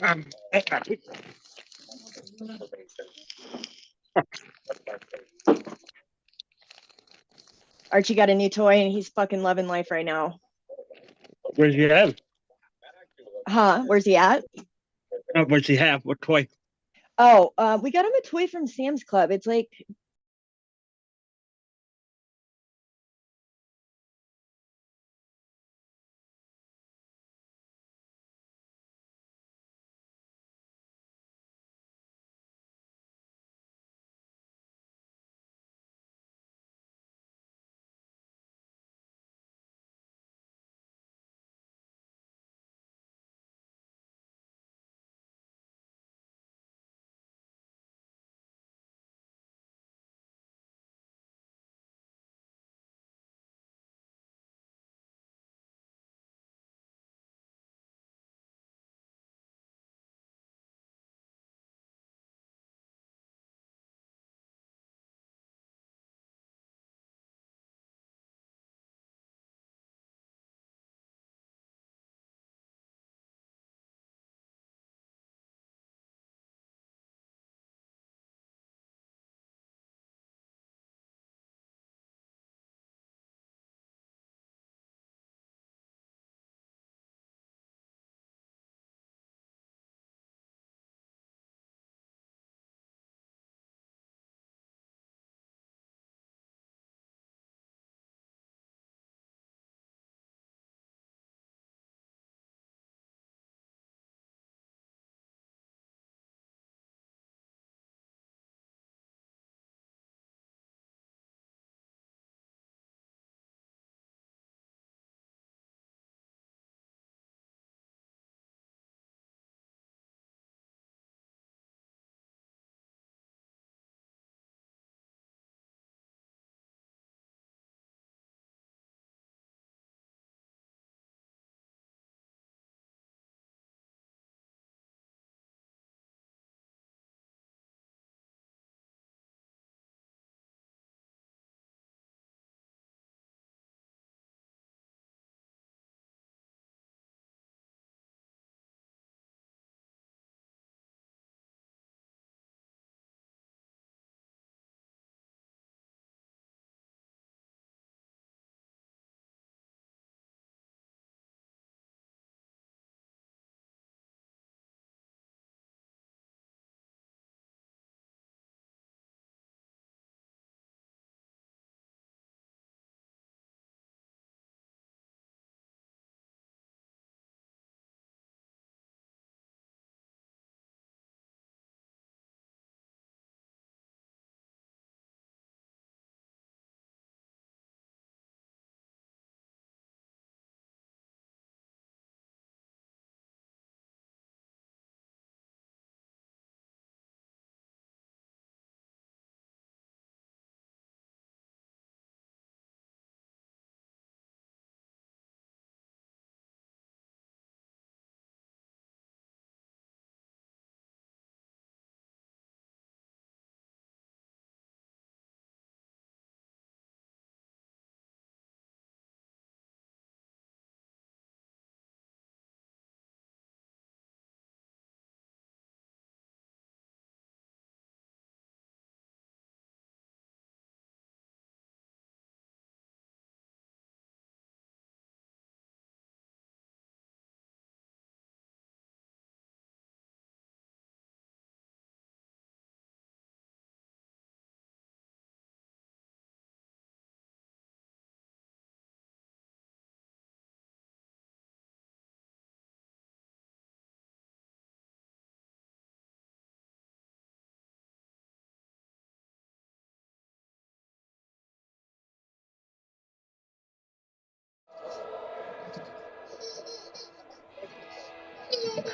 Um, Archie got a new toy and he's fucking loving life right now. Where's he at? Huh? Where's he at? What's he have? What toy? Oh, we got him a toy from Sam's Club. It's like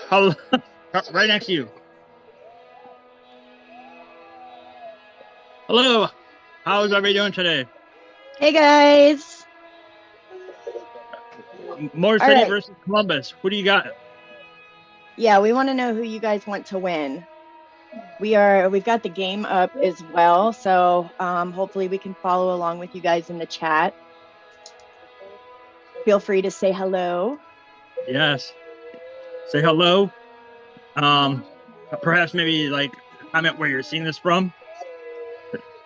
Hello, right next to you. Hello. How's everybody doing today? hey guys. Motor All City right. versus Columbus. Who do you got? Yeah, we want to know who you guys want to win. We've got the game up as well, so hopefully we can follow along with you guys in the chat. Feel free to say hello. Yes. say hello. Um, perhaps maybe like comment where you're seeing this from,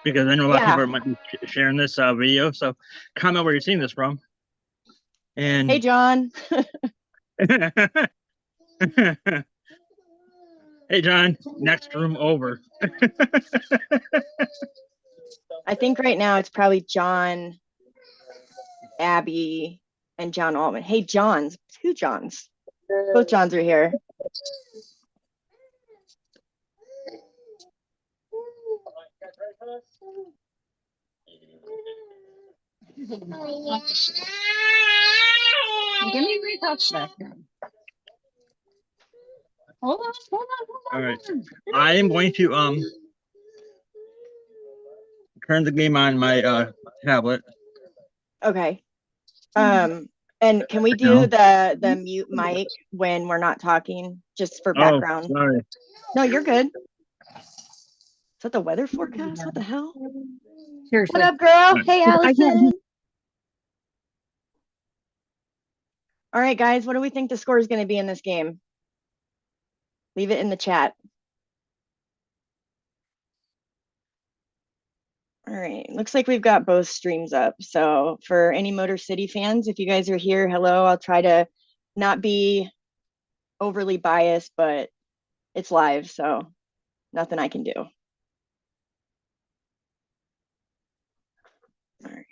because I know a lot of people might be sharing this video. So comment where you're seeing this from. And hey, John. Hey, John. Next room over. I think right now it's probably John, Abby, and John Altman. Hey, Johns. 2 Johns. Both Johns are here. Give me three touch back. Hold on. All right. I am going to turn the game on my tablet. Okay. And can we do the mute mic when we're not talking, just for background? Oh, sorry. No, you're good. Is that the weather forecast? What the hell? Seriously. What up, girl? Hey, Allison. All right, guys, what do we think the score is going to be in this game? Leave it in the chat. All right, looks like we've got both streams up. So for any Motor City fans, if you guys are here, hello. I'll try to not be overly biased, but it's live, so nothing I can do. All right.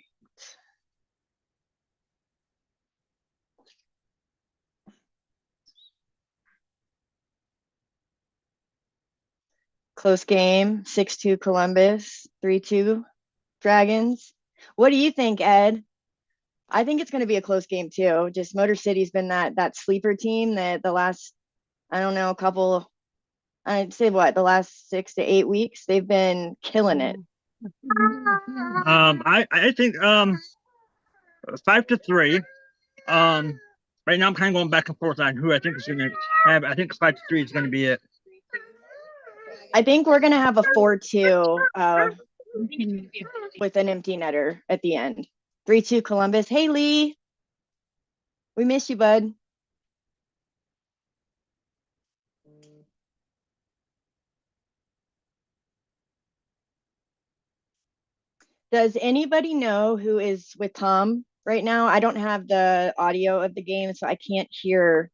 Close game, 6-2 Columbus, 3-2 Dragons. What do you think, Ed? I think it's going to be a close game too. Just Motor City's been that sleeper team that the last, I don't know, I'd say the last 6 to 8 weeks, they've been killing it. I think 5-3. Right now I'm kind of going back and forth on who I think is going to have. I think 5-3 is going to be it. I think we're going to have a 4-2 with an empty netter at the end. 3-2 Columbus. Hey, Lee. We miss you, bud. Does anybody know who is with Tom right now? I don't have the audio of the game, so I can't hear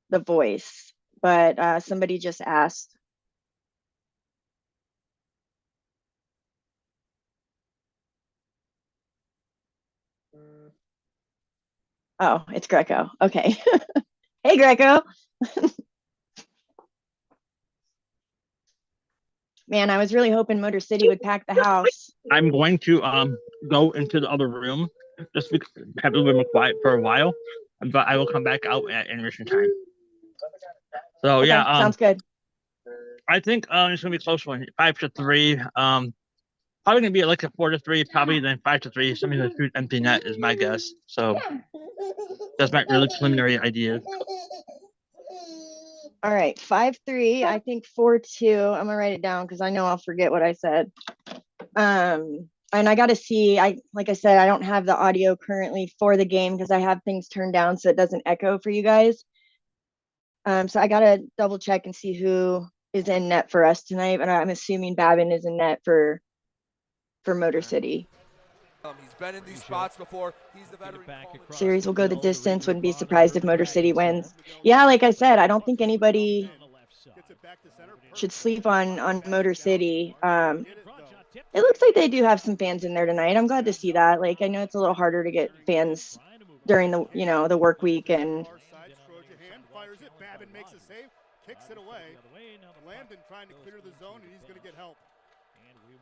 the voice, but somebody just asked. Oh, it's Greco. Okay. Hey, Greco. Man, I was really hoping Motor City would pack the house. I'm going to go into the other room just to have a little bit more quiet for a while, but I will come back out at intermission time. So Okay, yeah, sounds good. I think it's gonna be a close one, 5-3. Probably gonna be like a 4-3, probably then 5-3. Something like an empty net is my guess. So that's my really preliminary idea. All right, 5-3. I think 4-2. I'm gonna write it down because I know I'll forget what I said. And I got to see. Like I said, I don't have the audio currently for the game because I have things turned down so it doesn't echo for you guys. So I got to double check and see who is in net for us tonight. But I'm assuming Babin is in net for Motor City. He's been in these spots before. He's the veteran. Series will go the distance. Wouldn't be surprised if Motor City wins. Yeah, like I said, I don't think anybody should sleep on Motor City. It looks like they do have some fans in there tonight. I'm glad to see that. Like, I know it's a little harder to get fans during the the work week, and fires it. Babin makes a save, kicks it away. Landon trying to clear the zone, and he's going to get help.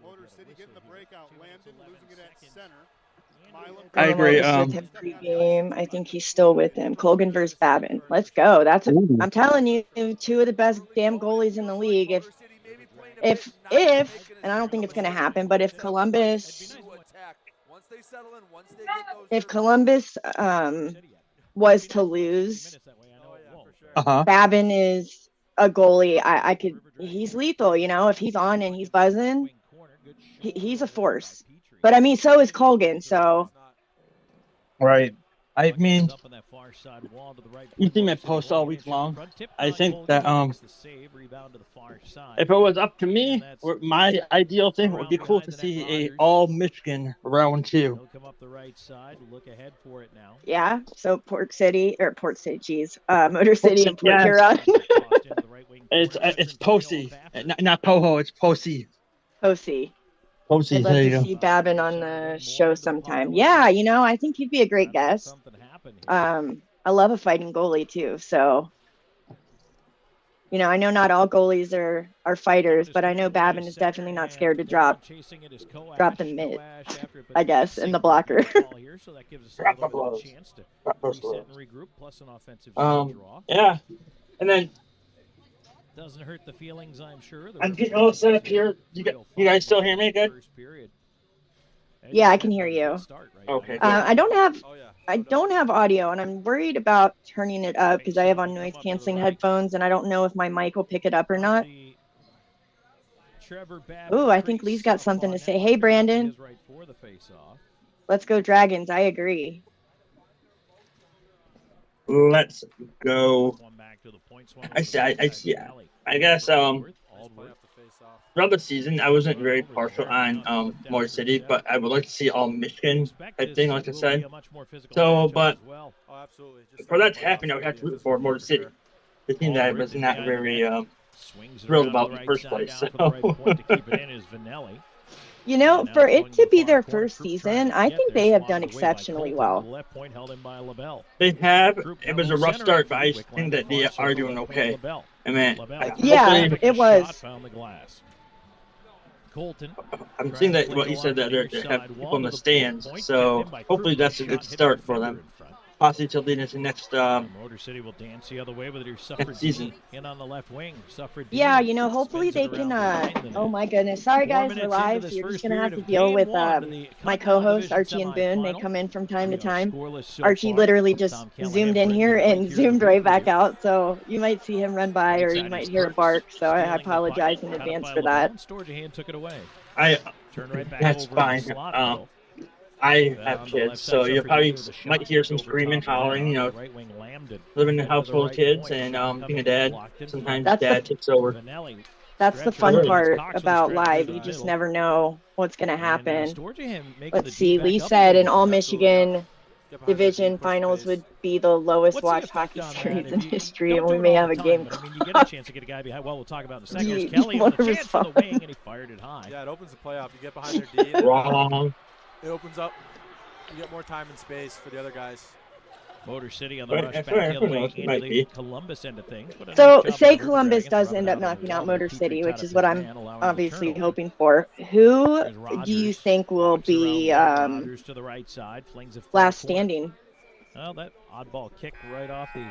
Motor City getting the breakout. Landon losing it at center. I agree. With him pre-game, I think he's still with him. Colgan versus Babin. Let's go. I'm telling you, 2 of the best damn goalies in the league. If and I don't think it's going to happen, but if Columbus was to lose, Babin is a goalie. He's lethal, if he's on and he's buzzing, he's a force. But I mean, so is Colgan. So right. I mean, you see my posts all week long. I think that if it was up to me, my ideal thing would be cool to see a all Michigan round 2. Yeah. So Port City, geez, Motor City and Port Huron. It's Posey, not Poho. It's Posey. Posey. Posey. I'd love There you to go. see Babin on the show sometime. Yeah, you know, I think he'd be a great guest. I love a fighting goalie too. So, you know, I know not all goalies are fighters, but I know Babin is definitely not scared to drop the mitt, I guess, in the blocker. Yeah, and then doesn't hurt the feelings, I'm sure. I'm getting all set up here. You guys still hear me good? Yeah, I can hear you. Okay. I don't have audio, and I'm worried about turning it up because I have on noise canceling headphones, and I don't know if my mic will pick it up or not. Ooh, I think Lee's got something to say. Hey, Brandon. Let's go Dragons. I agree. Let's go. I see. I guess throughout the season, I wasn't very partial on Motor City, but I would like to see all Michigan type thing, like I said. So, but for that to happen, I would have to root for Motor City, the team that I was not very thrilled about in the first place. So. You know, for it to be their first season, I think they have done exceptionally well. They have. It was a rough start, but I think that they are doing okay. I mean, yeah, it was. I'm seeing that what you said that they have people in the stands, so hopefully that's a good start for them. Possibly to lead into next Motor City will dance the other way with their Suffered season. In on the left wing. Yeah, you know, hopefully they can. Oh my goodness, sorry guys, we're live. So you're just gonna have to deal with my co-hosts Archie and Boone. They come in from time to time. Archie literally just zoomed in here and zoomed right back out, so you might see him run by or you might hear a bark. So I apologize in advance for that. That's fine. I have kids, so you probably might hear some screaming, hollering, you know, living in a house full of kids and being a dad. Sometimes dad takes over. That's the fun part about live. You just never know what's going to happen. Let's see. Lee said an all-Michigan division finals would be the lowest watched hockey series in history, and we may have a game clock. You get a chance to get a guy behind. Well, we'll talk about in a second. There's Kelly on the chance for the wing, and he fired it high. Yeah, it opens the playoff. You get behind their D. Wrong. It opens up. You get more time and space for the other guys. Motor City on the rush back the other way into the Columbus end of things. So say Columbus does end up knocking out Motor City, which is what I'm obviously hoping for. Who do you think will be last standing? Well, that oddball kick right off the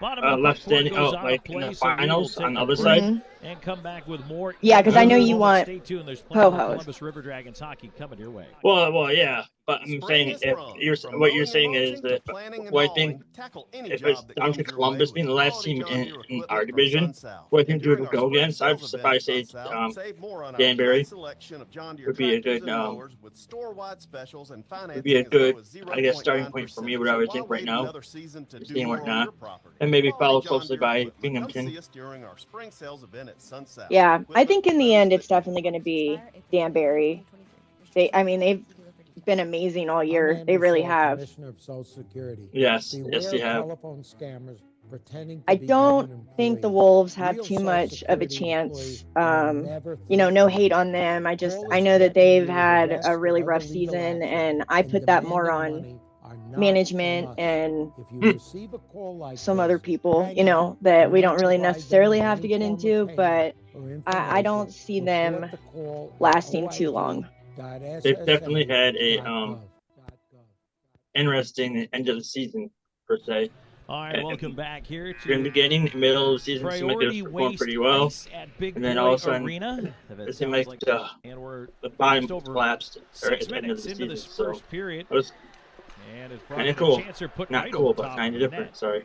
bottom left standing out like in the finals on the other side. And come back with more. Yeah, because I know you want Stay tuned. There's Columbus River Dragons hockey coming your way. Well, yeah, but I'm saying what you're saying is that what I think if it's down to Columbus being the last team in our division, what I think they would go against, I'd probably say Danbury would be a good I guess starting point for me. What I would think right now, seeing whatnot, and maybe followed closely by Binghamton. Yeah, I think in the end it's definitely going to be Danbury. They've been amazing all year. They really have. Yes, they have. I don't think the Wolves have too much of a chance. No hate on them. I know that they've had a really rough season, and I put that more on management and some other people, that we don't really necessarily have to get into, but I don't see them lasting too long. They've definitely had a interesting end of the season, per se. All right, welcome back here to in the beginning, middle of the season, seemed like they performed pretty well, and then all of a sudden, it seemed like the bottom collapsed at the end of the season. So it was kind of cool. Not cool, but kind of different. Sorry.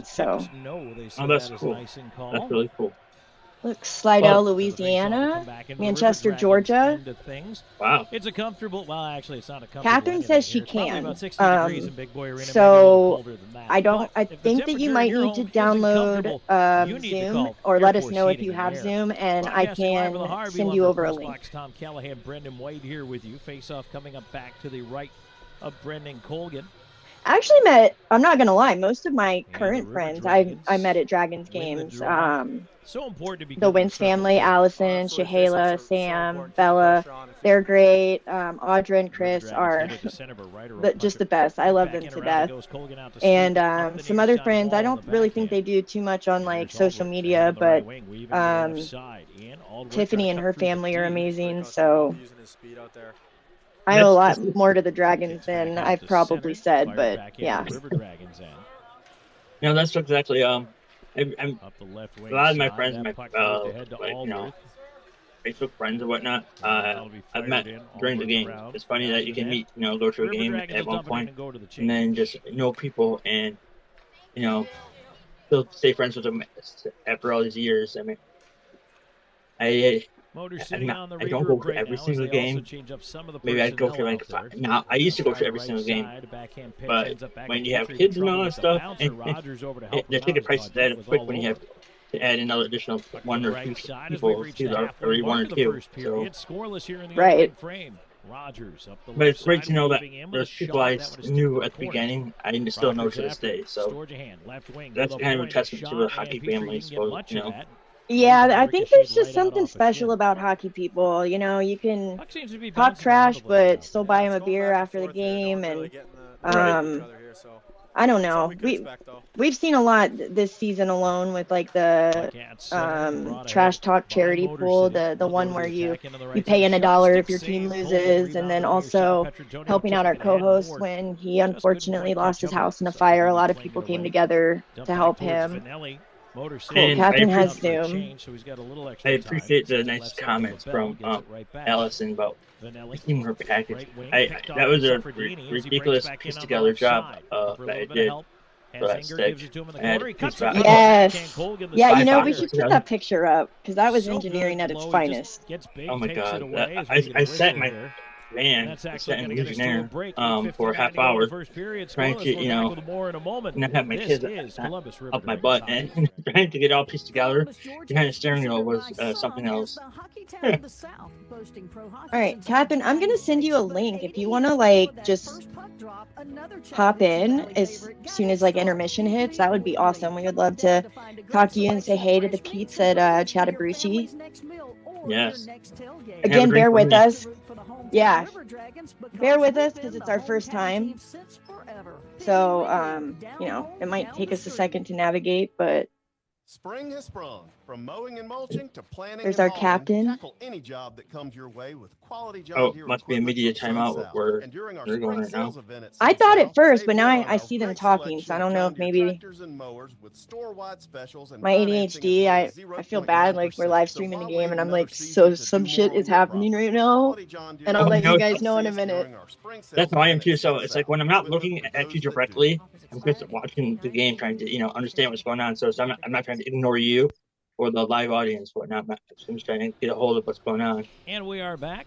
distance. So Texas know they see Oh, that's that as cool. nice and That's calm. really cool. look, Slidell, Well, Louisiana, Manchester, Georgia. Wow. It's a comfortable. Well, actually, it's not a comfortable. Catherine anything says she here. It's probably can. about 60 degrees in Big Boy Arena. maybe a So little colder than that. I don't. But I if the think that you temperature might in your need to home isn't download comfortable, you need to Zoom call or Air let us Force know if Heating you and have Air. Zoom, and I Broadcasting live can from the Harvey send you Lumber over a Press link. Box. Tom Callahan, Brendan White here with you. Face off coming up back to the right of Brendan Colgan. I actually met, I'm not gonna lie, most of my And the current River friends I Dragons met at Dragons win the games. draw. So important to be The Wins family, Allison, Shahayla, Sam, Bella, they're great. Audra and Chris are just the best. I love them to death. And some other friends, I don't really think they do too much on like social media, but Tiffany and her family are amazing. So I owe a lot more to the Dragons than I've probably said, but yeah. You know, that's exactly I'm Up the left wing a lot of my side, friends, that my puck goes to head to like, you know, Aldworth. Facebook friends and whatnot. That'll be I've fired met in, during the Aldworth game. around, It's funny that you down can the meet, you know, go to a River game Dragons at will one dump it in point and go to the and then change. just know people and, you know, still stay friends with them after all these years. I mean, Motor City on the I don't go reverb to right every now as single they also game. change up some of the Maybe I'd go to personnel like out there. now. I used to go to Try every right single game, side, backhand pitch but ends up back when at you have Petrie, kids and trouble all that with the stuff, bouncer. Rogers over to help the him out ticket as prices Bogdan add up was quick all when you over. have to add another additional Puck one to or the two right side as we've people, reached the either halfway one or mark of the two. first So, period. Scoreless here in the Right. opening frame. Rogers up the but left it's great side, to know that weaving in with there's a people shot I that would have knew stick to at the corner. beginning I still know Rogers to this after day. So Storjahan, left wing that's with a kind of a pointed testament to the shot, hockey and Petrie family. didn't get So, much you of know, that. Yeah, I think there's Ricocheted just right something off a special shin. about hockey people. You know, you can Puck seems to be talk bouncing around a trash, little bit but out still there. buy him a beer after the game. And I don't know. We've seen a lot this season alone with like the Puck at center, brought trash ahead talk by charity Motor pool, City. the They'll one go where to the you attack into the right pay side. in a Shot dollar stick if your team save. Colgan loses, and rebound then on the near side. also Petrantonio helping took out it our and had co-host more. when he Just couldn't unfortunately quite lost catch his up house in a with it. fire. A He lot of flinged people it came away. together Dump to back help towards him. Finelli. Motor City. Cool. and Captain has Up for a Zoom. change, so he's got a little I extra time. appreciate the Sends it nice left side to comments LaBelle, from gets it right back. Allison about Finelli. seeing her package. Right wing, I picked off that was by a Suffredini as he breaks ridiculous back in piece on the together left job side. For a that I little bit of did. help. for that Hessinger stick. gives it to him in the I had corner. He a cuts piece it back. through. Yes. Backhand Colgan, the Yeah, you Five know, we boxes should put together. that picture up because that was so engineering good, at its Lowe, he finest. just gets big, Oh my takes God. it away. as we I get a sat whistle in my here. van, That's I actually sat in going to get us to a Legionnaire break. for a half 8:59 to go in hour the first period. trying Scoreless. to, We're you back know, with more in a moment. not have my This kids is Columbus River up my Dragons butt hockey. and trying to get it all pieced together. Behind the steering wheel was something else. All right, Catherine, I'm gonna send you a link if you want to like just pop in as soon as like intermission hits. That would be awesome. We would love to talk to you and say hey to the Pete's at Chattahoochee. Yes. Again, bear with me. us. Yeah, bear with us because it's our first time. So, you know, it might take us a second to navigate, but Spring has sprung. From mowing and mulching to planting there's and our hauling, captain. tackle any job that comes your way with quality John Oh, Deere must be a equipment media from timeout Sun where South. And during our they're going spring right now. sales event at I Sun thought at South, first, save but now more on I a see them great talking, so selection I of don't know John if Deere maybe tractors and mowers with store-wide specials and my financing as ADHD, low I as feel bad. Like we're 0.9%. live So streaming the why game wait and I'm another like, season so to some do shit more is on your happening property? right now. Quality John Deere And I'll Oh, let no, you guys know in a See us minute. during our spring sales That's how I am event too. at So Sun it's like South. when I'm not Equipment looking for at you those that do. directly, I'm just watching the game, trying to, you know, understand what's going on. So I'm not trying to ignore you or the live audience, whatnot. I'm just trying to get a hold of what's going on. And we are back.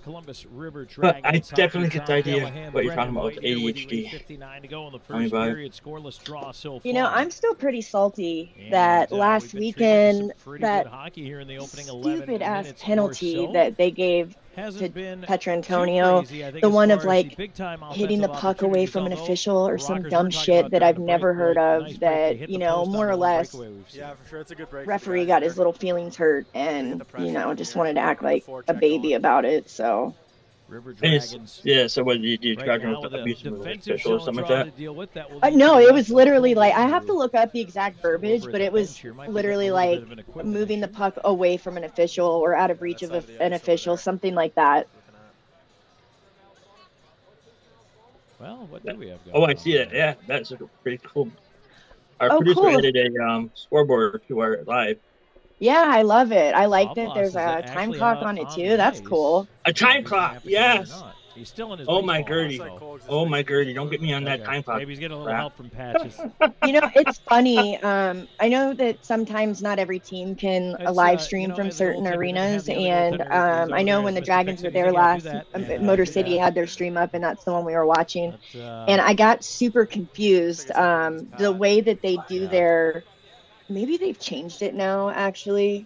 Columbus River But Dragons. I definitely get the Tom idea Callahan, what you're Brendan talking about with White here with you, ADHD. 8:59 to go in the Tell me first about it. period. Scoreless draw so far. You know, I'm still pretty salty And, that last we've been treated to some weekend, pretty that good hockey here in the opening 11 stupid ass minutes or penalty so. that they gave Hasn't to been Petrantonio, too crazy, I think, the as one far of as the like big-time hitting the offensive puck away opportunities, from an although official or the some Rockers dumb were talking shit about that during I've the never break, heard Blake, of, nice break. They that, hit you the know, post on more the or one less breakaway we've seen. Yeah, for sure. It's a good break. referee got his little feelings hurt and, you know, just wanted to act like a baby about it. So River And it's, Dragons. yeah, so what do you Right charge them now with with a abuse of the defensive official or zone something like draw that? to deal with that. Will no, need to it was be literally Colgan, like, I have who to look up the exact verbiage, over at but the it was bench here might be literally getting a little like bit of an equipment moving the issue. puck away from an official or out of reach of an official, something like that. Well, what do we have going Oh, I on see it. there? Yeah, that's pretty cool. Our Oh, producer cool. added a scoreboard to our live. Yeah, I love it. I like that Pavlos there's is a time actually clock out on it on too. the That's ice. cool. A time He's gonna clock, have to come in or yes. not. He's still in his Oh my baseball Gertie. hat, so- Oh my Gertie, don't get me on that Okay. time clock. Maybe he's getting a little crap. help from Patches. You know, it's funny. I know that sometimes not every team can It's, live you stream know, from and the certain goaltender didn't have arenas, the other and goaltender. He's I over know there when as the Mr. Dragons Fix were It. He's there like, "Yeah, do last, that." And, Motor do City that. had their stream up, and that's the one we were watching. But, And I got super confused. The way that they do their, maybe they've changed it now, actually.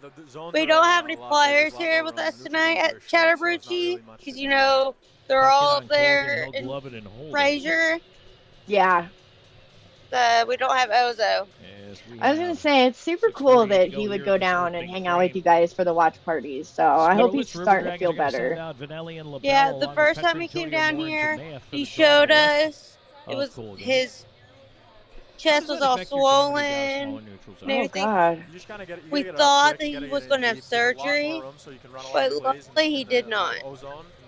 the zones We are don't a have any lot bigger, players there's a lot here more with room, us neutral tonight zones at are short, so it's not Chatterbridge really much because to you do. know they're Puck it all on up there Colgan, he'll in glove it and hold it. Fraser. Yeah. We don't have Ozo. As we I was gonna have say it's super 6:48 cool to that go he would here go in this down and opening hang out with frame. you guys for the watch parties. So I hope he's Scoreless, River starting to Dragons feel are gonna send better. out Vanelli and LaBelle Yeah, the along with first time Petri, he came Hillier, down Moore, and here, Janaea for he the draw on showed the left us it of was Colgan. his How chest does was that all affect your game when you got a swollen. smaller neutral zone? and Oh everything. God. You just kind of get it. You We gotta get it up thought quick, that you he gotta was get going in to have deep. There's a lot more surgery, room, so you can run a lot but of plays luckily in he the did not. ozone, and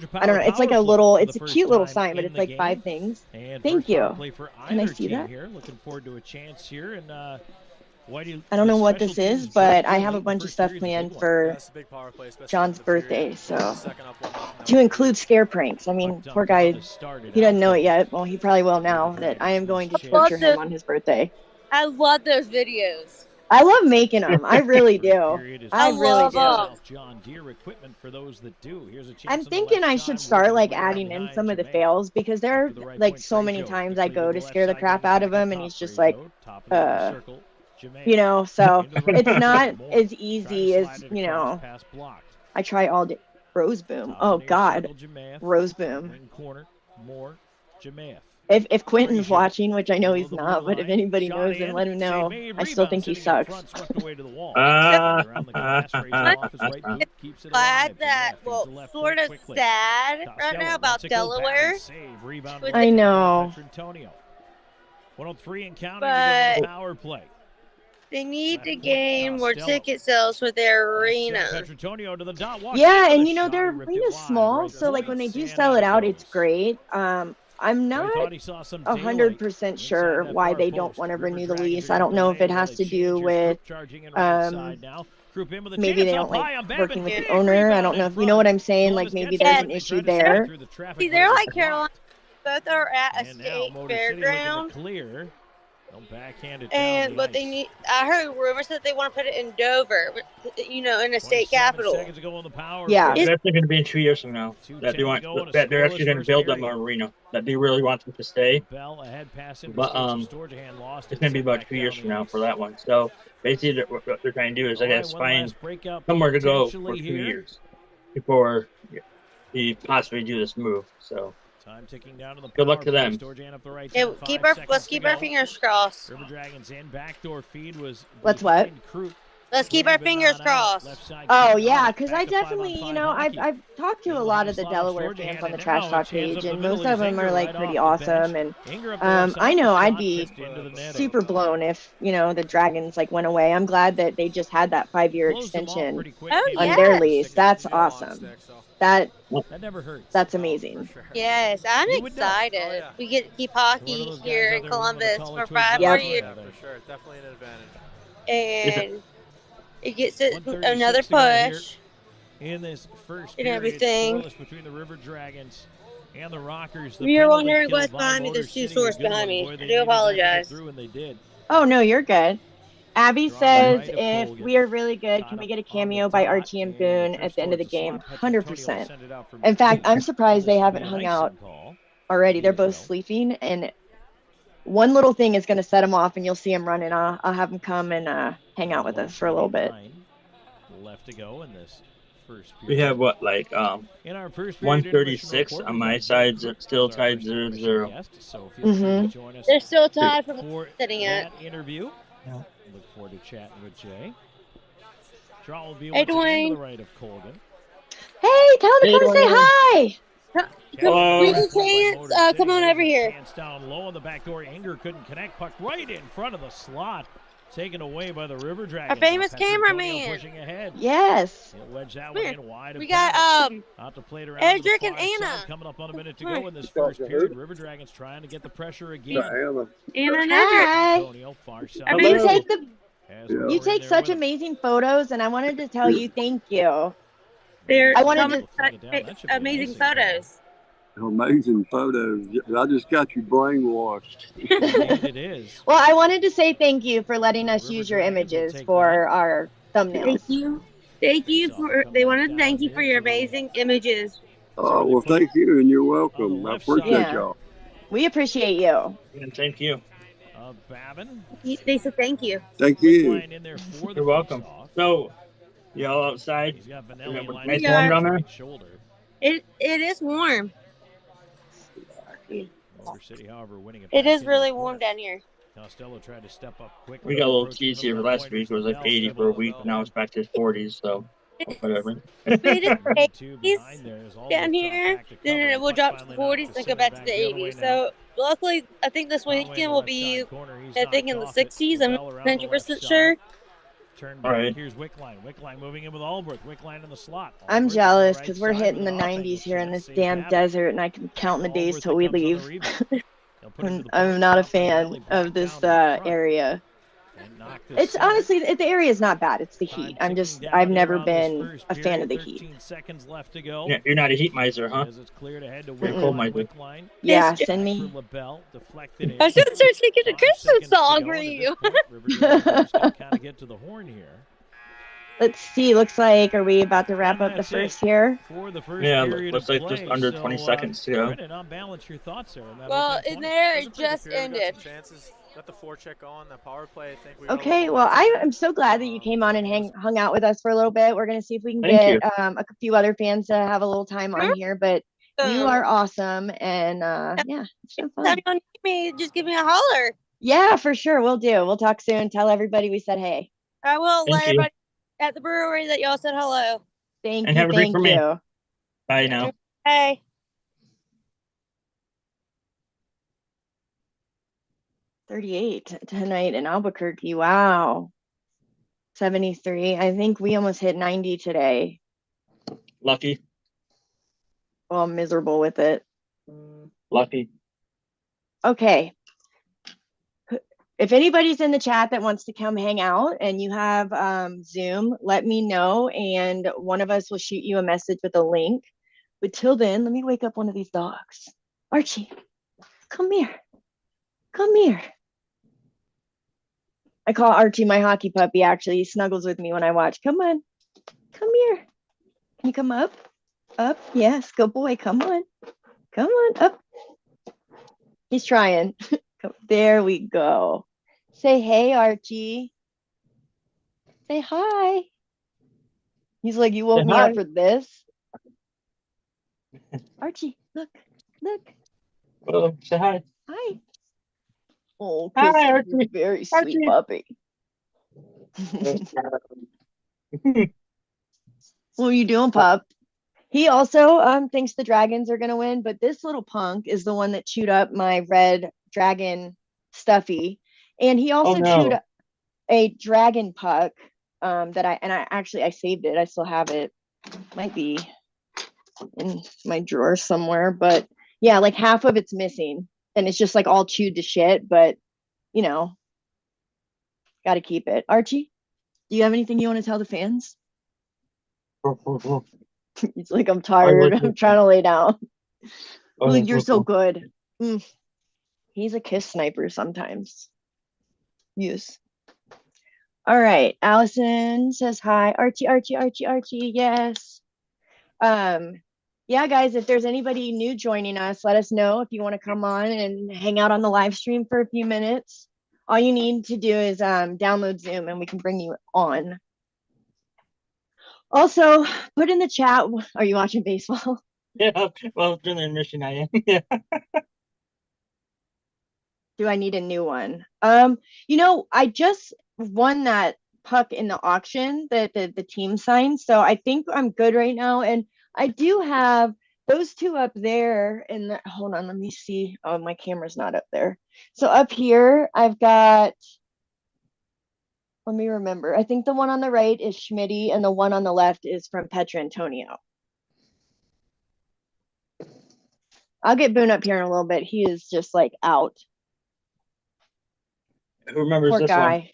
Georgia I don't know. Power It's like a power play little, for it's the a first cute little time sign, but in it's the like game. 5 things. And Thank first power you. play for Can I either see team that? here. Looking forward to a chance here. And Whitey, I don't the know what special this is, teams but breakthrough I have a late in the bunch of first stuff period is a big planned one. for John's birthday, so to include scare pranks. I mean, But, poor Cal guy, to start it he doesn't out, know it though. yet. Well, he probably will now David that I am Robinson going to was I love torture him the- on his birthday. I love those videos. I love making them. I really do. I really love do. 'em. John Deere equipment for those that do. Here's a chance I'm on the thinking left I side, should start working like his way adding in behind some of the Jermaine. fails because there are To the right like point, so many Frazier. times I Quickly go to to the scare the left side, crap getting out of back him and top he's just Frazier. like, Top of the middle circle, Jermaine. you know, so Into the right it's corner, not Moore. as Trying to easy slide as, it you across, know, pass blocked. I try all day. Rose boom. Top Oh near God. circle, Jemaeth. Rose boom. Wing corner, Moore, Jemaeth. If Quentin's Frazier. watching, which I know Middle he's of the not, blue but if line. anybody Shot knows in. him, let him know. Save made. I still Rebound think he sitting in sucks. front, swept away to the wall. Ah, Around the glass, Frazier off his right boot, keeps it Glad alive. that, Jemaeth feeds well, the left sort foot of quickly. sad right Costello now lets about it go back. Delaware. Save, rebound With I know. Petrantonio. 103 and counting to But go on power play. they need Left to point, gain more Costello. ticket sales for their Sent arena. Petrantonio to the dot. Walks Yeah, into and the you know shot, their he ripped it arena's wide, small, right so like point, when they do and sell it out, it's goes. great. I'm He not thought he saw some 100% daylight sure inside that why far they don't post. want to River renew the Dragons lease. are I gonna don't know if delay it has while to the do Changers with group charging in right side now. Group in with a maybe chance they up don't high on like working with Babin. the Big owner. I rebound don't know in if you know what I'm saying. Like Columbus maybe gets there's it. an They issue tried to slide there. through the traffic, See, but they're it was like Carolina. blocked. Both are at a And now state Motor City looking fairground. to clear. They'll backhand it down And the but they ice. need. I heard rumors that they want to put it in Dover, you know, in the state 27 capital. seconds to go on the power Yeah. play. that's actually going to be in 2 years from now. That 2:10 they to want go in a that they're actually scoreless going to first build them period. an arena. That they really want them to stay. Bell ahead pass into But Storjahan lost it's it, going to be sent about back 2 years down from the now ice. for that one. So basically, what they're trying to do is, I All right, guess, one find last breakout somewhere to go for potentially 2 here. years before they possibly do this move. So Time ticking down to the Good luck power to play. them. Storjahan up the right Yeah, side, 5 let's seconds keep to our go. fingers crossed. River Dragons in backdoor feed was Let's what? behind Croup. Let's keep our But fingers not out. crossed. Left side Oh King yeah, Odd, because back I to 5 on definitely, 5 you know, hockey. I've talked to In a the lot high of the slot of Delaware Storjahan, fans on the and Trash now a Talk chance up page, the and middle most is of them are Inger like right pretty off the awesome. bench. And Inger up the left I side, know I'd shot be tipped into the netting. super blown if you know the Dragons like went away. I'm glad that they just had that 5-year Closed them off extension pretty quick. Oh, Came on yes. their lease. That's awesome. That That never hurts. that's amazing. Yes, I'm You would know. excited. Oh, yeah. We get to keep One of hockey those guys here out in there with one of the Columbus taller for twigs 5 on more the years, front. Yeah, for sure. Definitely an advantage. and it gets it 136 another to go here push. in this first And period. everything. Scoreless between the River Dragons and the Rockers. The If you're penalty wondering kill what's by behind me, Motor there's two City, a swords good one. behind me. Boy, I they do needed that to get apologize. through, and they did. Oh no, you're good. Abby Draw says right to if Colgan. we are really good, Got can we up get a on the cameo by dot, Archie and and Boone drifts at the end of the towards game? slot. 100%. Petrantonio sent it out from In fact, I'm distance. surprised they This would haven't be an hung icing out call. already. They're both Vito. sleeping, and one little thing is going to set them off, and you'll see them running. I'll have them come and hang out with us for a little bit. 1:29 left to go in this first we period. have what, like In our first period, 136 intermission report, on we've my got side, Jake still Croup as our tied first intermission 0-0. guest, so feel free to join us They're still tied from for sitting that at. interview. Yeah. Look forward to chatting with Jay. Draw will be Hey, once again to Dwayne. the right of Colgan. Hey, tell them to Hey, come say Dwayne. hi. Hello. Bring a chance. Come on over here. Chance down low on the back door. Anger couldn't connect. Puck right in front of the slot. Taken away by the River Dragons. famous Now Petrantonio cameraman. Pushing ahead. Yes. He'll wedge that Come one here. in wide. We of got Bennett. Out to play it around to the Edric and far Anna. side. Coming up on a minute to Come go in this first period. River Dragons trying to get the pressure again. Anna and Edric. Hi. Antonio, far side. I mean, You take the Has you Moore in take there such with him. amazing photos, and I wanted to tell you thank you. They're I wanted coming to- Flag it down. That should be an amazing icing call. photos. Amazing photos. I just got you brainwashed. Indeed it is. Well, I wanted to say thank you for letting us River use your Dragons will images take for that. our thumbnails. Thank you. Thank you for. They wanted to thank you for your amazing images. Oh, well, thank you, and you're On welcome. the I left appreciate side. y'all. We appreciate you. And thank you. Babin. They said thank you. Thank Quick you. line in there for the You're welcome. face-off. So, y'all outside? He's got Vanelli Remember, lined nice up warm on down his there? right shoulder. It is warm. Motor City, however, winning it. It back is into really the warm corner. down here. Costello tried to step up quickly. We got a little Approaching tease here the last point week. It was like Bell 80 step for a up. week. Now it's back to 40s. So, whatever. But it is Two 80s behind there is all down the here. back to Then cover. it will Puck drop to the finally 40s knocked and to go back to center the back other way 80s. now. So luckily, I think this Conway in weekend the will left be, side corner. He's I think, in the knocked off it. 60s. I'm Bell around the 100% left side. sure. Turn All back. right. Here's Wickline. Wickline moving in with Albrecht. Wickline in the slot. I'm Albrecht jealous on the because right we're side hitting with the an offensive 90s here in chance. this Save damn Babin. desert, and I can count the days Albrecht till we that comes on the leave. rebound. They'll put it to the I'm point. not a Top of the alley, fan back of this down in front. area. And knocked to It's center. honestly, the area is not bad. It's the Time heat. I've ticking down never here on this been first a fan of the period. heat. 13 seconds left to go. You're not a heat miser, huh? As it's clear to head to You're a cold miser. Wickline. Yeah, Mister- send For me. LaBelle, deflected in. I should start singing a 5 Christmas seconds to song go, for and at you. this point, Riverdale is just gonna kind of get to the horn here. Let's see. Looks like, are we about to wrap And up the that's it first here? For the first Yeah, period looks of like just play. under So, 20 seconds to go. Brendan, on balance, your thoughts there on that Well, opening in 20? there, It was it a pretty good just period. We got ended. some chances. Got the forecheck going, that power play. I think we got a Okay, little well, momentum. I'm so glad that you came on and hung out with us for a little bit. We're gonna see if we can Thank get you. a few other fans to have a little time on here, but you are awesome, and yeah, it's been fun. Anytime you need me, just give me a holler. Yeah, for sure, we'll do. We'll talk soon. Tell everybody we said hey. I will Thank let you. everybody at the brewery that y'all said hello. Thank And you, have a drink thank for me. you. Bye now. Hey. 38 tonight in Albuquerque. Wow. 73. I think we almost hit 90 today. Lucky. Well, I'm miserable with it. Lucky. Okay. If anybody's in the chat that wants to come hang out and you have Zoom, let me know and one of us will shoot you a message with a link. But till then, let me wake up one of these dogs. Archie, come here. Come here. I call Archie my hockey puppy, actually. He snuggles with me when I watch. Come on. Come here. Can you come up? Up? Yes, good boy. Come on. Come on. Up. He's trying. There we go. Say hey, Archie. Say hi. He's like, you woke Say me hi. up for this? Archie, look. Look. Oh, say hi. Hi. Oh, Hi, Christy, you're Archie. a very sweet Archie. puppy. What are you doing, pup? He also thinks the dragons are gonna win, but this little punk is the one that chewed up my red dragon stuffy, and he also chewed up a dragon puck that I saved it. I still have it. Might be in my drawer somewhere, but yeah, like half of it's missing, and it's just like all chewed to shit. But you know, got to keep it. Archie, do you have anything you want to tell the fans? He's like, I'm tired. I'm trying to lay down. Like, you're so good. He's a kiss sniper sometimes. Yes. All right. Allison says hi. Archie, Archie, Archie, Archie. Yes. Yeah, guys, if there's anybody new joining us, let us know if you want to come on and hang out on the live stream for a few minutes. All you need to do is download Zoom and we can bring you on. Also, put in the chat, are you watching baseball? Yeah, well, during the intermission, I am. Yeah. Do I need a new one? You know, I just won that puck in the auction that the team signed, so I think I'm good right now. And I do have those two up there. And hold on, let me see. Oh, my camera's not up there. So up here, I've got. Let me remember. I think the one on the right is Schmitty, and the one on the left is from Petra Antonio. I'll get Boone up here in a little bit. He is just like out. Who remembers Poor this guy. one?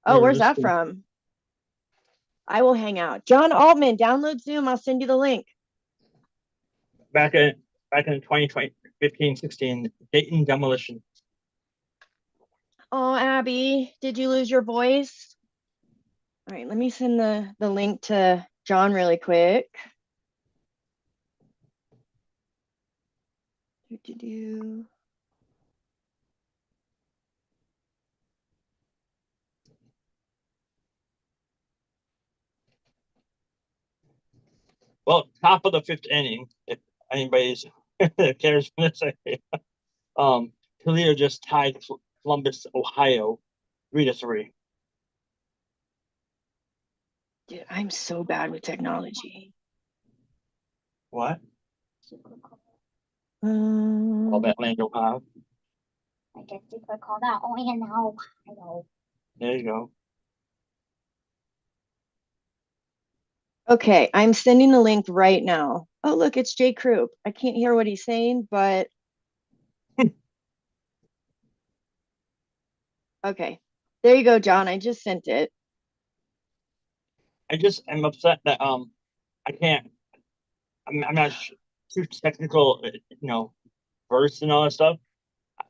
Oh, where's that one? from? I will hang out. John Altman, download Zoom. I'll send you the link. Back in 2020, 15, 16, Dayton Demolition. Oh, Abby, did you lose your voice? All right, let me send the link to John really quick. Well, top of the fifth inning, if anybody's cares for this. Toledo just tied Columbus, Ohio, 3-3. Dude, I'm so bad with technology. What? All that land, Ohio. I guess you could call that land Ohio. There you go. Okay, I'm sending the link right now. Oh, look, it's Jay Krupp. I can't hear what he's saying, but okay. There you go, John. I just sent it. I just am upset that I can't. I'm not too technical, versed and all that stuff.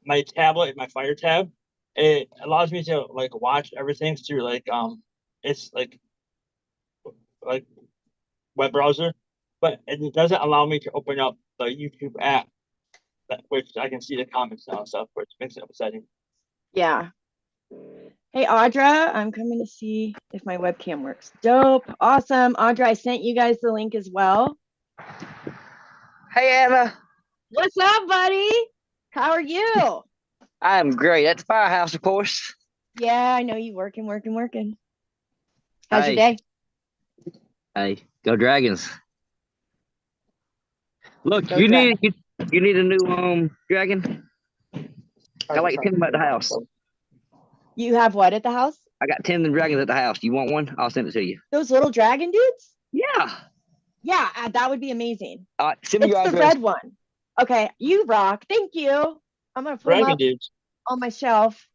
My tablet, my Fire Tab, it allows me to like watch everything through it's like web browser, but it doesn't allow me to open up the YouTube app, which I can see the comments now and stuff, which makes it upsetting. Yeah. Hey, Audra, I'm coming to see if my webcam works. Dope. Awesome. Audra, I sent you guys the link as well. Hey, Anna. What's up, buddy? How are you? I'm great. At the firehouse, of course. Yeah, I know you working. How's your day? Hey, go Dragons. Look, Go you need a new dragon. I like 10 at the house. You have what at the house? I got 10 of the dragons at the house. You want one? I'll send it to you. Those little dragon dudes? Yeah. Yeah, that would be amazing. Send me your It's the address. red one. Okay, you rock. Thank you. I'm gonna put them Dragon up dudes. on my shelf.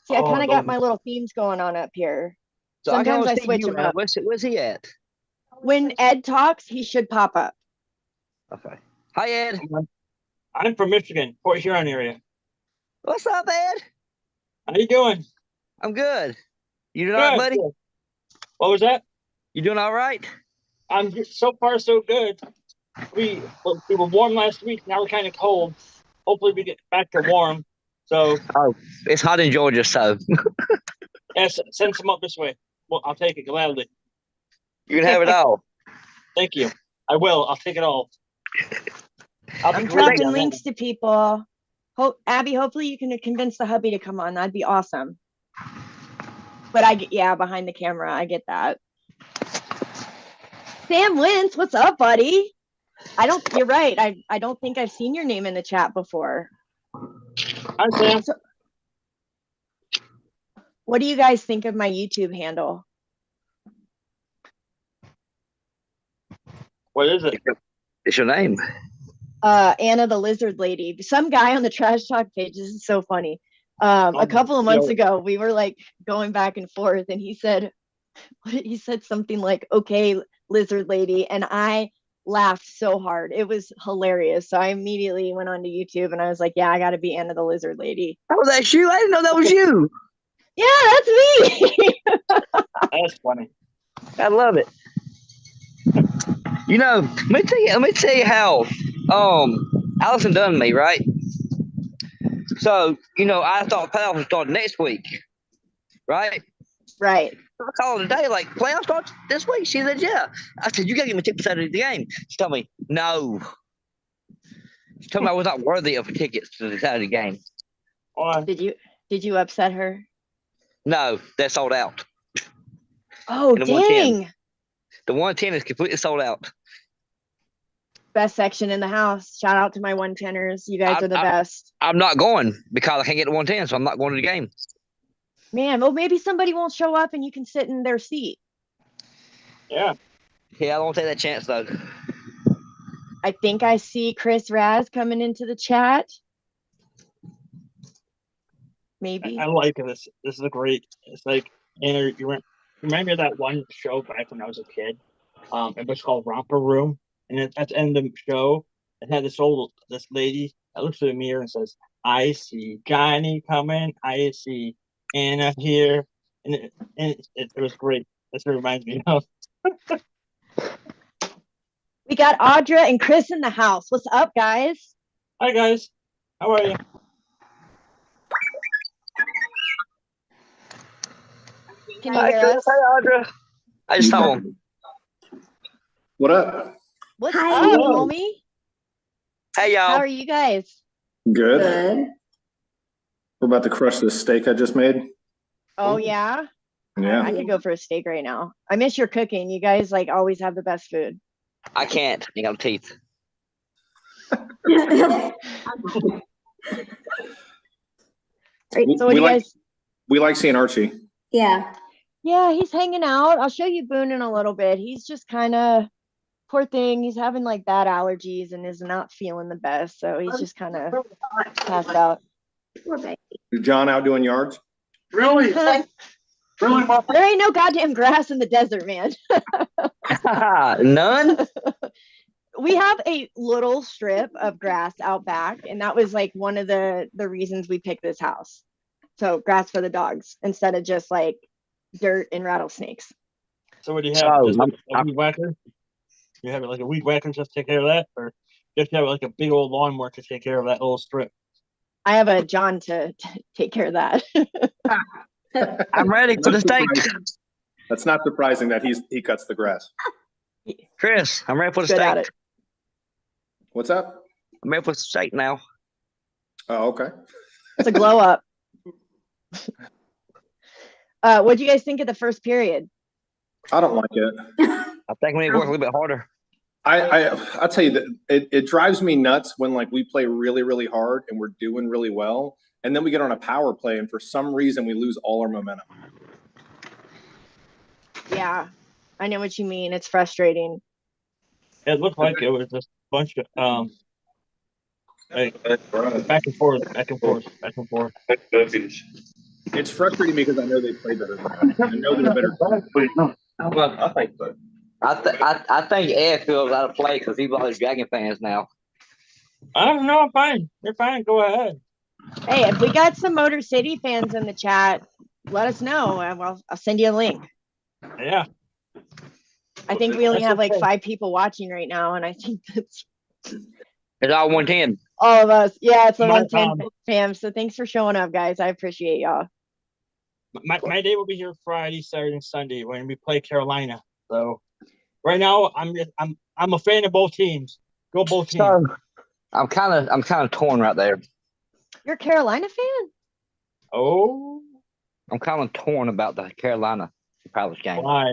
See, I Oh, kind of got those- my little themes going on up here. So Sometimes I can switch see you, them up. Where's he at? When Ed talks, he should pop up. Okay. Hi, Ed. I'm from Michigan, Port Huron area. What's up, Ed? How you doing? I'm good. You doing all right, buddy? Good. What was that? You doing all right? So far so good. We were warm last week. Now we're kind of cold. Hopefully we get back to warm. So it's hot in Georgia, so yes, send some up this way. Well, I'll take it gladly. you can have it all. Thank you. I will. I'll take it all. I'm dropping links to people. Abby, hopefully you can convince the hubby to come on. That'd be awesome. But behind the camera, I get that. Sam Wentz, what's up, buddy? You're right. I don't think I've seen your name in the chat before. Hi, Sam. What do you guys think of my YouTube handle? What is it? It's your name. Anna the Lizard Lady. Some guy on the Trash Talk page. This is so funny. A couple of months ago, we were like going back and forth, and he said something like, "Okay, Lizard Lady," and I laughed so hard. It was hilarious. So I immediately went onto YouTube and I was like, "Yeah, I got to be Anna the Lizard Lady." Oh, that's you? I didn't know that was you. Yeah, that's me. That's funny. I love it. Let me tell you how Allison done me, right? So, I thought playoffs would start next week. Right? Right. I called today, like, playoffs start this week. She said, yeah. I said, you gotta give me tickets out of the game. She told me, no. She told me I was not worthy of tickets to the Saturday game. Did you upset her? No, they're sold out. Oh, dang. The 110 is completely sold out. Best section in the house. Shout out to my 110ers. You guys are the best. I'm not going because I can't get the 110, so I'm not going to the game. Man, well, maybe somebody won't show up and you can sit in their seat. Yeah. Yeah, I won't take that chance, though. I think I see Chris Raz coming into the chat. Maybe. I like this. This is great. It's like, you remind me of that one show back when I was a kid. It was called Romper Room. And at the end of the show, it had this lady that looks through the mirror and says, "I see Johnny coming. I see Anna here." And it was great. That's what it reminds me of. We got Audra and Chris in the house. What's up, guys? Hi, guys. How are you? Can you hear us? Hi, Audra. I just saw him. What up? What's up, homie? Hey, y'all. How are you guys? Good. We're about to crush this steak I just made. Oh, yeah? Yeah. I could go for a steak right now. I miss your cooking. You guys always have the best food. I can't. I got teeth. So what do you guys? We like seeing Archie. Yeah, he's hanging out. I'll show you Boone in a little bit. He's just kind of poor thing. He's having bad allergies and is not feeling the best. So he's just kind of passed out. Is John out doing yards? Really? Really, Mom? There ain't no goddamn grass in the desert, man. None? We have a little strip of grass out back, and that was like one of the reasons we picked this house. So grass for the dogs instead of just like dirt and rattlesnakes. So what do you have? Just a weed whacker? You have like a weed whacker just take care of that, or just have like a big old lawnmower to take care of that little strip? I have a John to take care of that. I'm ready for the steak. That's not surprising that he cuts the grass. Chris, I'm ready for the Good at steak. it. What's up? I'm ready for the steak now. Oh, okay. It's a glow up. What do you guys think of the first period? I don't like it. I think we need to work a little bit harder. I'll tell you that it drives me nuts when like we play really, really hard and we're doing really well, and then we get on a power play and for some reason we lose all our momentum. Yeah, I know what you mean. It's frustrating. It looked like it was just a bunch of like, back and forth. It's frustrating because I know they play better than us. I know they're better. Well, I think so. I think Ed feels out of play because he's one of those Dragon fans now. I don't know. I'm fine. They're fine. Go ahead. Hey, if we got some Motor City fans in the chat, let us know. I'll send you a link. Yeah. I think we only That's have like okay. 5 people watching right now, and I think that's It's all 110. all of us. Yeah, it's a My, 110 fam. So thanks for showing up, guys. I appreciate y'all. My day will be here Friday, Saturday, and Sunday when we play Carolina. So right now, I'm a fan of both teams. Go both teams. So I'm kind of torn right there. You're a Carolina fan? Oh, I'm kind of torn about the Carolina Pirates game. why? I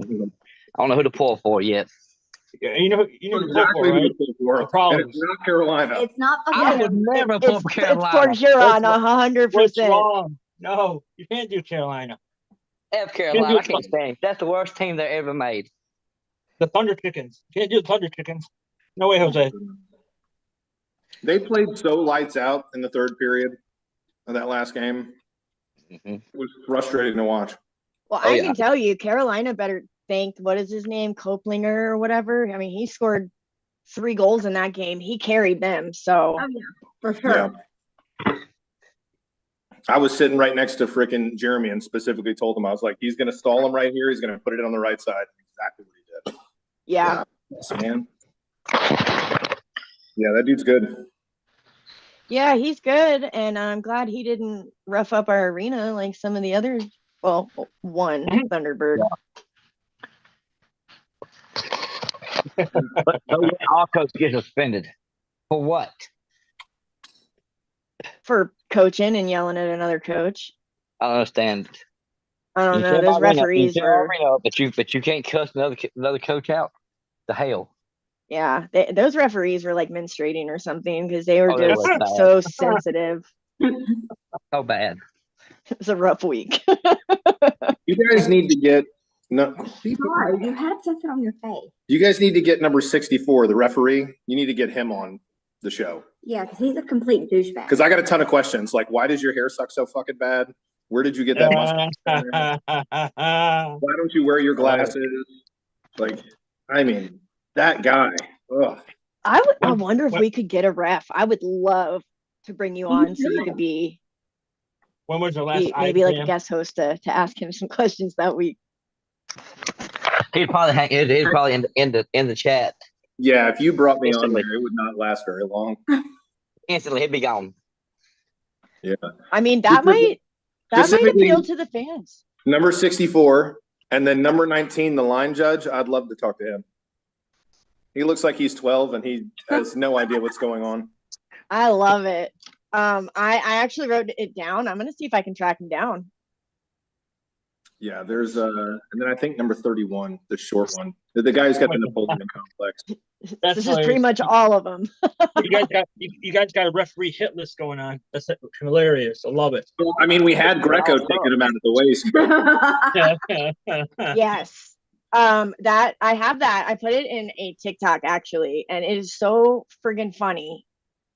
don't know who to pull for yet. Yeah, you know who to pull Exactly for, who right? to pull for. The problems. And it's not Carolina. It's not I fucking. would never pull It's for for Carolina. Huron, What's 100%. wrong? No, you can't do Carolina. F Carolina, I can't stand it. That's the worst team they ever made. The Thunder Chickens. You can't do the Thunder Chickens. No way, Jose. They played so lights out in the third period of that last game. Mm-hmm. It was frustrating to watch. Well, Oh, I yeah. can tell you, Carolina better thank, what is his name, Coplinger or whatever. I mean, he scored 3 goals in that game. He carried them. So Oh, yeah, for sure. Yeah. I was sitting right next to frickin' Jeremy and specifically told him, I was like, he's going to stall him right here. He's going to put it on the right side. Exactly what he did. yeah. Yes, man. Yeah, that dude's good. Yeah, he's good. And I'm glad he didn't rough up our arena like some of the others. Well, one Thunderbird. But our coach get suspended. For what? For coaching and yelling at another coach. I don't understand. I don't You know. tear Those my arena- referees you tear our were, arena up, but you can't cuss another coach out. The hell. yeah, those referees were like menstruating or something because they were Oh, they just were bad. so sensitive. So bad. It was a rough week. You guys need to get Sorry, you had something on your face. you guys need to get number 64, the referee. You need to get him on the show. Yeah, because he's a complete douchebag. Because I got a ton of questions. Like, why does your hair suck so fucking bad? Where did you get that mustache? Why don't you wear your glasses? Like, I mean, that guy. Ugh. I wonder if we could get a ref. I would love to bring you on so you could be When was the last maybe like a exam? guest host to ask him some questions that week. He'd probably he'd probably in the chat. Yeah, if you brought me on Instantly. there, it would not last very long. Instantly, he'd be gone. Yeah. I mean, that might Specifically- appeal to the fans. Number 64, and then number 19, the line judge. I'd love to talk to him. He looks like he's 12 and he has no idea what's going on. I love it. I actually wrote it down. I'm gonna see if I can track him down. Yeah, there's and then I think number 31, the short one. The guy who's got the Napoleon complex. That's This is pretty much all of them. you guys got a referee hit list going on. That's hilarious. I love it. Well, I mean, we had Greco taking him out of the waist. Yes. That I have that. I put it in a TikTok actually, and it is so friggin' funny.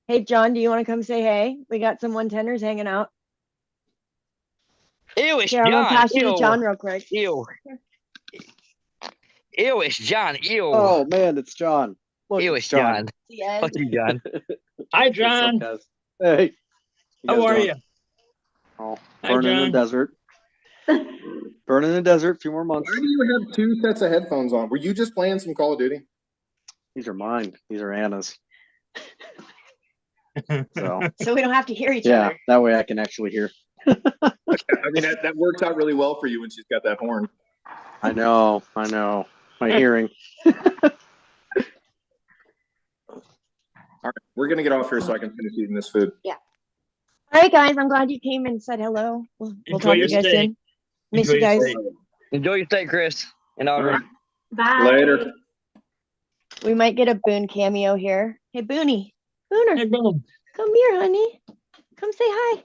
Hey John, do you want to come say hey? We got some 110ers hanging out. Ew, it's Here, I'm gonna John. pass you to Ew. John real quick. Ew. Ew, it's John. Ew. Oh man, it's John. Look, Ew, it's John. The end. Fuck you, John. Hi, What's up, John. guys? Hey. How are you? Oh, Hi, burning in John. the desert. Burning in the desert. A few more months. Why do you have 2 sets of headphones on? Were you just playing some Call of Duty? These are mine. These are Anna's. So we don't have to hear each yeah, other. that way I can actually hear. I mean, that works out really well for you when she's got that horn. I know. My hearing. All right, we're gonna get off here so I can finish eating this food. Yeah. All right, guys. I'm glad you came and said hello. We'll Enjoy talk to your you guys stay. soon. Miss Enjoy you your guys. stay. Enjoy your stay, Chris and Audrey. Bye. Later. We might get a Boone cameo here. Hey, Boonie. Booner. Hey, Boone. Come here, honey. Come say hi.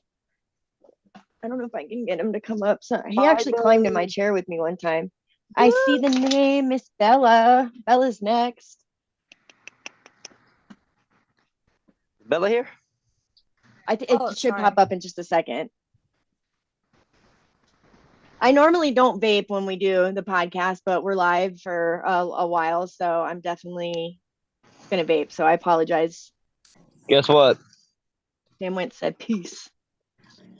I don't know if I can get him to come up. So he actually climbed in my chair with me one time. I see the name, Miss Bella. Bella's next. Bella here? It Oh, should sorry. pop up in just a second. I normally don't vape when we do the podcast, but we're live for a while, so I'm definitely gonna vape. So I apologize. Guess what? Sam went said peace.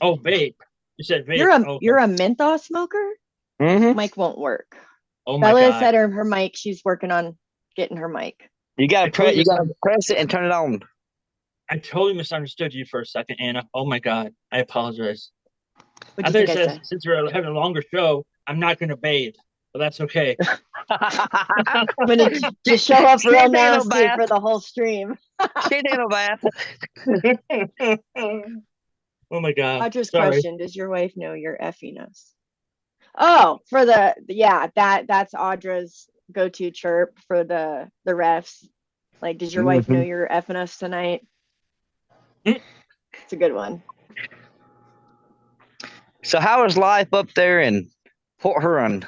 Oh, vape. You said vape. You're a menthol smoker? Mm-hmm. Mic won't work. Oh my Bella God. said her mic. She's working on getting her mic. You gotta told you press it and turn it on. I totally misunderstood you for a second, Anna. Oh my God. I apologize. What'd I you thought you think I said said? since we're having a longer show, I'm not going to bathe, but that's okay. I'm gonna just show up She real ain't taking no nasty bath. for the whole stream. She ain't taking no bath. Oh my God. Audra's Sorry. question: does your wife know you're effing us? Oh, for that's Audra's go-to chirp for the refs. Like, does your wife know you're effing us tonight? It's a good one. So how is life up there in Port Huron?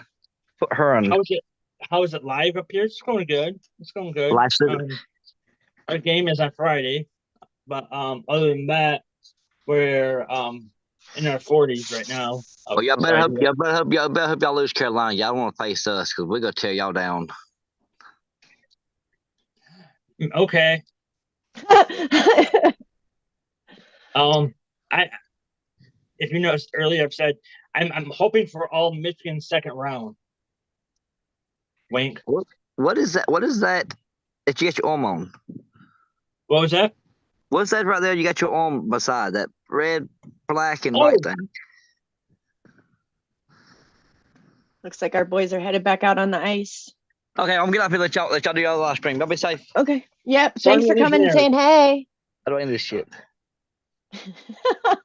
Port Huron. How is it live up here? It's going good. It's going good. Life's good. Our game is on Friday, but other than that, we're in our 40s right now. Well, y'all better hope y'all lose Carolina. Y'all want to face us because we're gonna tear y'all down. Okay. If you noticed earlier, I've said I'm hoping for all Michigan second round. Wink. What is that? What is that that you got your arm on? What was that? What's that right there? You got your arm beside that red, black, and white thing. Looks like our boys are headed back out on the ice. Okay, I'm gonna get up here. Let y'all do y'all live stream. Y'all be safe. Okay. Yep. Thanks for coming and saying hey. How do I end this shit? Have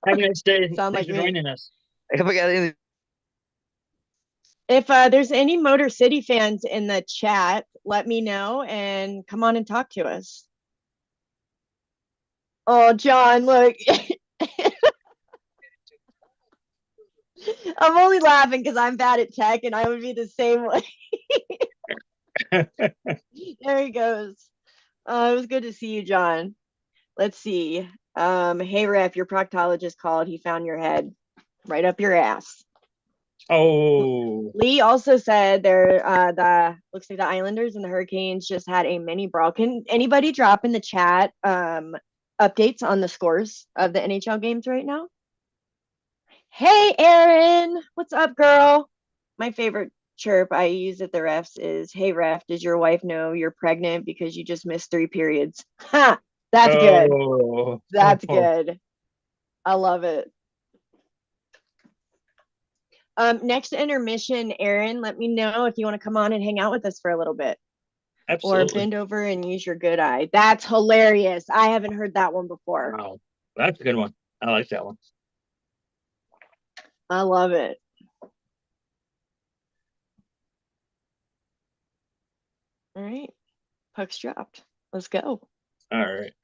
a nice day. Sound Thanks like for me. joining us. If there's any Motor City fans in the chat, let me know and come on and talk to us. Oh, John, look. I'm only laughing because I'm bad at tech and I would be the same way. There he goes. It was good to see you, John. Let's see. Hey, Ref, your proctologist called. He found your head right up your ass. Oh. Lee also said looks like the Islanders and the Hurricanes just had a mini brawl. Can anybody drop in the chat updates on the scores of the NHL games right now? Hey, Erin, what's up, girl? My favorite chirp I use at the refs is, "Hey, ref, does your wife know you're pregnant because you just missed 3 periods?" Ha! That's good. That's good. I love it. Next intermission, Erin, let me know if you want to come on and hang out with us for a little bit. Absolutely. Or bend over and use your good eye. That's hilarious. I haven't heard that one before. Wow. That's a good one. I like that one. I love it. All right. Puck's dropped. Let's go. All right.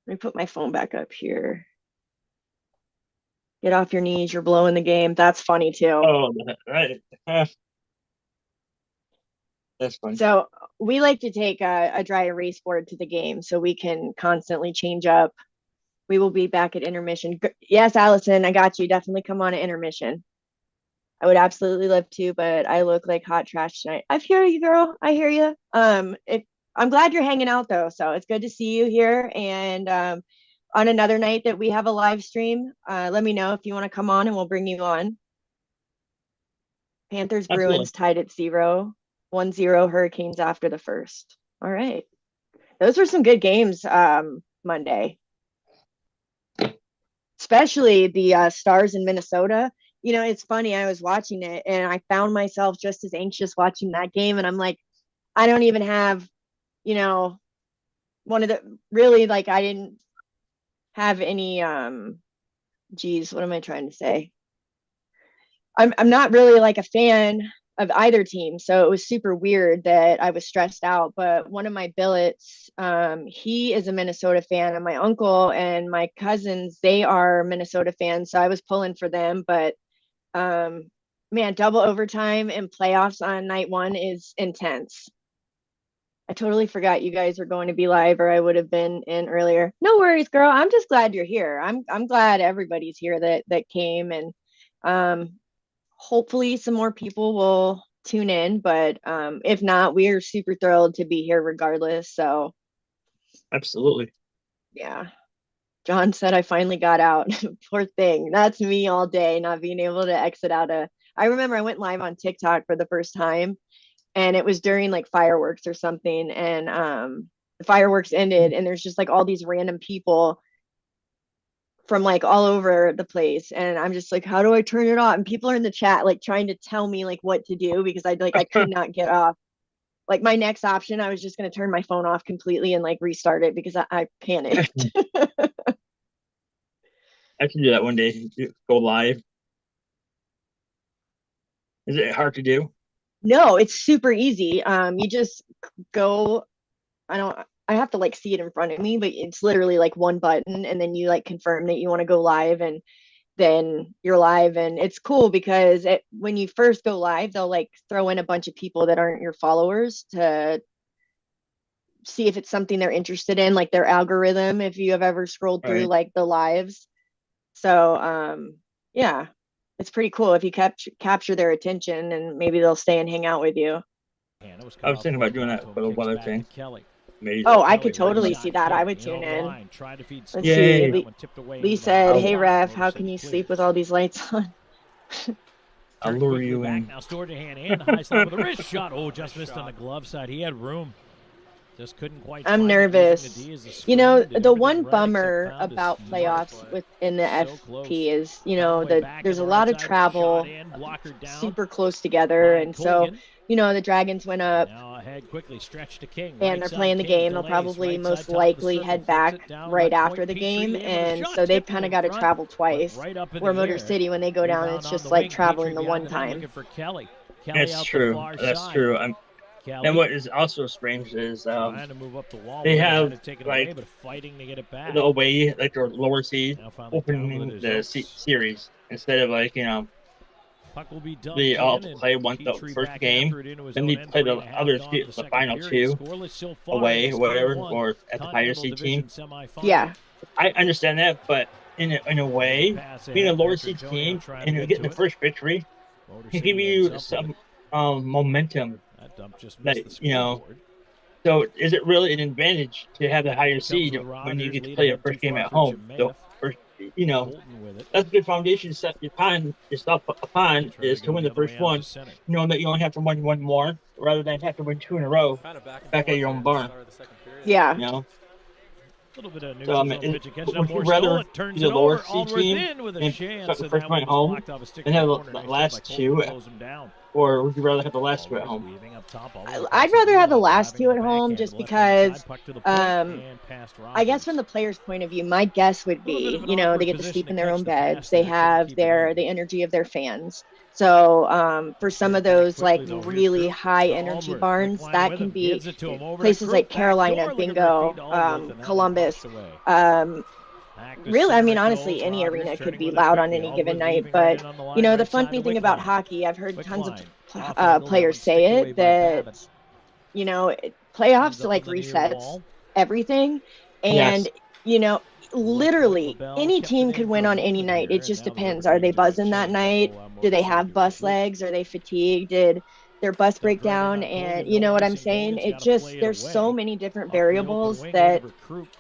Let me put my phone back up here. Get off your knees. You're blowing the game. That's funny too. Oh, right. That's funny. So we like to take a dry erase board to the game so we can constantly change up We will be back at intermission. Yes, Allison, I got you. Definitely come on at intermission. I would absolutely love to, but I look like hot trash tonight. I hear you, girl. I hear you. I'm glad you're hanging out though, so it's good to see you here. And on another night that we have a live stream, let me know if you want to come on, and we'll bring you on. Panthers Bruins tied at 0-1-0. Hurricanes after the first. All right, those were some good games Monday, especially the Stars in Minnesota. You know, it's funny, I was watching it and I found myself just as anxious watching that game, and I'm like, I don't even have, you know, one of the really, like, I didn't have any geez, what am I trying to say? I'm not really like a fan of either team, so it was super weird that I was stressed out. But one of my billets, he is a Minnesota fan, and my uncle and my cousins, they are Minnesota fans, so I was pulling for them. But man, double overtime and playoffs on night one is intense. I totally forgot you guys were going to be live, or I would have been in earlier. No worries, girl. I'm just glad you're here. I'm glad everybody's here that came, and hopefully some more people will tune in. But if not, we are super thrilled to be here regardless. So absolutely. Yeah. John said I finally got out. Poor thing. That's me all day, not being able to exit out I remember I went live on TikTok for the first time, and it was during like fireworks or something, and the fireworks ended, and there's just like all these random people from like all over the place, and I'm just like, how do I turn it off? And people are in the chat like trying to tell me like what to do, because I could not get off. Like my next option, I was just going to turn my phone off completely and like restart it, because I panicked. I can do that one day. Go live. Is it hard to do? No, it's super easy. You just go. I have to like see it in front of me, but it's literally like one button, and then you like confirm that you want to go live, and then you're live. And it's cool because when you first go live, they'll like throw in a bunch of people that aren't your followers to see if it's something they're interested in, like their algorithm, if you have ever scrolled through like the lives. So yeah, it's pretty cool if you capture their attention, and maybe they'll stay and hang out with you. I was thinking about doing that for the weather thing. Oh, I could totally see that. I would tune in. Let's see. Lee said, "Hey ref, how can you sleep with all these lights on?" I'll lure you in. Now stored to hand and high slap with a wrist shot. Oh, just missed on the glove side. He had room. Just couldn't quite. I'm nervous. You know, the one bummer about playoffs within the FP is, you know, that there's a lot of travel, super close together, and so, you know, the Dragons went up, and they're playing the game. They'll probably most likely head back right after the game, and so they've kind of got to travel twice. Where Motor City, when they go down, it's just like traveling the one time. That's true. That's true. And what is also strange is they have like the away, like their lower seed, opening the series instead of like, you know, they all play the first game, then they play the other the final two away, whatever, or at the higher seed team. Yeah, I understand that, but in a way, being a lower seed team and getting the first victory can give you some momentum. That, you know, so is it really an advantage to have the higher seed when you get to play a first game at home? So, you know, that's a good foundation to set yourself upon is to win the first one, knowing that you only have to win one more rather than have to win two in a row back at your own barn. Yeah. You know? A little bit of news. So, would you rather be the lower seed team and start the first one at home and have the last two, or would you rather have the last two at home? I'd rather have the last two at home, just because I guess from the player's point of view, my guess would be, you know, they get to sleep in their own beds, they have the energy of their fans. So for some of those like really high energy barns, that can be places like Carolina, Bingo, Columbus. Really, I mean, honestly, any arena could be loud on any given night. But, you know, the funny thing about hockey, I've heard tons of players say it, that, you know, playoffs like resets everything. And you know, literally any team could win on any night. It just depends. Are they buzzing that night? Do they have bus legs? Are they fatigued? Did their bus break down? And you know what I'm saying? It just, there's so many different variables that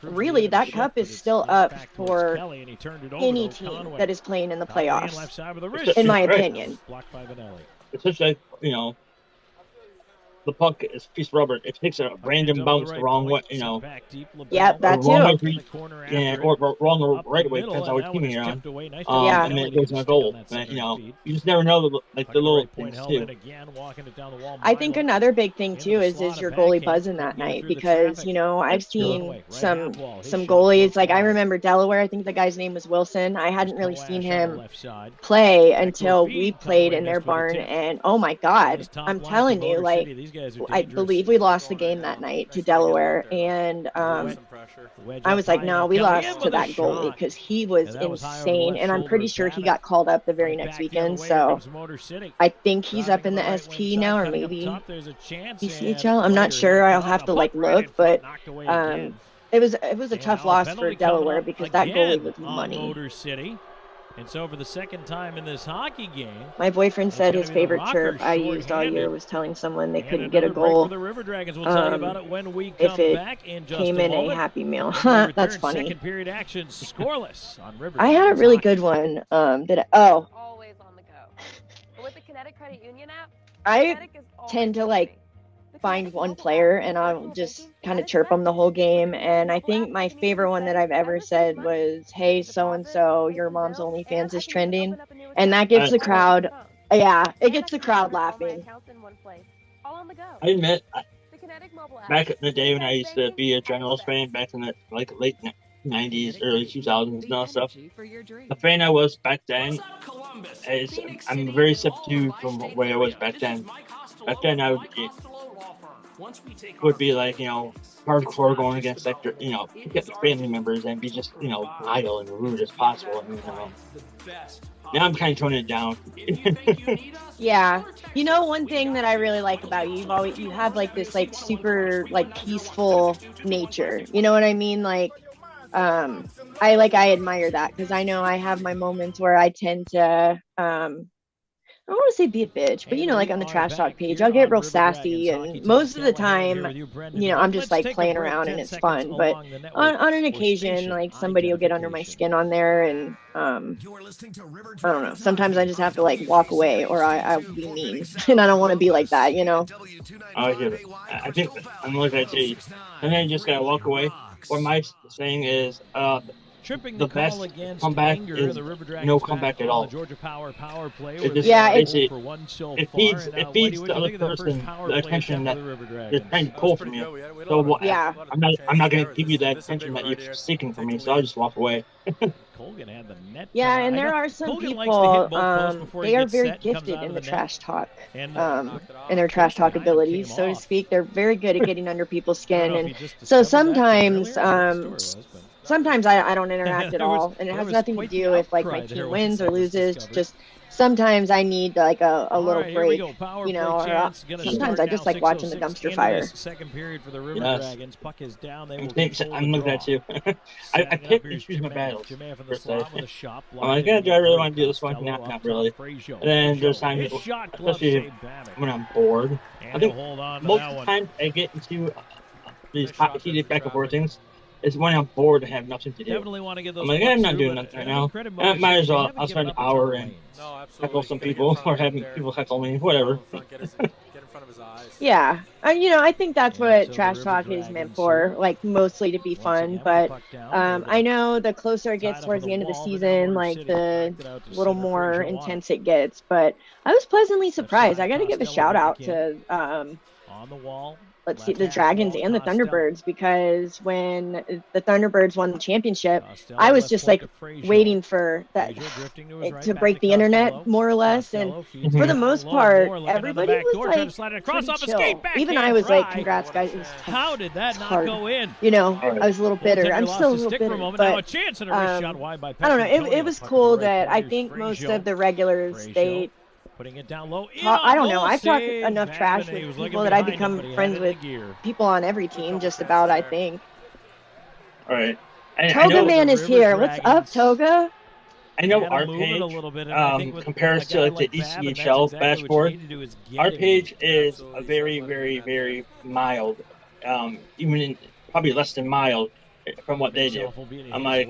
really that cup is still up for any team that is playing in the playoffs, in my opinion. It's just like, you know, the puck is a piece of rubber. It takes a random bounce the wrong way, you know. Yeah, that wrong too. way, or wrong or right way, depends on what team you're on. Yeah. And then it goes in a goal. And, you know, you just never know, like, the little things, too. I think another big thing too is your goalie buzzing that night, because you know I've seen some goalies, like I remember Delaware, I think the guy's name was Wilson. I hadn't really seen him play until we played in their barn, and oh my god, I'm telling you, like I believe we lost the game that night to Delaware, and I was like, no, we lost to that goalie because he was insane, and I'm pretty sure he got called up the very next weekend. So I think he's up in the SP now, or maybe ECHL. I'm not sure. I'll have to like look, but it was a tough loss for Delaware because that goalie was money. And so for the second time in this hockey game, my boyfriend said his favorite chirp I used all year was telling someone they couldn't get a goal if it came in a Happy Meal. That's funny. Second period action scoreless on River I had a really good one. Always on the go. With the Kinetic Credit Union app, I tend to like find one player and I'll just kind of chirp them the whole game. And I think my favorite one that I've ever said was, "Hey, so-and-so, your mom's OnlyFans is trending." And that gets the crowd, it gets the crowd laughing. I admit, back in the day when I used to be a Generals fan, back in the like late 90s, early 2000s and all stuff, the fan I was back then, I'm very subdued from where I was back then. Back then, I would be like, you know, hardcore going against, like, you know, get the family members and be just, you know, idle and rude as possible. And, now I'm kind of toning it down. Yeah, you know, one thing that I really like about you, you have like this like super like peaceful nature. You know what I mean? Like, I admire that, because I know I have my moments where I tend to I don't want to say be a bitch, but you know, like on the trash talk page, I'll get real sassy, and most of the time, you know, I'm just like playing around and it's fun. But on an occasion, like somebody will get under my skin on there, and I don't know. Sometimes I just have to like walk away, or I'll be mean, and I don't want to be like that, you know. I get it. I think I'm looking at you, and then you just gotta walk away. What my saying is, the best comeback is no comeback at all. It feeds the other person the attention that they're trying to pull from you. So I'm not going to give you that attention that you're seeking from me. So I'll just walk away. Yeah, and there are some people, they are very gifted in the trash talk, in their trash talk abilities, so to speak. They're very good at getting under people's skin, and so sometimes I don't interact at all, and it has nothing to do if like my team wins or loses. Just sometimes I need like a little break, you know, or sometimes I just like watching the dumpster fire. Second period for the River Dragons. Puck is down. I'm looking at you. I pick and choose my battles. Per se. I'm like, yeah, do I really want to do this one? Not really. And then there's times, especially when I'm bored. I think most of the time I get into these heated back and forth things. It's when I'm bored and have nothing to do. I'm like, I'm not doing nothing right now. I might as well. I'll spend an hour and heckle some people, or have people heckle me, whatever. Yeah, you know, I think that's what trash talk is meant for, like mostly to be fun. But I know the closer it gets towards the end of the season, like the little more intense it gets. But I was pleasantly surprised. I got to give a shout out to on the wall. Let's see, the Dragons and the Thunderbirds, because when the Thunderbirds won the championship, I was just like waiting for that to break the internet, more or less. And for the most part, everybody was like chill. Even I was like, congrats, guys. It was tough. How did that not go in? You know, I was a little bitter. I'm still a little bitter. But I don't know. It was cool that I think most of the regulars, they... Putting it down low. I don't know. I've talked enough trash with people that I become friends with people on every team, just about, I think. All right. Toga Man is here. What's up, Toga? I know our page compares to like the ECHL dashboard. Our page is a very, very, very mild, even in, probably less than mild from what they do. I'm like,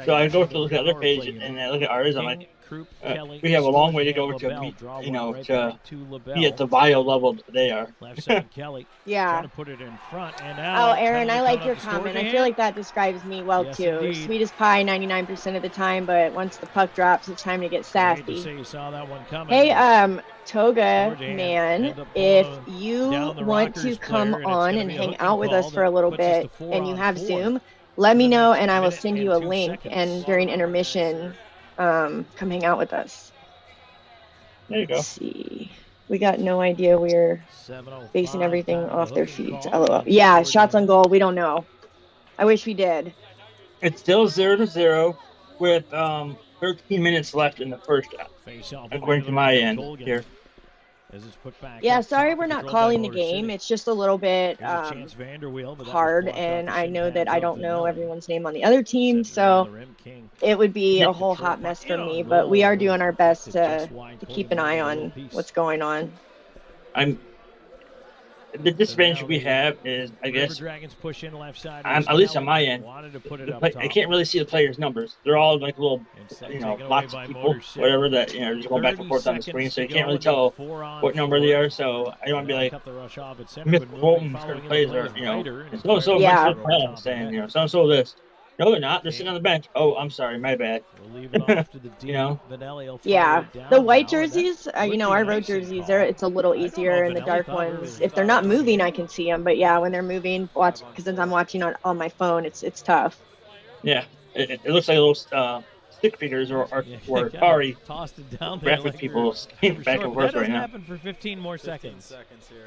so I go to look at their page and I look at ours. I'm like, we have a long way to go to be, you know, to be at the vile level that they are. Yeah. Put it in front and oh, Aaron, I like your comment. I feel like that describes me well too. Indeed. Sweet as pie 99% of the time, but once the puck drops, it's time to get sassy. You saw that one coming. Hey, Toga Man, if you want to come on and hang out with us for a little bit and you have Zoom, let me know and I will send you a link. And during intermission, come hang out with us. There you go. Let's see. We got no idea we're basing everything off their feeds. LOL. Yeah, shots on goal. We don't know. I wish we did. It's still 0-0 with 13 minutes left in the first half, according to my end here. Yeah, sorry we're not calling the game. It's just a little bit hard, and I know that I don't know everyone's name on the other team, so it would be a whole hot mess for me, but we are doing our best to keep an eye on what's going on. The disadvantage we have is, I guess, at least on my end, I can't really see the players' numbers. They're all like little, you know, lots of people, whatever, that, you know, just going back and forth on the screen, so you can't really tell what number they are. So I don't want to be like misquoting certain players, or, you know, so-and-so makes the playoffs, saying, you know, so-and-so this. No, they're not. They're sitting on the bench. Oh, I'm sorry, my bad. You know? Yeah, the white jerseys, you know, our road jerseys, it's a little easier, and the dark ones, if they're not moving, I can see them. But yeah, when they're moving, because since I'm watching on my phone, it's tough. Yeah, it looks like little stick figures or Atari graphic people back and forth right now. For 15 more seconds.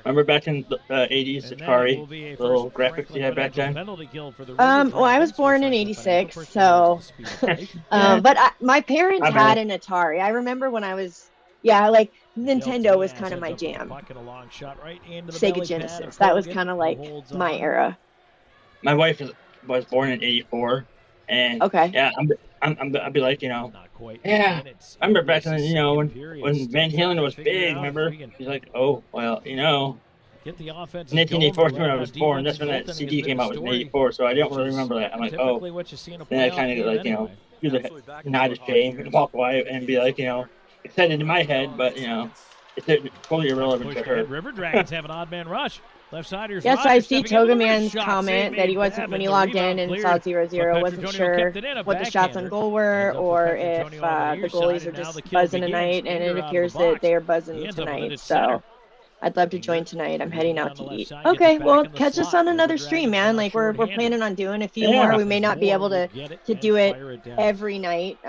Remember back in the 80s, Atari, the little graphics you had back then? Well, I was born in '86, so, but my parents had an Atari. I remember when I was, like, Nintendo was kind of my jam. Sega Genesis, that was kind of like my era. My wife was born in '84, and yeah, I'd be like, you know, yeah, I remember back then, you know, when Van Halen was big, remember? He's like, oh, well, you know, in 1984 when I was born, that's when that CD came out, was in '84, so I don't really remember that. I'm like, oh, then I kind of like, you know, do the nod of shame and walk away and be like, you know, excited in my head, but, you know, it's totally irrelevant to her. River Dragons have an odd man rush. Yes, I see Toga Man's comment that he wasn't, when he logged in and saw 0-0, wasn't sure what the shots on goal were, or if the goalies are just buzzing tonight, and it appears that they are buzzing tonight. So I'd love to join tonight. I'm heading out to eat. Okay, well, catch us on another stream, man. Like, we're planning on doing a few more. We may not be able to do it every night,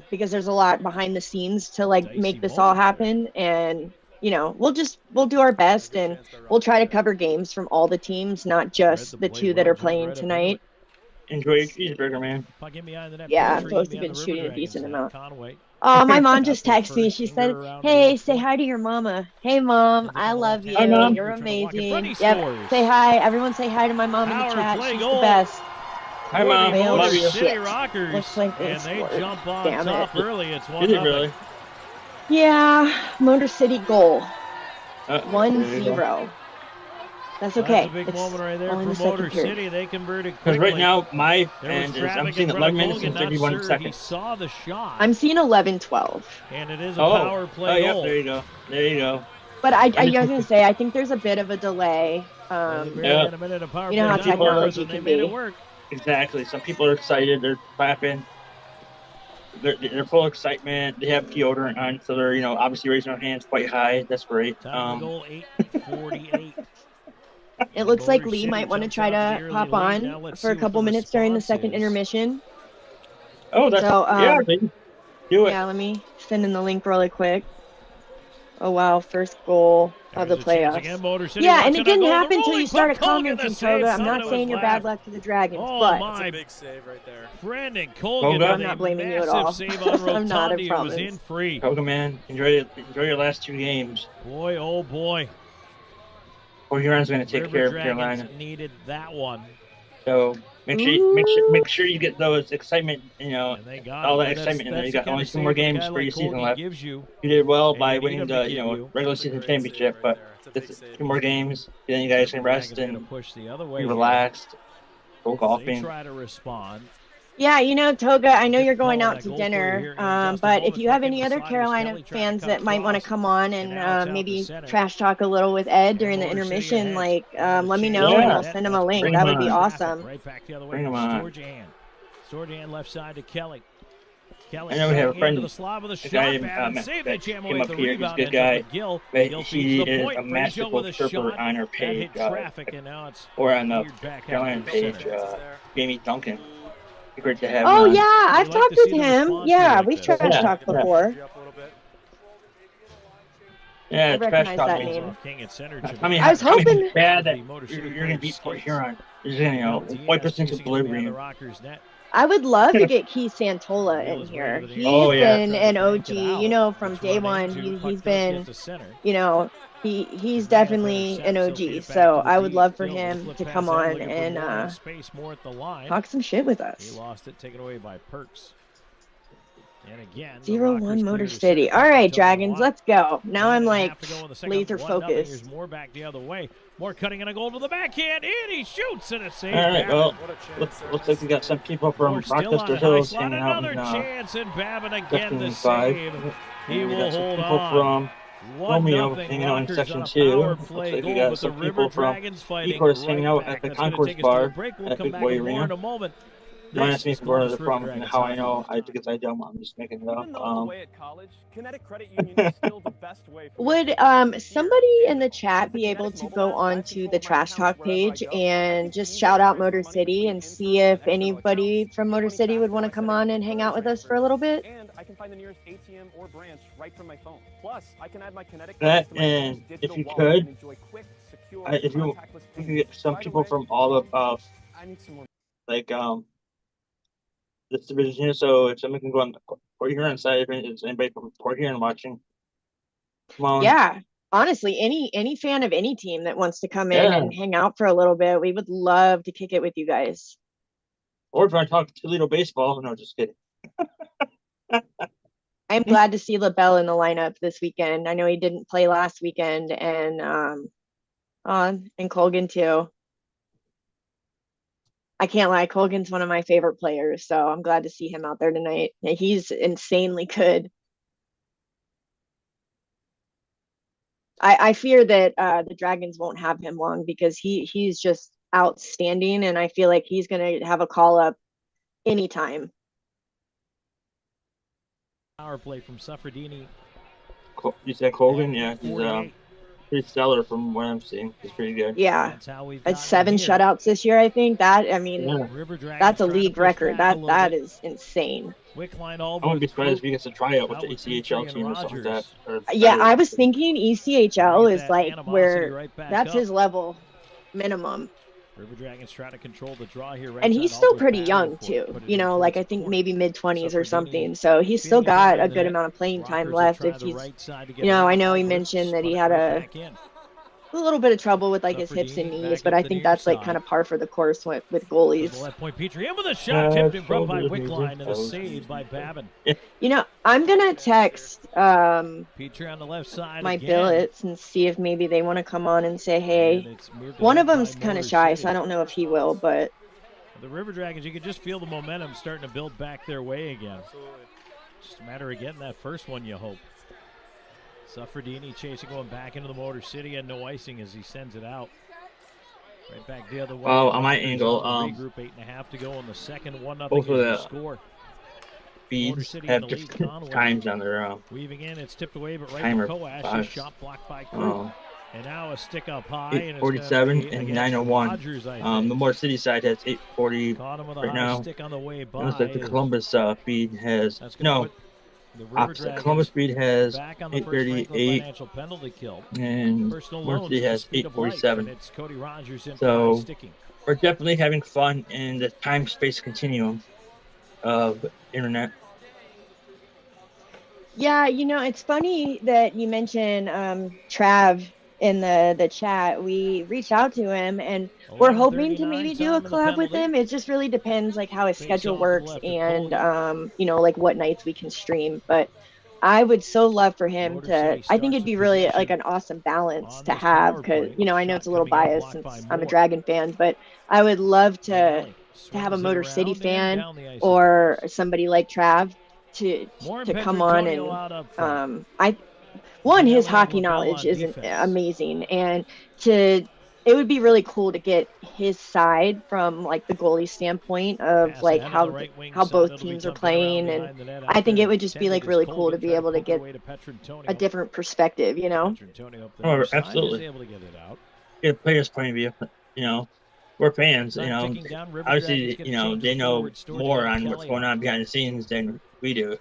because there's a lot behind the scenes to, like, make this all happen, and you know, we'll do our best, and we'll try to cover games from all the teams, not just the two that are playing tonight. Enjoy your cheeseburger, man. Yeah, I've supposed to been shooting a decent amount. Oh, my mom just texted me. She said, hey, say hi to your mama. Hey, Mom, I love you. Hi, Mom. You're amazing. Yep, say hi. Everyone say hi to my mom in the chat. She's the best. Hi, Mom. Love you. City Rockers, looks like and they jump on top early. It's 1-0. Is it really? Yeah, Motor City goal. 1-0. That's okay. That's a big it's moment right there only for the Motor second City. They converted because quickly. right now my There end was is I'm traffic seeing in front of 11 minutes and Colgan, not 31 sure if he seconds. saw the shot. I'm seeing 11-12. And it is a power play yeah, goal. there you go. There you go. But I was gonna say, I think there's a bit of a delay. Yeah. You know how technology can be. Exactly. Some people are excited. They're clapping. They're full of excitement. They have deodorant on, so they're, you know, obviously raising their hands quite high. That's great. Goal 8:48. It looks like Lee might want to try to hop on for a couple minutes during the second intermission. Oh, that's yeah, baby. Do it. Yeah, let me send in the link really quick. Oh wow, first goal of the playoffs. Yeah, and it didn't happen until you started commenting, Toga. I'm not saying you're bad luck to the Dragons, but that's a big save right there. Brandon Colgan, I'm not blaming you at all. I'm not, I promise. Was in free. Toga, man, enjoy your last two games. Boy, oh boy. Or Huron's going to take care of Dragons Carolina. Needed that one. So make sure you get those excitement, all that excitement in there. You got only 2 more games for your season left. You did well by winning the regular season championship, but just 2 more games, then you guys can rest and be relaxed, go golfing. Try to respond. Yeah, Toga, I know you're going out to dinner, but if you have any other Carolina fans that might want to come on and maybe trash talk a little with Ed during the intermission, let me know and we'll send him a link. That would be awesome. Right back the other way. Bring him on. Storjan left side to Kelly. I know we have a friend, a guy that came up here. He's a good guy, but he is a masterful chirper on our page, or on the Carolina page, Jamie Duncan. Great to have him. Yeah, I've talked with him. Yeah, we've trash talked before. Yeah, it's trash talking. I was hoping bad that you're going to beat Port Huron. Wipe us into oblivion. I would love to get Keith Santola in here. He's been an OG, from day one. He's been, he's definitely an OG. So I would love for him to come on and talk some shit with us. He lost it, taken away by Perks. And again, 0-1 Motor City. All right, Dragons, let's go. Now I'm laser focused. More back the other way. More cutting and a goal to the backhand, and he shoots and a save. All right, well, looks like we got some people from Rochester Hills hanging out in chance, and Babin again the 5. save. He will hold people on. From Romeo hanging out in section 2. Looks like we got some people from E-Course hanging out at the Concourse Bar at Big Boy Arena. Don't ask me for the problem and how I know. Because I don't. I'm just making it up. Would somebody in the chat be able to go on to the Trash Talk page and just shout out Motor City and see if anybody from Motor City would want to come on and hang out with us for a little bit? And I can find the nearest ATM or branch right from my phone. Plus, I can add my Kinetic that, and if you could, if you could get some people from all of this division here, so if somebody can go on the Port Huron side, if there's anybody from Port Huron watching, come on. Yeah, honestly, any fan of any team that wants to come in and hang out for a little bit, we would love to kick it with you guys. Or if you want to talk Toledo baseball, no, just kidding. I'm glad to see LaBelle in the lineup this weekend. I know he didn't play last weekend, and Colgan too. I can't lie, Colgan's one of my favorite players, so I'm glad to see him out there tonight. He's insanely good. I fear that the Dragons won't have him long because he's just outstanding, and I feel like he's going to have a call up anytime. Power play from Suffredini. You said Colgan? Yeah, he's pretty stellar from what I'm seeing. He's pretty good. Yeah, it's 7 shutouts this year, I think. That's a league record. That is insane. I wouldn't be surprised if he gets a tryout with the ECHL team or something like that. Yeah, I was thinking ECHL is like where that's his level minimum. River Dragons trying to control the draw here, and he's still pretty young too. I think maybe mid-20s or something. So he's still got a good amount of playing time left. If he's, I know he mentioned that he had a little bit of trouble with his hips and knees, but I think that's kind of par for the course with goalies. Left point Petrie in with a shot tipped in front by Wickline and a save by Babin. I'm gonna text Petrie on the left side my billets and see if maybe they want to come on and say hey. One of them's kind of shy, so I don't know if he will, but the River Dragons, you can just feel the momentum starting to build back their way again. Just a matter of getting that first one, you hope. Suffredini chasing, going back into the Motor City, and no icing as he sends it out. Right back the other way. Oh, on my angle, regroup 8.5 to go in the second, 1-0 both of the score. Feeds have different times on their weaving in, it's tipped away, but right timer. to Coash, shot blocked by Crew. And now a stick up high. 8:47 and 9:01. The Motor City side has 8:40 right now. Stick on the way by. Looks like the Columbus feed has opposite. Columbus speed has 8:38, and Motor City has 8:47. So we're definitely having fun in the time-space continuum of internet. Yeah, it's funny that you mentioned Trav in the chat, we reached out to him and we're hoping to maybe do a collab with him. It just really depends like how his schedule works and you know, like what nights we can stream. But I would so love for him to, I think it'd be really like an awesome balance to have, because, you know, I know it's a little biased since I'm a Dragon fan, but I would love to have a Motor City fan or somebody like Trav to come on and his hockey knowledge is amazing, and it would be really cool to get his side from like the goalie standpoint of like how both teams are playing, and I think it would just be like really cool to be able to get a different perspective, you know. Oh, absolutely. Yeah, players' point of view, you know, we're fans, you know. Obviously, you know, they know more on what's going on behind the scenes than we do.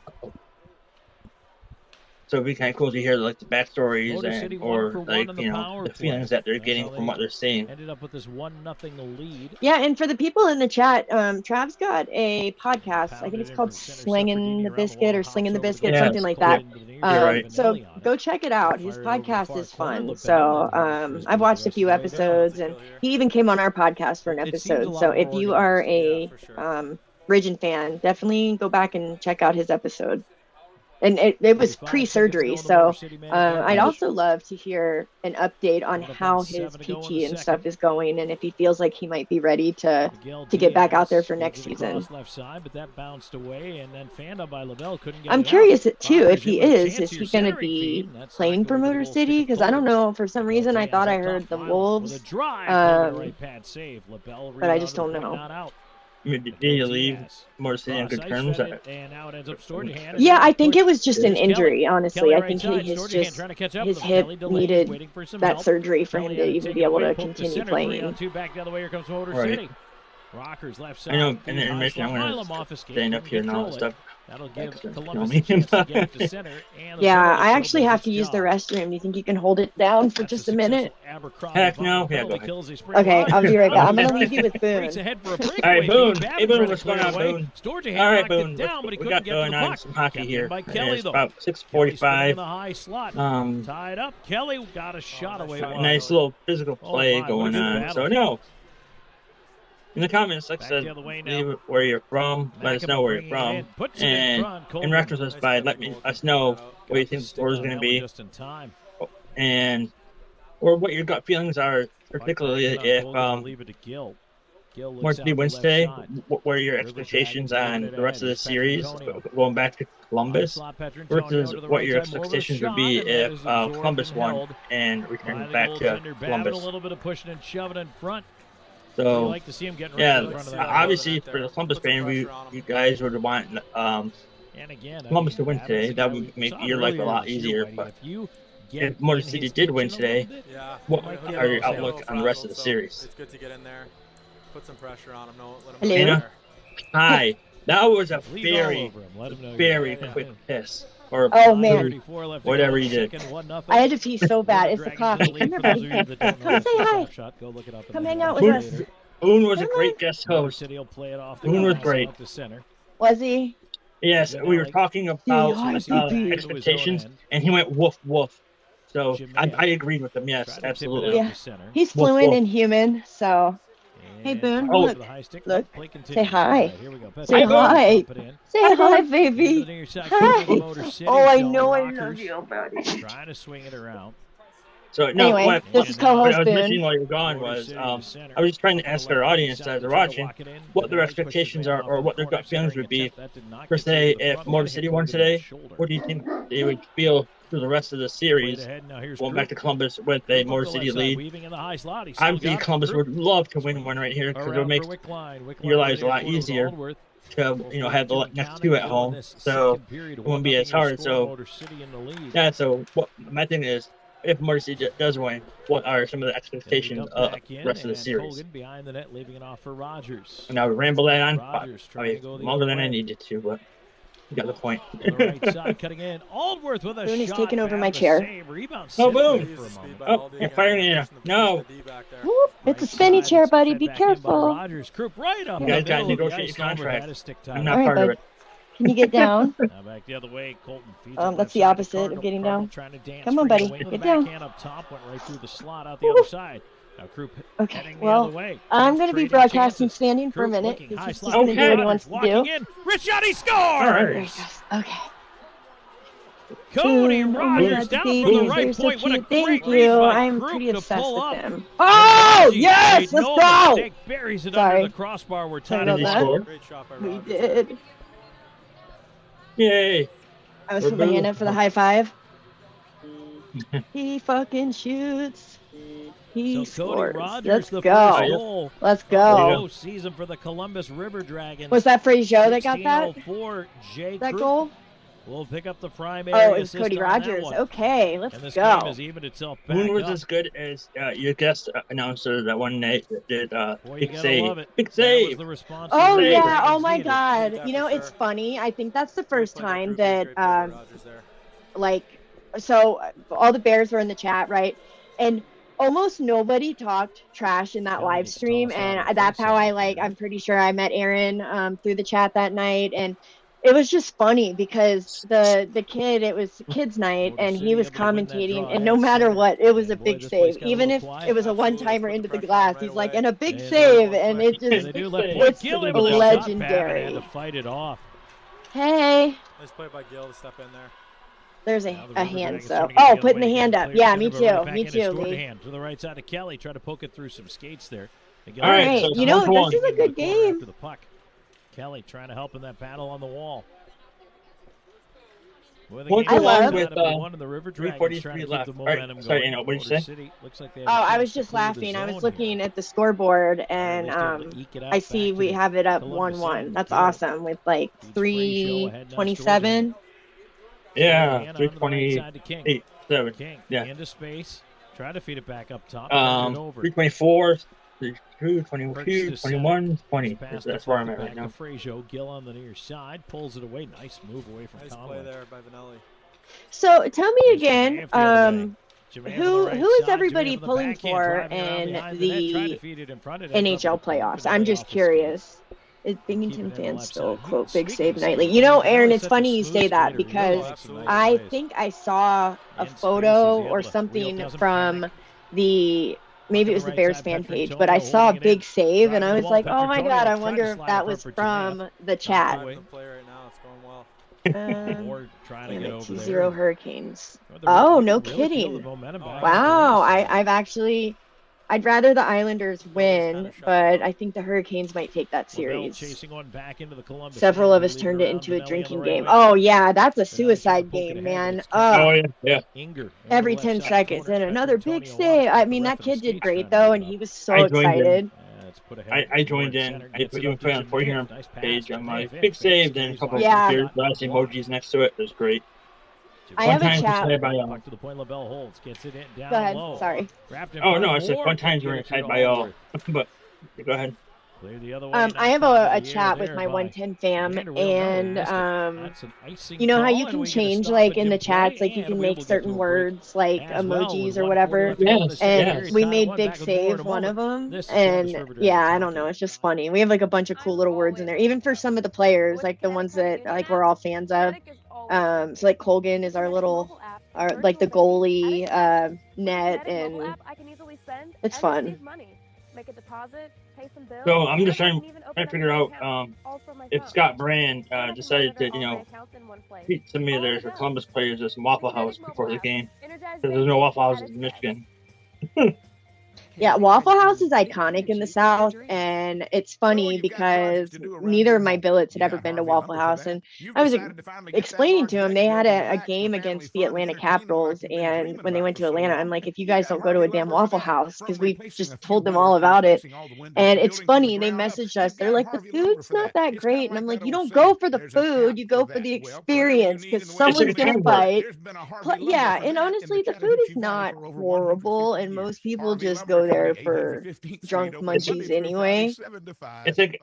So it'd be kind of cool to hear like the backstories and or like, you know, the feelings that they're getting from what they're seeing. Ended up with this 1-0 lead. Yeah, and for the people in the chat, Trav's got a podcast. I think it's called Slinging the Biscuit or Slinging the Biscuit, something like that. So go check it out. His podcast is fun. So I've watched a few episodes, and he even came on our podcast for an episode. So if you are a Ridgeon fan, definitely go back and check out his episode. And it was pre-surgery, so I'd also love to hear an update on how his PT and stuff is going, and if he feels like he might be ready to get back out there for next season. I'm curious too if he is he going to be playing for Motor City? Because I don't know, for some reason I thought I heard the Wolves, but I just don't know. Did he leave Motor City on good terms? Yeah, I think it was just an injury, honestly. I think his hip needed that surgery for him to even be able to continue playing. Right. Rockers left I side. know, in the intermission, I'm going to stand up here and all that stuff. That'll give Columbus a chance to get it to center. Yeah, I actually have to use the restroom. Do you think you can hold it down for just a minute? Heck no. Yeah, go ahead. Okay, I'll be right back. I'm going to leave you with Boone. All right, Boone. Hey, Boone, what's going on, Boone? All right, Boone. We got going on some hockey here. It's about 6:45. Tied up. Kelly got a shot away. Nice little physical play going on. So, no. In the comments, like I said, leave where you're from. Let us know where you're from. And interact with us by letting us know what you think the score is going to be. And or what your gut feelings are, particularly if Motor City wins today. What are your expectations on the rest of the series, going back to Columbus, versus what your expectations would be if Columbus won and returned back to Columbus. A little bit of pushing and shoving in front. So, yeah, obviously for the Columbus fan, you guys would want Columbus to win today. That would make your life a lot easier. But if Motor City did win today, what are your outlook on the rest of the series? It's good to get in there, put some pressure on him. Hello. Hi. That was a very quick piss. Or oh man, whatever you did. I had to pee so bad. It's the coffee. Come here, buddy. Come say hi. Come hang out with us. Boone was a great guest host. Boone was great. Was he? Yes, we were talking about expectations, and he went woof woof. So I agreed with him. Yes, absolutely. Yeah, he's fluent and human. So. Hey Boone, look, say hi. Say hi. Say hi, baby. Hi. Oh, I know I love you, buddy. Trying to swing it around. So no, anyway, this is co-host what I was Boone. mentioning while you were gone was I was just trying to ask our audience as they're watching what their expectations are or what their gut feelings would be per se if Motor City won today. What do you think they would feel through the rest of the series, going back to Columbus with a Motor City lead? Obviously, Columbus would love to win one right here because it would make your lives a lot easier to have the next two at home, so it won't be as hard. So yeah, so what my thing is, if Motor City does win, what are some of the expectations of the rest of the series? And I would ramble that on probably longer than I needed to, but you got the point. Cutting in. Aldworth with a Boone is shot taking over my and a chair. save. Rebound Oh, set Boone! for a moment. Oh, you're firing in. No. Whoop, it's a spinny chair, buddy. Be careful. Rogers, Krupp right up You the guys got to middle of the negotiate ice your number, had to contract. stick I'm tight. not part of it. Can you get down? Now back the other way. Colton feeds it That's left the side to opposite of Cardinal. getting Cardinal down. trying to dance Come on, free buddy. swing with Get the down. backhand up top, went right through the slot out the other side. Now Krupp heading the Well, other way. I'm going to be Trading broadcasting chances. standing for a Krupp minute. looking He's high just slot. going to do what he wants to Walking do. in. Ricciardi There scores! he goes. Okay. Cody Rogers down from the right You're so point. What a cute. Thank great you. read by I'm Krupp pretty to obsessed pull with up. him. Oh, Reggie yes, made let's no go. mistake, buries it Sorry. under the crossbar. We're Sorry tied about up. that. Great shot by We Rogers. did. Yay! I was putting my hand up for the high five. He fucking shoots. He So Cody scores. Rogers, Let's the go. first goal Let's of the go. postseason for the Columbus River Dragons. Was that Frazier that got that? 16:04, Jay That Krupp goal? will pick up the prime Oh, area it was assist Cody on that Rogers. one. Okay, let's And this go. game has evened itself back Moon was up. as good as your guest announcer that one night that did Boy, you big gotta save. love it. Big That was save. the response Oh the yeah! Dragons Oh my needed. God! You know, it's funny. I think that's the first time that like, so all the Bears were in the chat, right? And almost nobody talked trash in that Kelly live gets stream, tossed out of and that's how I like. I'm pretty sure I met Aaron through the chat that night, and it was just funny because the kid, it was kids night, and he was commentating, and no matter what, it was a big save, even if it was a one-timer into the glass. He's like, and a big save, and it just They do let poor it's Gilly with a shot back and had legendary. to fight it off. Hey, Nice play by Gil to step in there. there's Now a the River hand. Dragons So, trying to get oh, the putting other the way hand again. up. Clear Yeah, center, me but right too. back Me in. It's too, Jordan Lee. hand to the right side of Kelly. Try to poke it through some skates there. All right, so You know, it's 1-1. this is a good game. After the puck. Kelly trying to help in that battle on the wall. Well, the One game to is one out with, of the one of the River Dragons trying to 3:43 keep left. the All right, momentum sorry, going. Anna, what did you Motor say? City looks like they Oh, have a I chance was to just clear the laughing. I was zone looking here. at the scoreboard, and least able to eke it out I back see to we the have it up Columbus 1-1. end. That's Gil awesome with like beats Frazier ahead, now it's 3:27. Yeah, Hand onto the right side to King. 3:28, 7. King Yeah. into space. Try to feed it back up top. Turn it over. 3:24, 32, 22, Perks to 21, 20. Just pass That's where I'm deflected at right back now. to Frazier. Gil on the near side. Pulls it away. Nice move away from Nice Conway. play there by Vanelli. So tell me again, Jermaine the other way. Jermaine who on the right who is side, everybody Jermaine from the pulling backhand, for driving around in behind the net, tried to the feed it in front. It ends up NHL with a playoffs? Vanelli I'm just off the curious. Is Keep Binghamton it in the fans left still side. quote He's big save sneaky nightly? smooth. You know, Vanelli's Aaron, it's such a funny you smooth say that skater. He because really makes some nice I plays. think I saw a In space, photo he's or able to something wheel, doesn't from panic. the maybe it was the the right Bears side, fan Patrick page, but I Tonio saw a holding it big in. save, and Driving I the was wall, like, Patrick oh my Tonio God, I tried to wonder if slide that in was front for Jermaine. from the chat. Awesome play right now. It's going well. Moore trying to Damn get it, over 2-0 there. Hurricanes. The Oh, River no really feel the kidding. momentum back Wow, into the I've actually, I'd rather the Islanders win, shut but down. I think the Hurricanes might take that Lavelle series. chasing one back into the Columbus Several end. of They us leave turned it it around into a Vanelli on the drinking right game. wing. Oh yeah, that's a Vanelli trying to suicide poke it game, ahead, man. but it's kept Oh, yeah, yeah. Inger Every over the 10 left side seconds, corner. and another Patrick big Tonio save. off I the mean, ref that and the kid did skates great trying to though, move and up. he was so I joined in. excited. It's put ahead. I joined Moore in. center I gets put it you up and to put on for Jermaine. your Nice pass page to on my Dave. big Fake save, then a skates couple by of Yeah. cheers, last emojis next to it. It was great. I Jermaine have a Fun times chat. decided by Puck to the point. Lavelle holds. Gets it in down Go ahead. low. Sorry. Wrapped in Oh front. no, I said Moore fun can times get were it through inside to by all. Allworth. But go ahead. Clear the other way. I knocked have out a into the air chat with there my by 110 fam, Vander Weel. No, he and missed it. That's an icing you know how call, you and can we get a change stoppage like in the play, chats, like you and can we make will get certain to a break words like as well with emojis or 1:40 whatever. left to go in the Yes, second And period. we Tyler made One big back with more in save a one of moment. them, This is Columbus and River yeah, Dragons I don't know, hockey. it's just funny. We have like a bunch of cool little words in there, even for some of the players, like the ones that like we're all fans of. So like Colgan is our little, our like the goalie net, and it's fun. Make a deposit, pay some bills. So I'm just and I trying can even to open up figure an out account all from my if phone. Scott Brand And I can decided to, monitor you all my know, accounts in one place. treat some of All on their the go. Columbus players as some Waffle The Kinetic House mobile before the app. game. Energize Because there's basics no Waffle at Houses its in best. Michigan. Yeah, Waffle House is iconic in the South, and it's funny because neither of my billets had ever been to Waffle House, and I was explaining to them they had a game against the Atlanta Capitals, and when they went to Atlanta, I'm like, if you guys don't go to a damn Waffle House, because we just told them all about it, and it's funny, they messaged us, they're like, the food's not that great, and I'm like, you don't go for the food, you go for the experience, because someone's gonna fight. Yeah, and honestly, the food is not horrible, and most people just go there for drunk munchies anyway. It's like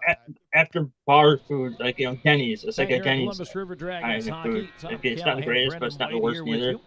after bar food, like, you know, Denny's. It's like Back a here at Denny's Columbus River Dragons kind of hockey. food. Tom It's not the Callahan, greatest, but it's not the Brendan worst White here either. with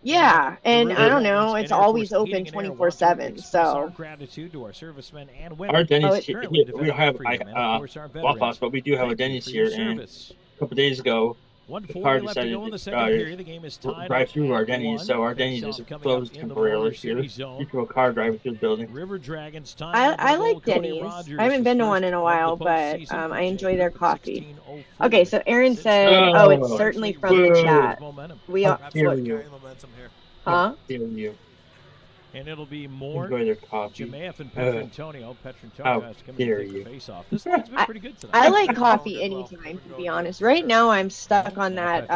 Yeah, and The I don't River know, Dragons it's and Air always Force open Heating and Air wants to 24/7. express our So gratitude to our servicemen and women. Our Denny's Oh, here, currently we defending don't have freedom, and of course our Waffle House, veterans. but we do have a Thank you Denny's for your here. And service. a couple days ago, the 1:40 car left to decided go in the to second period. The game is tied drive up through our at Denny's, 1. so our Denny's Face-off is coming up closed in the temporarily Motor City here zone. due to a car driving through the building. River Dragons time. I like Denny's. I haven't been to one in a while, but I enjoy their coffee. Okay, so Aaron said, "Oh, it's certainly from the chat." We are. Dare you. Huh? Dare you. And it'll be more Enjoy their coffee. Jamaef and Petrantonio. Petrantonio has to come in and take the face off. This one's been pretty good tonight. I like coffee anytime, to be honest. Right now, I'm stuck on that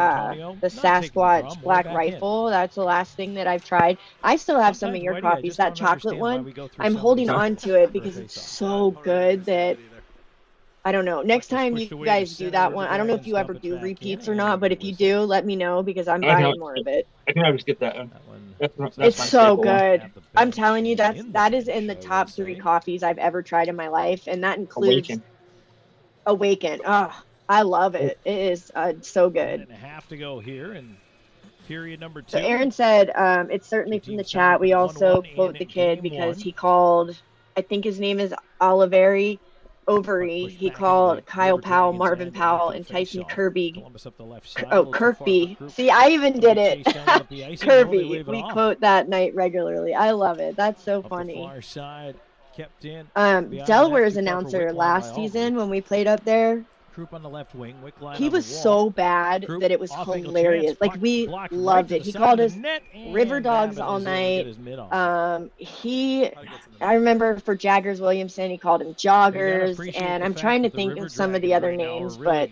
the Sasquatch Black Rifle. That's the last thing that I've tried. I still have some of your coffees. That chocolate one, I'm holding on to it because it's so good that I don't know. Next time you guys do that one, I don't know if you ever do repeats or not, but if you do, let me know because I'm buying more of it. I can always get that one. That's It's my so staple one. good. I'm telling you, that is in the top 3 coffees I've ever tried in my life, and that includes Awaken. Oh, I love it. It is so good. And a half to go here in period number 2. So Aaron said, it's certainly from the chat. We also quote the kid because he called, I think his name is Oliveri Overy. He called Kyle Powell, Marvin Powell, and Tyson Kirby. Kirby. See, I even did it. Kirby. We quote that night regularly. I love it. That's so funny. Far side, kept in. Delaware's announcer last season when we played up there, Troop on the left wing, he was so bad that it was hilarious. Like, we loved it. He called us River Dogs all night. I remember for Jaggers Williamson, he called him Joggers, and I'm trying to think of some of the other names, but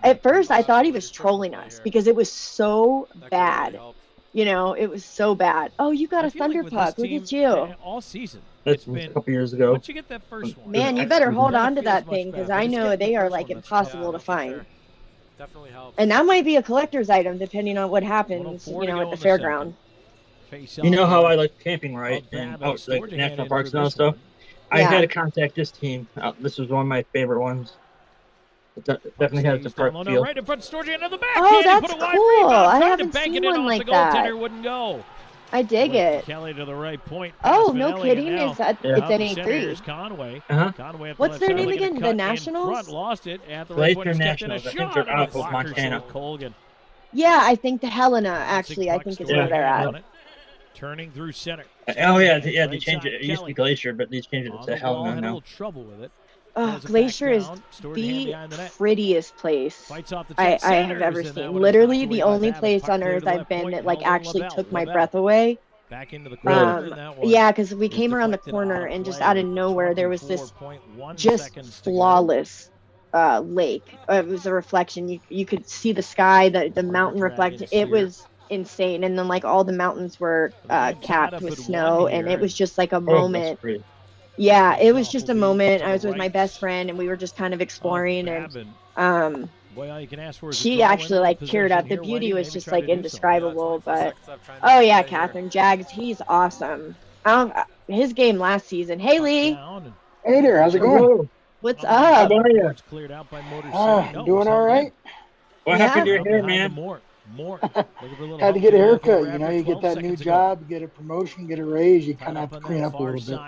at first I thought he was trolling us because it was so bad. You know, it was so bad. Oh, you got a Thunder Puck. Look at you. All season. That's a couple years ago. Once you get that first one, Man, you better hold on to that thing because I know they are like impossible to find. Definitely helps. And that might be a collector's item depending on what happens, you know, at the fairground. You know how I like camping, right? And like national parks and all stuff. I had to contact this team. This was one of my favorite ones. It definitely has the park feel. Right in front, Storgy into the back. Oh, that's cool. I haven't seen one like that. Goaltender wouldn't go. I dig it. Kelly to the right point. Oh, no kidding. It's at A3. Conway. Uh-huh. What's their name again? The Nationals? Lost it at the right point. Glacier Nationals. I think they're out of Montana. Colgan. Yeah, I think the Helena, actually, I think is where they're at. Turning through center. Oh, yeah, they changed it. It used to be Glacier, but they changed it to Helena now. Trouble with it. Oh, Glacier is the prettiest place I have ever seen. Literally the only place on earth I've been that like actually took my breath away. Back into the yeah, because we came around the corner and just out of nowhere there was this just flawless lake. It was a reflection. You could see the sky, the mountain reflection. It was insane. And then like all the mountains were capped with snow, and it was just like a moment. Yeah, it was just a moment. I was with my best friend, and we were just kind of exploring, and she actually like teared up. The beauty was just like indescribable. But oh yeah, Catherine Jags, he's awesome. His game last season. Hey Lee. Hey there, how's it going? What's up? How are you? Doing all right. What happened to your hair, man? Had to get a haircut. You know, you get that new job, you get a promotion, get a raise, you kind of have to clean up a little bit.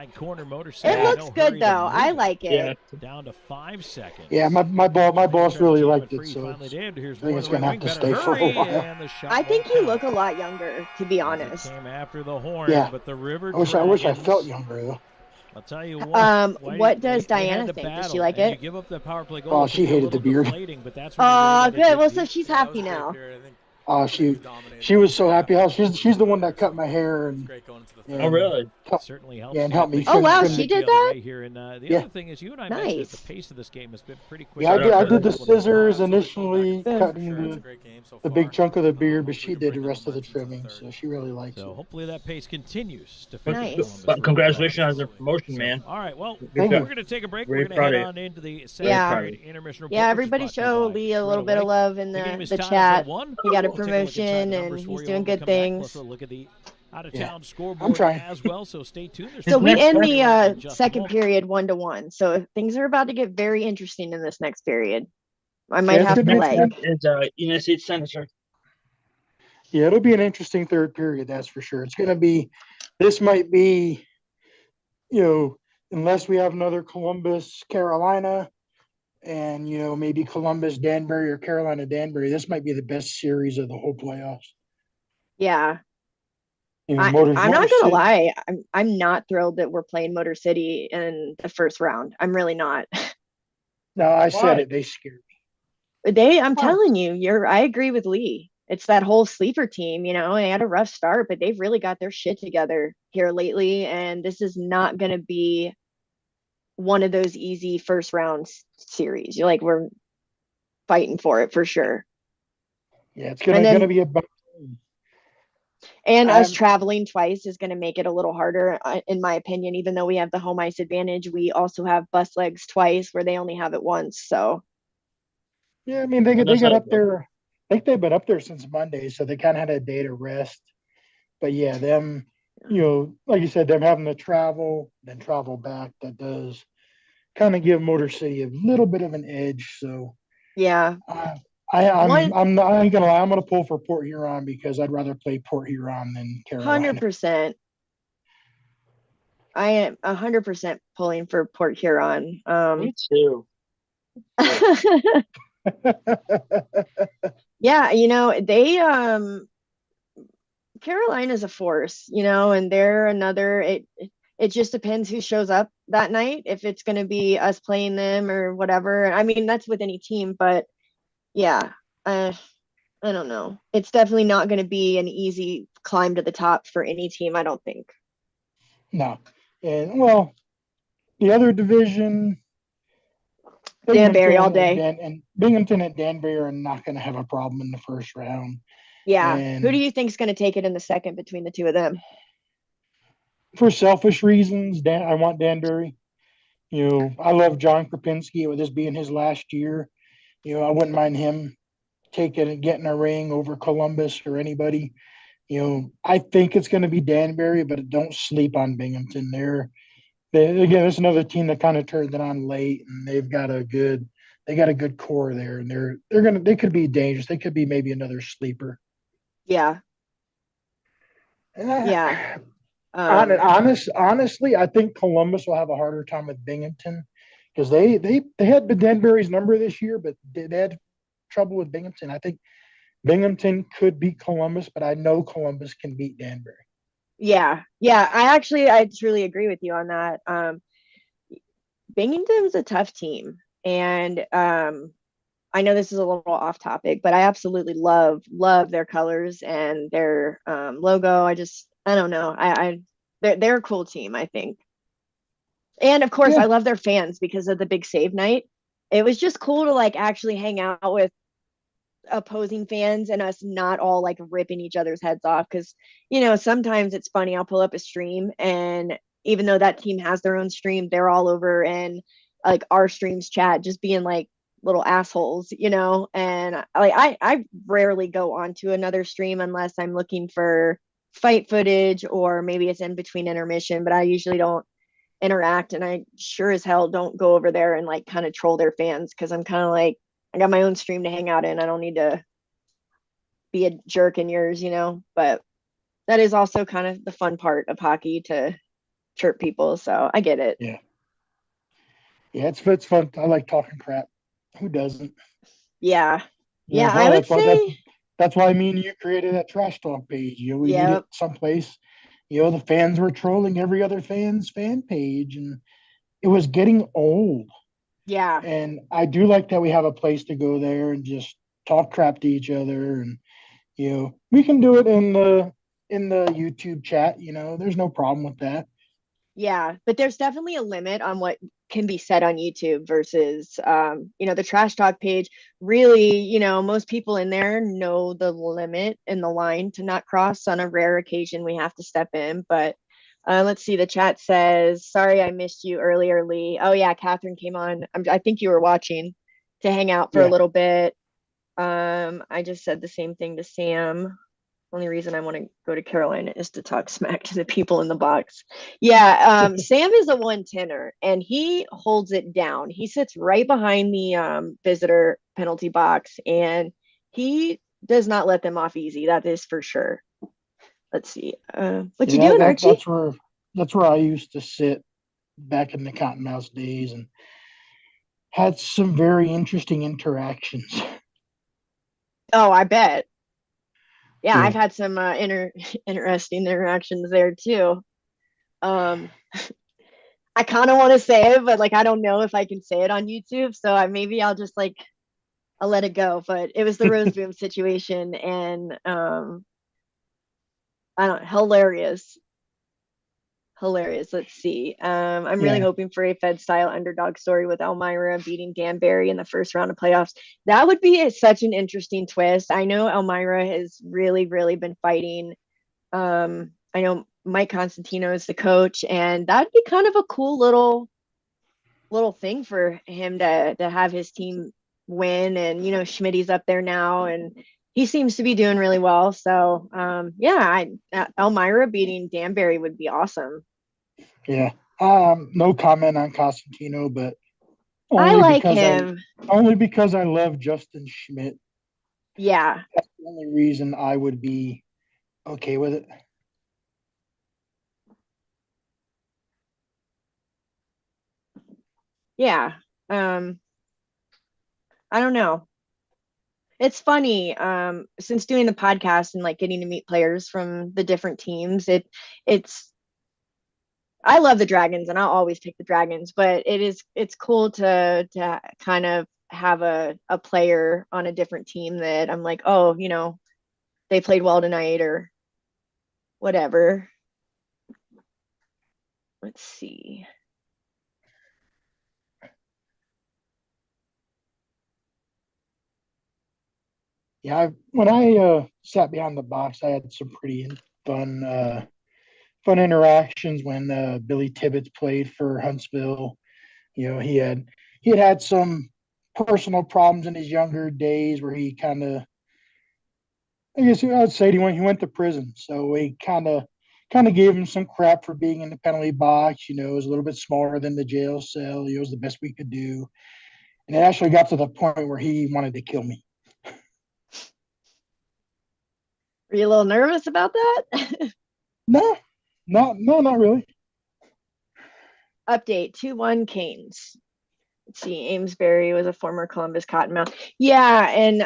It looks good though. I like it. Yeah. Down to 5 seconds. Yeah, my boss really liked it, so I think it's gonna have to stay for a while. I think you look a lot younger, to be honest. After the horn, yeah. but the River I wish I felt younger though. I'll tell you what. What does Diana think? Does she like it? Oh, she hated the beard. Oh, good. Well, so she's happy now. She was so happy. She's the one that cut my hair and. Oh really? Certainly helps. Yeah, and helped me. Oh wow, she did that. The other thing is, you and I mentioned that the pace of this game has been pretty quick. Yeah, I did the scissors initially, cutting the big chunk of the beard, but she did the rest of the trimming, so she really likes it. So hopefully that pace continues. But congratulations on the promotion, man. All right, well, we're going to take a break. We're going to head on into the second intermission report. Yeah, everybody show Lee a little bit of love in the chat. He got a promotion and he's doing good things. Look at the out-of-town scoreboard as well, so stay tuned. So we end the second period 1-1. So things are about to get very interesting in this next period. I might have to leg. Is United States Senator. Yeah, it'll be an interesting third period, that's for sure. This might be, unless we have another Columbus, Carolina, and, maybe Columbus, Danbury, or Carolina, Danbury, this might be the best series of the whole playoffs. Yeah. I'm not gonna lie. I'm not thrilled that we're playing Motor City in the first round. I'm really not. No, I said it. They scared me. I'm telling you, I agree with Lee. It's that whole sleeper team, they had a rough start, but they've really got their shit together here lately. And this is not going to be one of those easy first round series. We're fighting for it for sure. Yeah, it's going to be a. And us traveling twice is going to make it a little harder, in my opinion. Even though we have the home ice advantage, we also have bus legs twice where they only have it once. So. Yeah, I mean, they got up there. I think they've been up there since Monday, so they kind of had a day to rest. But yeah, them, like you said, them having to travel, then travel back, that does kind of give Motor City a little bit of an edge. So yeah, I ain't gonna lie, I'm gonna pull for Port Huron because I'd rather play Port Huron than Carolina. 100%. I am 100% pulling for Port Huron. Me too. Yeah, they Carolina's a force, and they're another. It just depends who shows up that night, if it's going to be us playing them or whatever. I mean, that's with any team, but yeah, I don't know. It's definitely not going to be an easy climb to the top for any team, I don't think. No. And the other division, Danbury all day. And Binghamton and Danbury are not going to have a problem in the first round. Yeah. Who do you think is going to take it in the second between the two of them? For selfish reasons, I want Danbury. I love John Krapinski with this being his last year. I wouldn't mind him taking and getting a ring over Columbus or anybody. I think it's going to be Danbury, but don't sleep on Binghamton. Again, it's another team that kind of turned it on late, and they got a good core there, and they could be dangerous. They could be maybe another sleeper. Yeah. Yeah. Honestly, I think Columbus will have a harder time with Binghamton because they had Danbury's number this year, but they had trouble with Binghamton. I think Binghamton could beat Columbus, but I know Columbus can beat Danbury. Yeah. I truly agree with you on that. Binghamton's a tough team, and I know this is a little off topic, but I absolutely love their colors and their logo. I don't know. They're a cool team, I think. And of course, I love their fans because of the big save night. It was just cool to actually hang out with opposing fans and us not all ripping each other's heads off, because sometimes it's funny. I'll pull up a stream, and even though that team has their own stream, they're all over and our streams chat just being little assholes, and I rarely go onto another stream unless I'm looking for fight footage or maybe it's in between intermission, but I usually don't interact, and I sure as hell don't go over there and kind of troll their fans, because I'm kind of I got my own stream to hang out in. I don't need to be a jerk in yours, but that is also kind of the fun part of hockey, to chirp people. So I get it. Yeah, it's fun. I like talking crap. Who doesn't? Yeah. I would say that's why me and you created that trash talk page. We did it someplace. The fans were trolling every other fan's fan page, and it was getting old. Yeah. And I do like that we have a place to go there and just talk crap to each other, and we can do it in the YouTube chat. There's no problem with that. Yeah, but there's definitely a limit on what can be said on YouTube versus the trash talk page. Really, most people in there know the limit and the line to not cross. On a rare occasion we have to step in, but let's see. The chat says, sorry I missed you earlier, Lee. Oh yeah, Catherine came on. I think you were watching to hang out for a little bit. I just said the same thing to Sam. Only reason I want to go to Carolina is to talk smack to the people in the box. Yeah, Sam is a 110er, and he holds it down. He sits right behind the visitor penalty box, and he does not let them off easy. That is for sure. Let's see. What you Yeah, doing, Archie? That's where I used to sit back in the Cottonmouth days and had some very interesting interactions. Oh, I bet. Yeah, Yeah. I've had some interesting interactions there too. I kind of want to say it, but like I don't know if I can say it on YouTube, so maybe I'll just like I'll let it go. But it was the Rose Boom situation, and I don't hilarious. Let's see. I'm really hoping for a Fed style underdog story with Elmira beating Danbury in the first round of playoffs. That would be such an interesting twist. I know Elmira has really, really been fighting. I know Mike Constantino is the coach, and that'd be kind of a cool little thing for him to have his team win. And Schmidt's up there now, and he seems to be doing really well. So Elmira beating Danbury would be awesome. Yeah. No comment on Costantino, but I like him. Only because I love Justin Schmidt. Yeah. That's the only reason I would be okay with it. Yeah. I don't know. It's funny. Since doing the podcast and like getting to meet players from the different teams, it's I love the Dragons and I'll always pick the Dragons, but it's cool to kind of have a player on a different team that I'm like, oh, they played well tonight or whatever. Let's see. Yeah, when I sat behind the box, I had some pretty fun interactions when Billy Tibbetts played for Huntsville. He had some personal problems in his younger days where he kind of, I guess I would say he went to prison. So we kind of gave him some crap for being in the penalty box. It was a little bit smaller than the jail cell. It was the best we could do. And it actually got to the point where he wanted to kill me. Are you a little nervous about that? No, not really. Update 2-1 Canes. Let's see. Amesbury was a former Columbus Cottonmouth. Yeah, and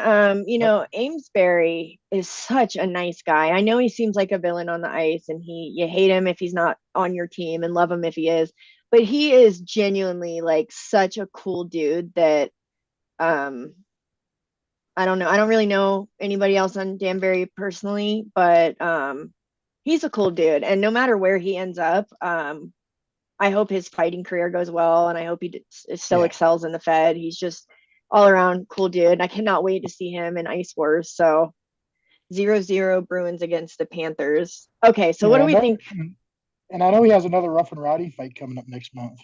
Amesbury is such a nice guy. I know he seems like a villain on the ice, and you hate him if he's not on your team and love him if he is. But he is genuinely like such a cool dude that I don't know. I don't really know anybody else on Danbury personally, but he's a cool dude. And no matter where he ends up, I hope his fighting career goes well, and I hope he still excels in the Fed. He's just all around cool dude. And I cannot wait to see him in Ice Wars. So 0-0 Bruins against the Panthers. Okay, so what do we think? And I know he has another Rough and Rowdy fight coming up next month.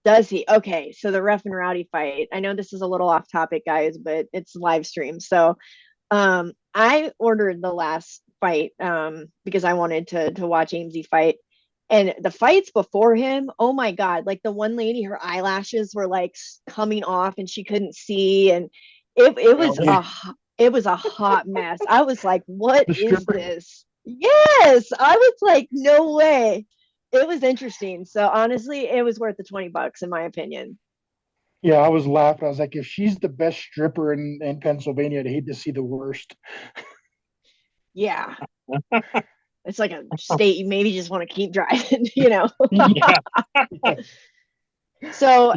Does he? Okay, so the Rough and Rowdy fight. I know this is a little off topic, guys, but it's live stream. So I ordered the last fight because I wanted to watch Amesy fight. And the fights before him, oh my God, like the one lady, her eyelashes were like coming off and she couldn't see. And it was a hot mess. I was like, what is this? Yes. I was like, no way. It was interesting. So honestly, it was worth the $20 in my opinion. Yeah, I was laughing. I was like, if she's the best stripper in Pennsylvania, I'd hate to see the worst. Yeah. It's like a state you maybe just want to keep driving, So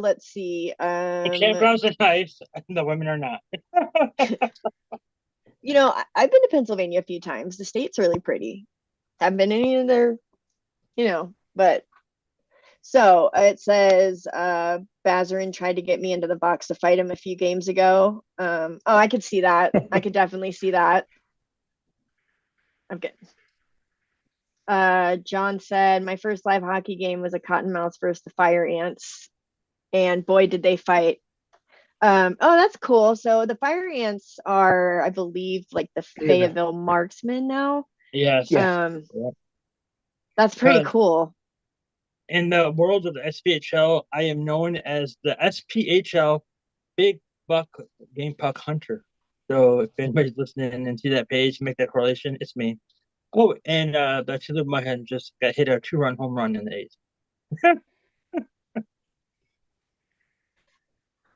let's see. The campgrounds are nice, and the women are not. I've been to Pennsylvania a few times. The state's really pretty. Haven't been any of their, but so it says Bazarin tried to get me into the box to fight him a few games ago. I could see that. I could definitely see that. I'm good. John said, my first live hockey game was a Cottonmouths versus the Fire Ants. And boy, did they fight. That's cool. So the Fire Ants are, I believe, like the Fayetteville Marksmen now. Yes. That's pretty cool. In the world of the SPHL, I am known as the SPHL Big Buck Game Puck Hunter. So if anybody's listening and see that page, make that correlation, it's me. Oh, and the Tulip Muhead just got hit a 2-run home run in the 8th.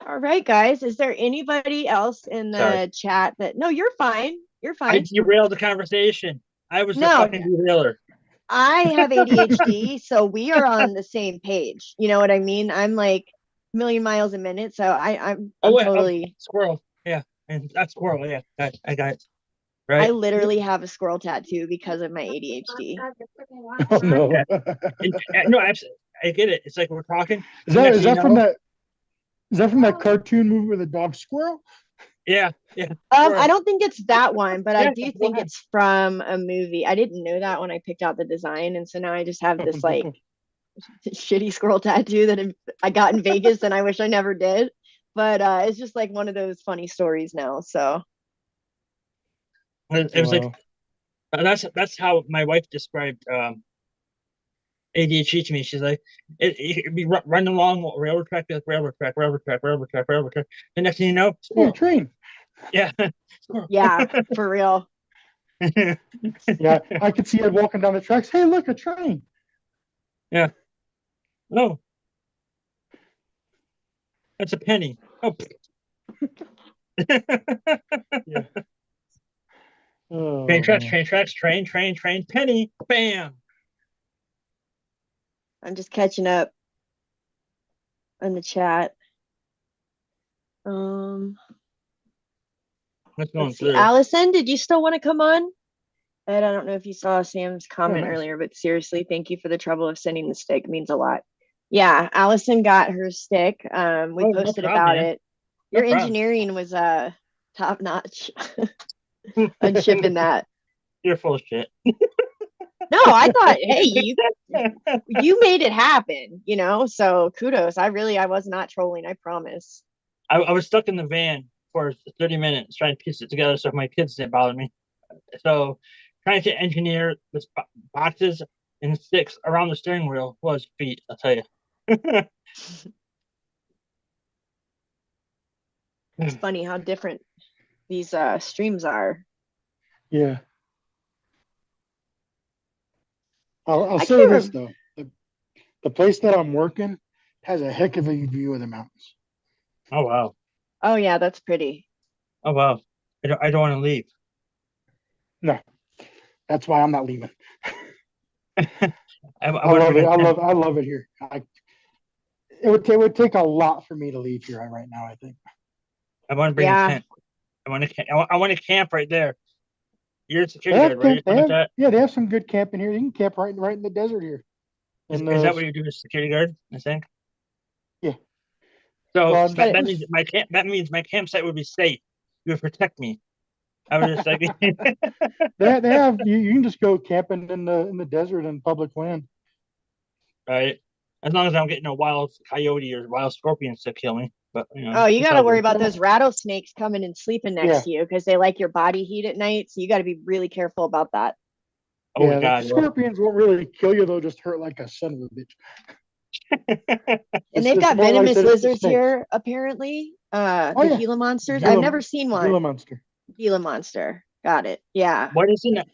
All right, guys. Is there anybody else in the Sorry. chat that? No, you're fine. You're I fine. derailed the conversation. I was the No. fucking derailer. I have ADHD, so we are on the same page. You know what I mean? I'm like a million miles a minute, so I'm totally squirrel. Yeah, and that's squirrel. Yeah, I got it. Right. I literally have a squirrel tattoo because of my ADHD. Oh no. No, actually, I get it. It's like we're talking. Is that from that cartoon movie with the dog squirrel? Yeah. I don't think it's that one, but I do think it's from a movie. I didn't know that when I picked out the design, and so now I just have this like shitty squirrel tattoo that I got in Vegas, and I wish I never did. But it's just like one of those funny stories now. So it was like that's how my wife described ADHD to me. She's like, it'd be running along railroad track, railroad track. The next thing you know, oh, train. Yeah. Yeah, for real. Yeah, I could see it walking down the tracks. Hey, look, a train. Yeah. No. That's a penny. Oh. Yeah. Oh, train tracks, train, penny, bam. I'm just catching up in the chat. Let's see. Allison, did you still want to come on? Ed, I don't know if you saw Sam's comment earlier, but seriously, thank you for the trouble of sending the stick. It means a lot. Yeah, Allison got her stick. We posted about it. Your engineering was top notch on shipping that. You're full of shit. No, I thought, hey, you made it happen, you know, so kudos. I was not trolling, I promise. I was stuck in the van for 30 minutes trying to piece it together so my kids didn't bother me. So trying to engineer this boxes and sticks around the steering wheel was a feat, I'll tell you. It's funny how different these streams are. Yeah. I'll say this though, the place that I'm working has a heck of a view of the mountains. Oh wow. Oh yeah, that's pretty. Oh wow. I don't want to leave. No, that's why I'm not leaving. I love it. I love it here. It would take a lot for me to leave here right now, I think. I want to bring a tent. I want to camp right there. You're a security guard, right? Yeah, they have some good camping here. You can camp right in the desert here. Is that what you do as security guard, I think? Yeah. So that means my campsite would be safe. You would protect me. I was just like they have you can just go camping in the desert and public land. Right. As long as I don't get no wild coyote or wild scorpions to kill me. But you got to worry about those rattlesnakes coming and sleeping next to you because they like your body heat at night. So you got to be really careful about that. Oh yeah, God, scorpions won't really kill you; they'll just hurt like a son of a bitch. And they've got venomous lizards here, apparently. The Gila monsters. I've never seen one. Gila monster. Got it. Yeah. What is in it?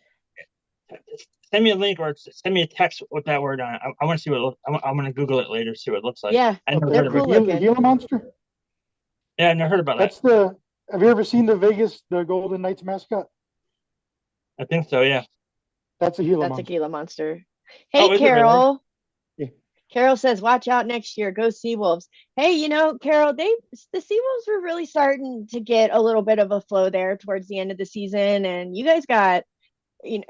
Send me a link or send me a text with that word on it. I want to see what it looks. I'm going to Google it later, see what it looks like. Yeah, they're cool looking. Gila monster. Yeah, I never heard about that. Have you ever seen the Golden Knights mascot? I think so. Yeah. That's a Gila. That's a Gila monster. Hey, Carol. Yeah. Carol says, "Watch out next year. Go Seawolves." Hey, Carol, the Seawolves were really starting to get a little bit of a flow there towards the end of the season, and you guys got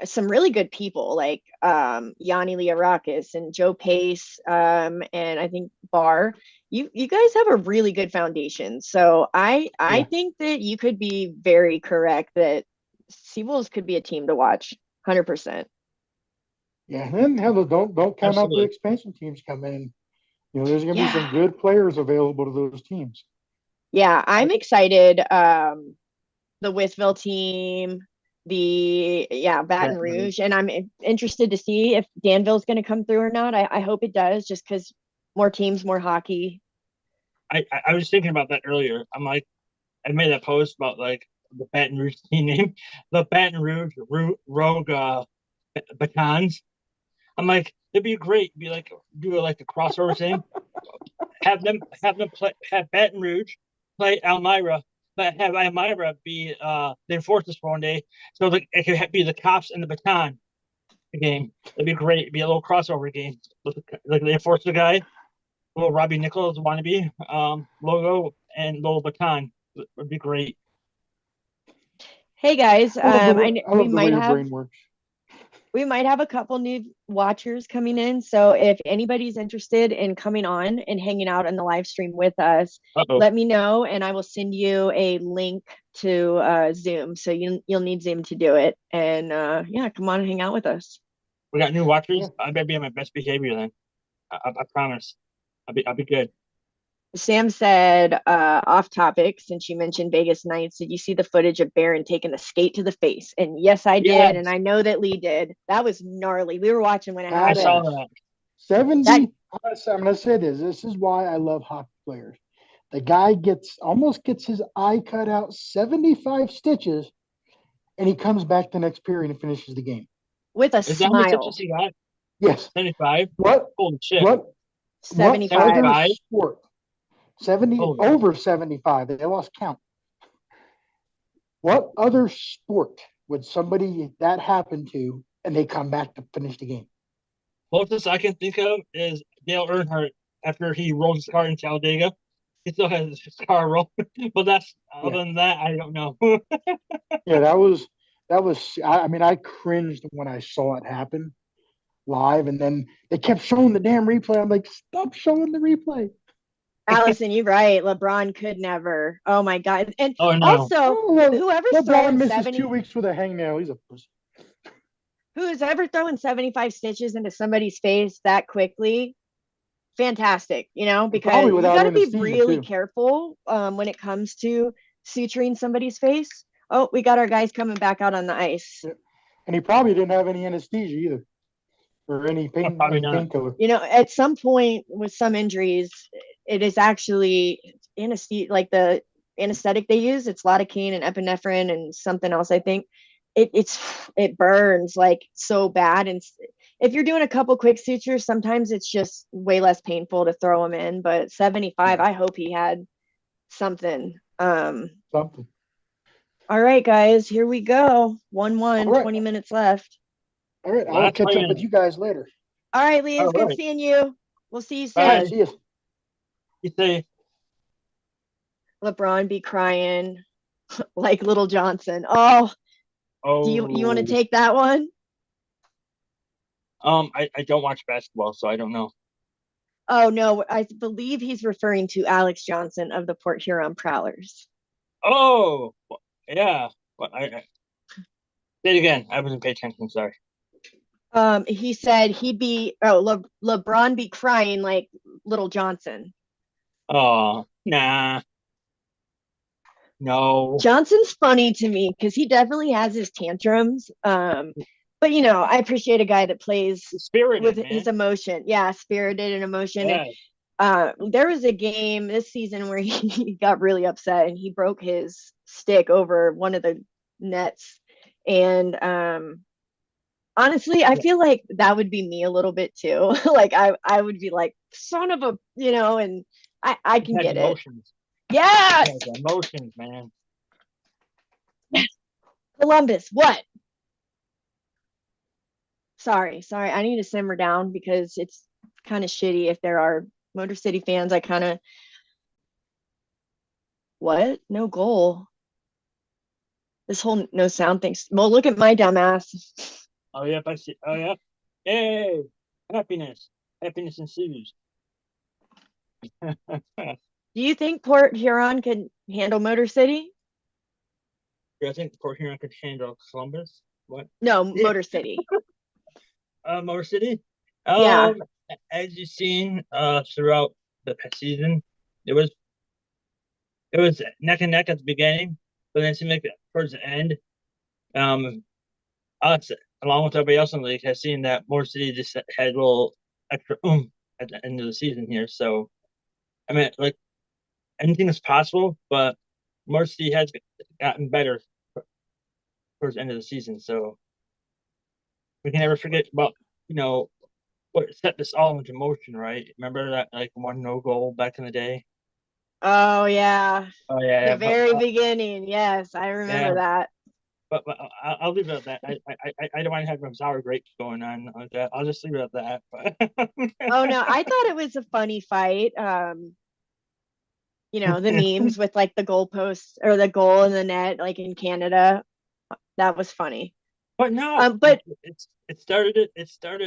some really good people like Yanni Liarakis and Joe Pace, and I think Barr. You guys have a really good foundation. So I think that you could be very correct that Seawolves could be a team to watch, 100%. Yeah, and don't count out the expansion teams coming in. There's going to be some good players available to those teams. Yeah, I'm excited. The Whistville team, Baton Rouge, and I'm interested to see if Danville's going to come through or not. I hope it does, just because more teams, more hockey. I was thinking about that earlier. I'm like, I made that post about like the Baton Rouge team name, the Baton Rouge Rogue Batons. I'm like, it'd be great. Be like, do like the crossover thing. have them have Baton Rouge play Elmira, but have Elmira be the enforcers for one day, so like it could be the cops and the baton game. It'd be great. It'd be a little crossover game. Like the enforcer guy, little Robbie Nichols wannabe logo and little baton would be great. Hey guys, I love we the way might your have brain works. a couple new watchers coming in. So if anybody's interested in coming on and hanging out on the live stream with us, let me know and I will send you a link to Zoom. So you'll need Zoom to do it. And yeah, come on and hang out with us. We got new watchers. I better be on my best behavior then. I promise. I'll be good. Sam said, off topic, since you mentioned Vegas Knights, did you see the footage of Baron taking the skate to the face? And yes, I did. Yes. And I know that Lee did. That was gnarly. We were watching when it I happened. saw that. 70. I'm going to say this. This is why I love hockey players. The guy almost gets his eye cut out, 75 stitches, and he comes back the next period and finishes the game. With a Is that how many smile. stitches he got? Yes. 75? What? Holy shit. What? 75. What other sport? 70 over 75. They lost count. What other sport would somebody that happen to and they come back to finish the game? Closest I can think of is Dale Earnhardt after he rolled his car in Talladega. He still has his car rolling, but that's other than that, I don't know. Yeah, that was. I mean, I cringed when I saw it happen live, and then they kept showing the damn replay. I'm like, stop showing the replay. Allison, you're right. LeBron could never. Oh my God. And no. also, whoever's LeBron throwing misses 70, 2 weeks with a hangnail. He's a pussy. who's ever throwing 75 stitches into somebody's face that quickly, fantastic, because you got to be really careful when it comes to suturing somebody's face. Oh, we got our guys coming back out on the ice. And he probably didn't have any anesthesia either. Or any painkiller. At some point with some injuries, it is actually anesthesia, like the anesthetic they use. It's lidocaine and epinephrine and something else. I think it burns like so bad. And if you're doing a couple quick sutures, sometimes it's just way less painful to throw them in. But 75, I hope he had something. Something. All right, guys, here we go. 1-1, right. 20 minutes left. All right, I'll catch up with you guys later. All right, Lee, it's good seeing you. We'll see you soon. All right, see you. You say LeBron be crying like Little Johnson. Oh. Do you want to take that one? I don't watch basketball, so I don't know. Oh no, I believe he's referring to Alex Johnson of the Port Huron Prowlers. Oh, yeah. But I say it again. I wasn't paying attention. Sorry. He said he'd be LeBron be crying like Little Johnson. Oh, nah. No. Johnson's funny to me because he definitely has his tantrums. But I appreciate a guy that plays spirited with man. his emotion. Yeah, spirited and emotion. Yeah. And, there was a game this season where he got really upset and he broke his stick over one of the nets. And honestly, I feel like that would be me a little bit too. Like I would be like, son of a, and I can get emotions. it. Yeah. Emotions, man. Columbus, what? Sorry. I need to simmer down because it's kind of shitty if there are Motor City fans. What? No goal. This whole no sound thing. Well, look at my dumb ass. Oh, yeah, I see. Oh, yeah. Hey, happiness ensues. Do you think Port Huron could handle Motor City? Yeah, I think Port Huron could handle Columbus. What? No, Motor City. Motor City? Yeah. As you've seen throughout the past season, it was neck and neck at the beginning, but then it seemed like towards the end, us, along with everybody else in the league, has seen that Motor City just had a little extra at the end of the season here. So, I mean, like, anything is possible, but Motor City has gotten better towards the end of the season. So we can never forget about, what set this all into motion, right? Remember that like one no goal back in the day? Oh yeah. Oh yeah, The very beginning. Yes, I remember that. But I'll leave it at that. I don't want to have some sour grapes going on like that. I'll just leave it at that. Oh no, I thought it was a funny fight. The memes with like the goalposts or the goal in the net, like in Canada, that was funny. But no, but it started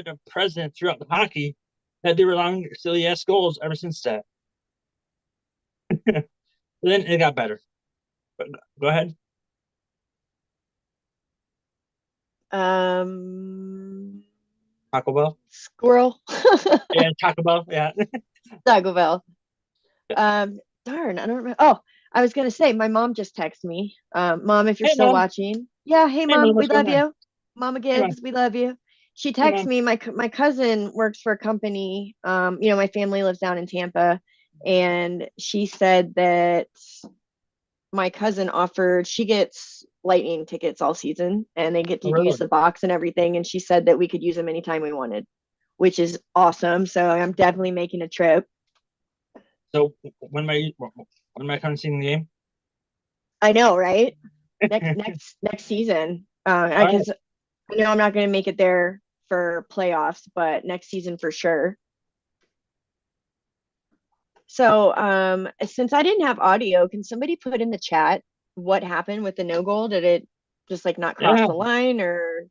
a precedent throughout the hockey that they were allowing silly ass goals ever since that. Then it got better. But go ahead. Taco Bell. Squirrel. Yeah, Taco Bell. Yeah. Taco Bell. Darn, I don't remember. Oh, I was gonna say my mom just texted me. Mom, if you're Hey, still Mom. watching. Yeah, hey Hey, mom, Mom, we what's going love on? you. Mama Hey, Mom. Gibbs, we love you. She Hey, texted Mom. me, my cousin works for a company. My family lives down in Tampa, and she said that my cousin offered, she gets Lightning tickets all season and they get to Really? use the box and everything. And she said that we could use them anytime we wanted, which is awesome. So I'm definitely making a trip. So when am I coming seeing the game? I know, right? Next season. Because I know I'm not going to make it there for playoffs, but next season for sure. So since I didn't have audio, can somebody put in the chat what happened with the no goal? Did it just like not cross the line, or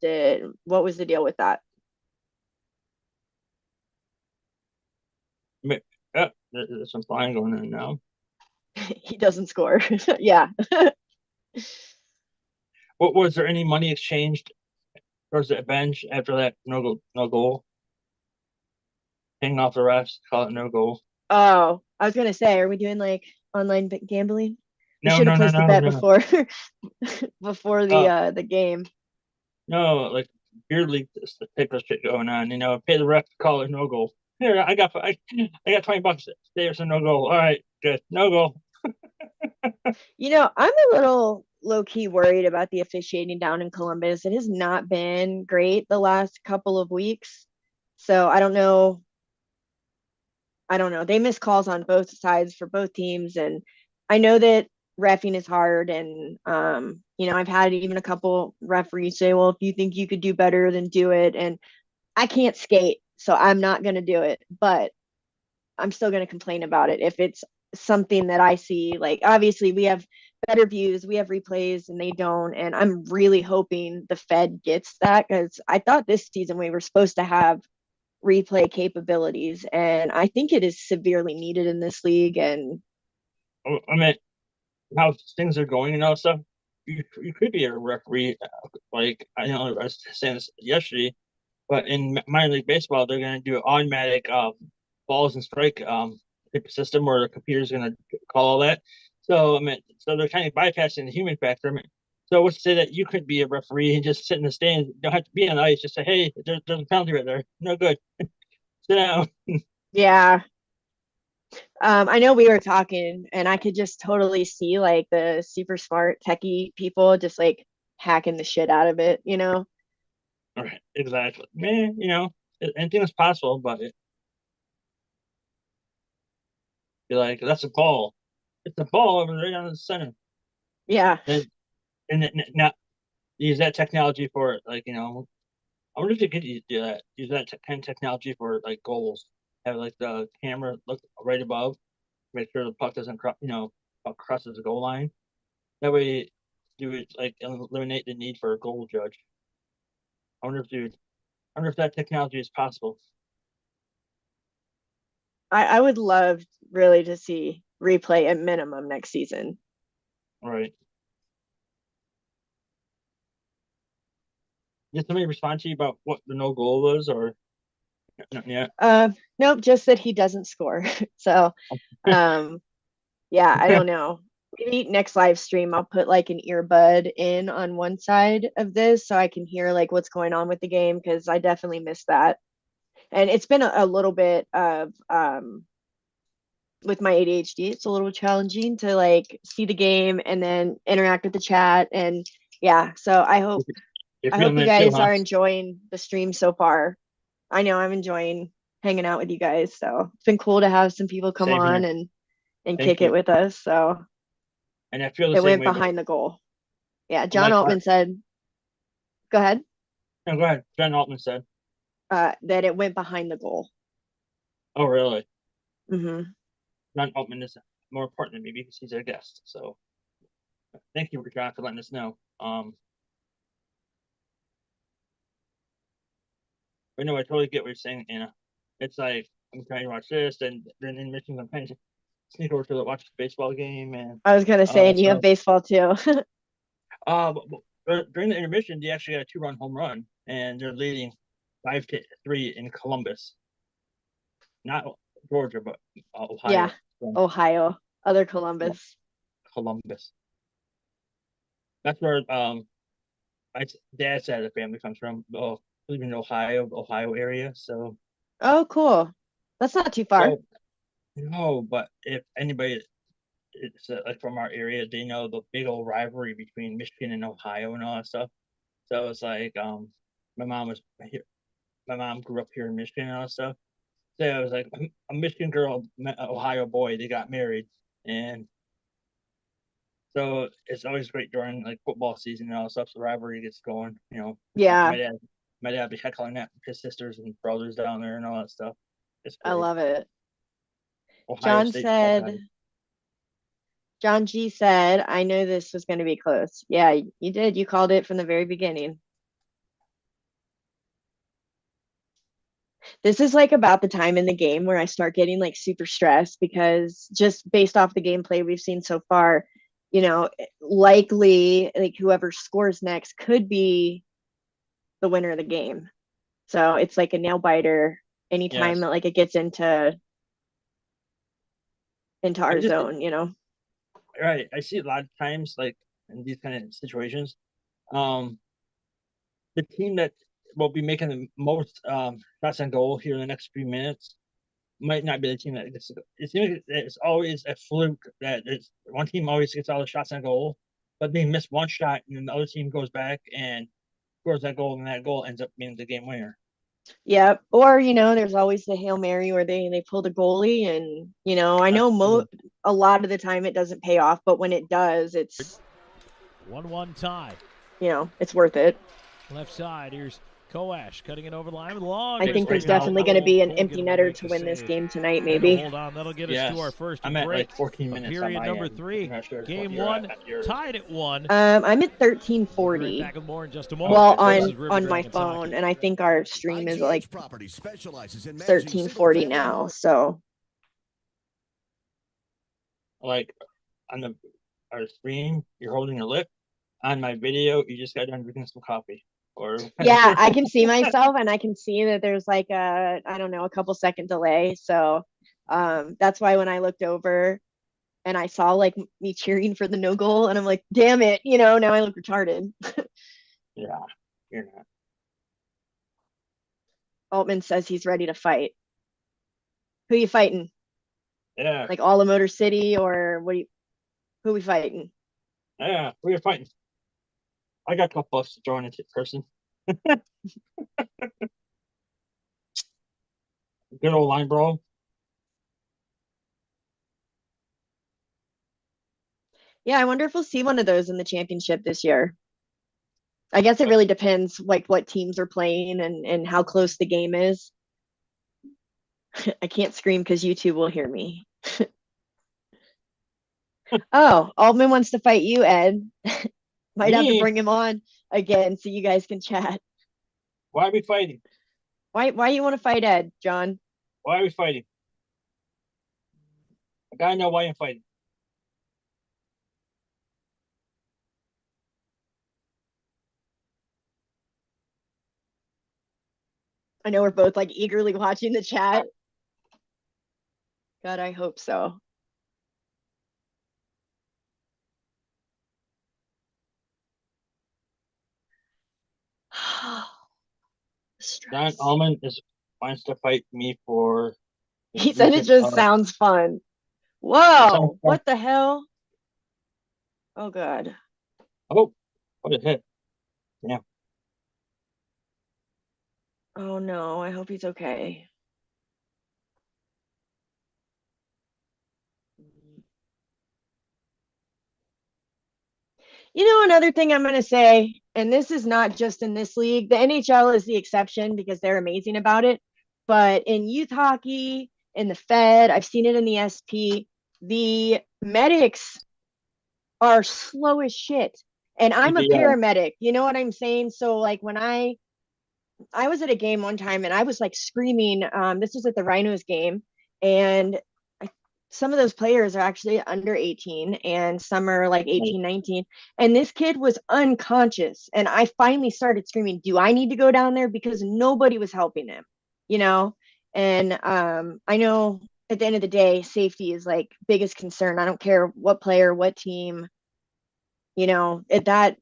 what was the deal with that? There's some flying going on now. He doesn't score. Yeah. What was there any money exchanged towards the bench after that no goal? Hanging off the refs, call it no goal. Oh, I was gonna say, are we doing like online gambling? We No, should have placed the bet no. before the game. No, like beard league type of shit going on. Pay the ref to call it no goal. Here, I got $20. There's a no goal. All right, good, no goal. I'm a little low key worried about the officiating down in Columbus. It has not been great the last couple of weeks, so I don't know. They miss calls on both sides for both teams, and I know that reffing is hard, and I've had even a couple referees say, well, if you think you could do better, then do it. And I can't skate, so I'm not going to do it, but I'm still going to complain about it if it's something that I see. Like, obviously we have better views, we have replays, and they don't, and I'm really hoping the Fed gets that, because I thought this season we were supposed to have replay capabilities, and I think it is severely needed in this league. And I mean, how things are going and all stuff, you could be a referee. Like I know I was saying this yesterday, but in minor league baseball, they're going to do an automatic balls and strike system where the computer's going to call all that. So so they're kind of bypassing the human factor. So what's to say that you could be a referee and just sit in the stands? You don't have to be on the ice. Just say, hey, there's a penalty right there. No good. Sit down. Yeah. I know we were talking, and I could just totally see like the super smart techie people just like hacking the shit out of it. Right, exactly. Man, anything is possible, but be like, that's a ball. It's a ball over there on the center. Yeah. And now use that technology for it. Like, I wonder if you could do that. Use that kind of technology for like goals. Have like the camera look right above, make sure the puck doesn't puck crosses the goal line. That way, you would like eliminate the need for a goal judge. I wonder if that technology is possible. I would love really to see replay at minimum next season. Right. Did somebody respond to you about what the no goal was, or not yet? Nope, just that he doesn't score. So, yeah, I don't know. Maybe next live stream I'll put like an earbud in on one side of this so I can hear like what's going on with the game, because I definitely missed that. And it's been a little bit of with my ADHD, it's a little challenging to like see the game and then interact with the chat. And yeah, so I hope You're I hope feeling you it too, guys huh? are enjoying the stream so far. I know I'm enjoying hanging out with you guys. So it's been cool to have some people come Same on here. and Thank kick you. it with us. So And I feel the it same went way. But behind the goal. Yeah, I'm John like, Altman said, go ahead, no, go ahead. John Altman said, that it went behind the goal. "Oh, really?" Hmm. John Altman is more important than me because he's our guest. So, thank you, John, for letting us know. But no, I totally get what you're saying, Anna. It's like I'm trying to watch this, and then in Michigan, I'm trying to sneak over to watch the baseball game, and I was gonna say, and you have baseball too. During the intermission, they actually got a 2-run home run, and they're leading 5-3 in Columbus, not Georgia, but Ohio. Yeah, So, Ohio, other Columbus. Columbus. That's where my dad's side of the family comes from. Live in Ohio area. So. Oh, cool. That's not too far. So, no, but if anybody it's like from our area, they know the big old rivalry between Michigan and Ohio and all that stuff. So it's like my mom was here. My mom grew up here in Michigan and all that stuff. So it was like a Michigan girl, Ohio boy. They got married, and so it's always great during like football season and all that stuff. The rivalry gets going. Yeah, my dad be heckling at his sisters and brothers down there and all that stuff. I love it. Ohio John State, said, John G said, I know this was going to be close. Yeah, you did. You called it from the very beginning. This is like about the time in the game where I start getting like super stressed because just based off the gameplay we've seen so far, likely like whoever scores next could be the winner of the game. So it's like a nail biter anytime that like it gets into our zone. Right. I see a lot of times like in these kind of situations, the team that will be making the most shots on goal here in the next few minutes might not be the team that gets to go. It seems like it's always a fluke that one team always gets all the shots on goal, but they miss one shot and then the other team goes back and scores that goal, and that goal ends up being the game winner. Yeah, or there's always the Hail Mary where they pull the goalie, and I know a lot of the time it doesn't pay off, but when it does, it's 1-1 tie. It's worth it. Left side, here's Koash cutting it over the line with long. I think there's definitely going to be an empty netter to win this game tonight, maybe. Hold on, that'll get us to our first I'm break. at like 14 minutes. Period number 3. Sure game 1 tied at 1. I'm at 1340. Back with more in just a moment. Well, on my phone, and I think our stream is like 1340 now. So, like on our stream, you're holding your lip. On my video, you just got done drinking some coffee. Yeah, I can see myself, and I can see that there's like a couple second delay. So that's why when I looked over and I saw like me cheering for the no goal, and I'm like, damn it, now I look retarded. Yeah, you're not. Altman says he's ready to fight. Who you fighting? Yeah. Like all of Motor City, or who we fighting? Yeah, who you fighting? I got a couple buffs to join into person. Good old line brawl. Yeah, I wonder if we'll see one of those in the championship this year. I guess it really depends like what teams are playing and how close the game is. I can't scream because YouTube will hear me. Oh, Altman wants to fight you, Ed. Might have to bring him on again so you guys can chat. Why are we fighting? Why you want to fight Ed, John? Why are we fighting? I gotta know why you're fighting. I know we're both like eagerly watching the chat. God, I hope so. John Allman wants to fight me for. He said it just sounds fun. Whoa, what the hell? Oh, God. Oh, what a hit. Yeah. Oh, no, I hope he's okay. You know, another thing I'm going to say, and this is not just in this league, the NHL is the exception because they're amazing about it. But in youth hockey, in the Fed, I've seen it in the SP, the medics are slow as shit. And I'm a paramedic, you know what I'm saying? So like when I was at a game one time and I was like screaming, this was at the Rhinos game, and some of those players are actually under 18 and some are like 18, 19. And this kid was unconscious. And I finally started screaming, do I need to go down there? Because nobody was helping him, you know? And I know at the end of the day, safety is like biggest concern. I don't care what player, what team, you know, that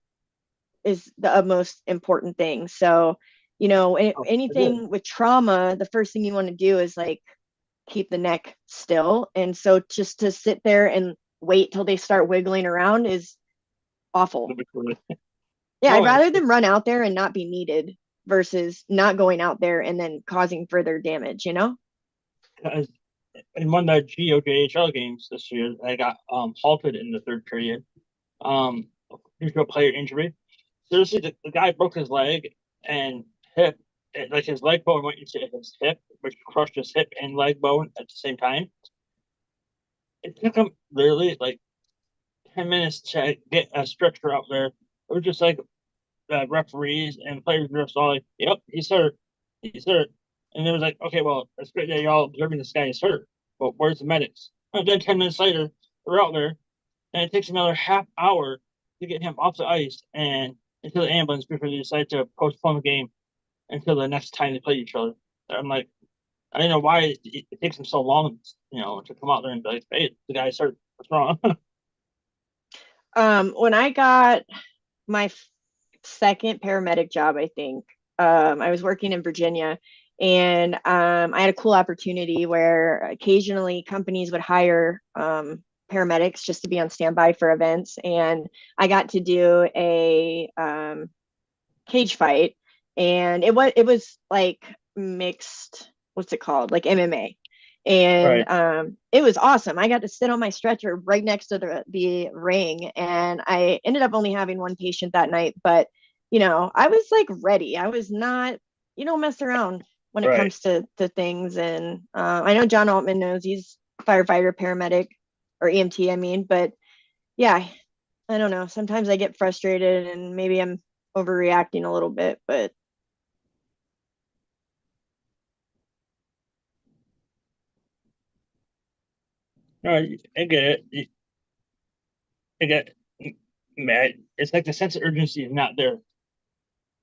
is the most important thing. So, you know, anything with trauma, the first thing you want to do is like keep the neck still. And so just to sit there and wait till they start wiggling around is awful. Yeah, I'd rather them run out there and not be needed versus not going out there and then causing further damage, you know? In one of the GOJHL games this year, I got halted in the third period due to a player injury. Seriously, the guy broke his leg and hip. Like his leg bone went into his hip, which crushed his hip and leg bone at the same time. It took him literally like 10 minutes to get a stretcher out there. It was just like referees and players were just all like, "Yep, he's hurt, he's hurt," and it was like, "Okay, well, it's great that y'all observing this guy is hurt, but where's the medics?" And then 10 minutes later, they're out there, and it takes another half hour to get him off the ice and into the ambulance before they decide to postpone the game until the next time they play each other. I'm like, I don't know why it takes them so long, you know, to come out there and be like, "Hey, the guy's hurt. What's wrong?" When I got my second paramedic job, I think, I was working in Virginia, and I had a cool opportunity where occasionally companies would hire paramedics just to be on standby for events. And I got to do a cage fight, and it was like mixed, what's it called, like MMA. And it was awesome. I got to sit on my stretcher right next to the ring, and I ended up only having one patient that night, but you know, I was like ready. I was not, you don't mess around when it comes to things. And I know John Altman knows, he's firefighter, paramedic, or EMT, I mean, but yeah, I don't know. Sometimes I get frustrated and maybe I'm overreacting a little bit, but No, I get it. I get mad. It's like the sense of urgency is not there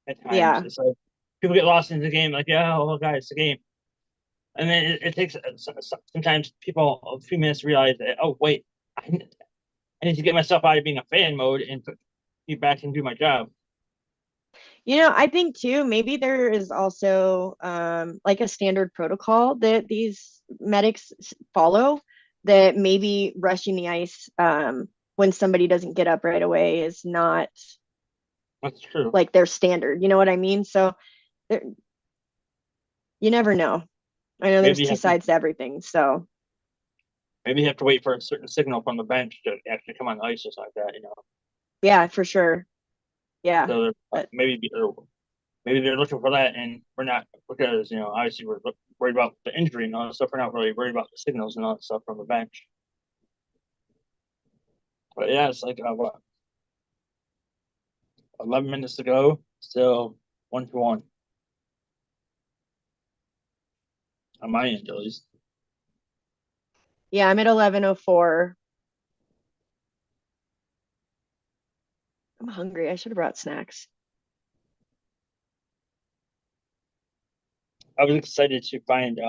at times. Yeah. It's like people get lost in the game, like, yeah, oh, guys, it's a game. And then it takes sometimes people a few minutes to realize that, oh, wait, I need to get myself out of being a fan mode and get back and do my job. You know, I think too, maybe there is also like a standard protocol that these medics follow, that maybe rushing the ice when somebody doesn't get up right away is not That's true. like their standard. You know what I mean? So you never know. I know there's two sides to everything. So maybe you have to wait for a certain signal from the bench to actually come on the ice or something like that, you know. Yeah, for sure. Yeah. So maybe they're looking for that, and we're not, because, you know, obviously we're worried about the injury and all that stuff. We're not really worried about the signals and all that stuff from the bench. But yeah, it's like what, 11 minutes to go, still 1-1 on my end, at least. Yeah, I'm at 11:04. I'm hungry. I should have brought snacks. I was excited to find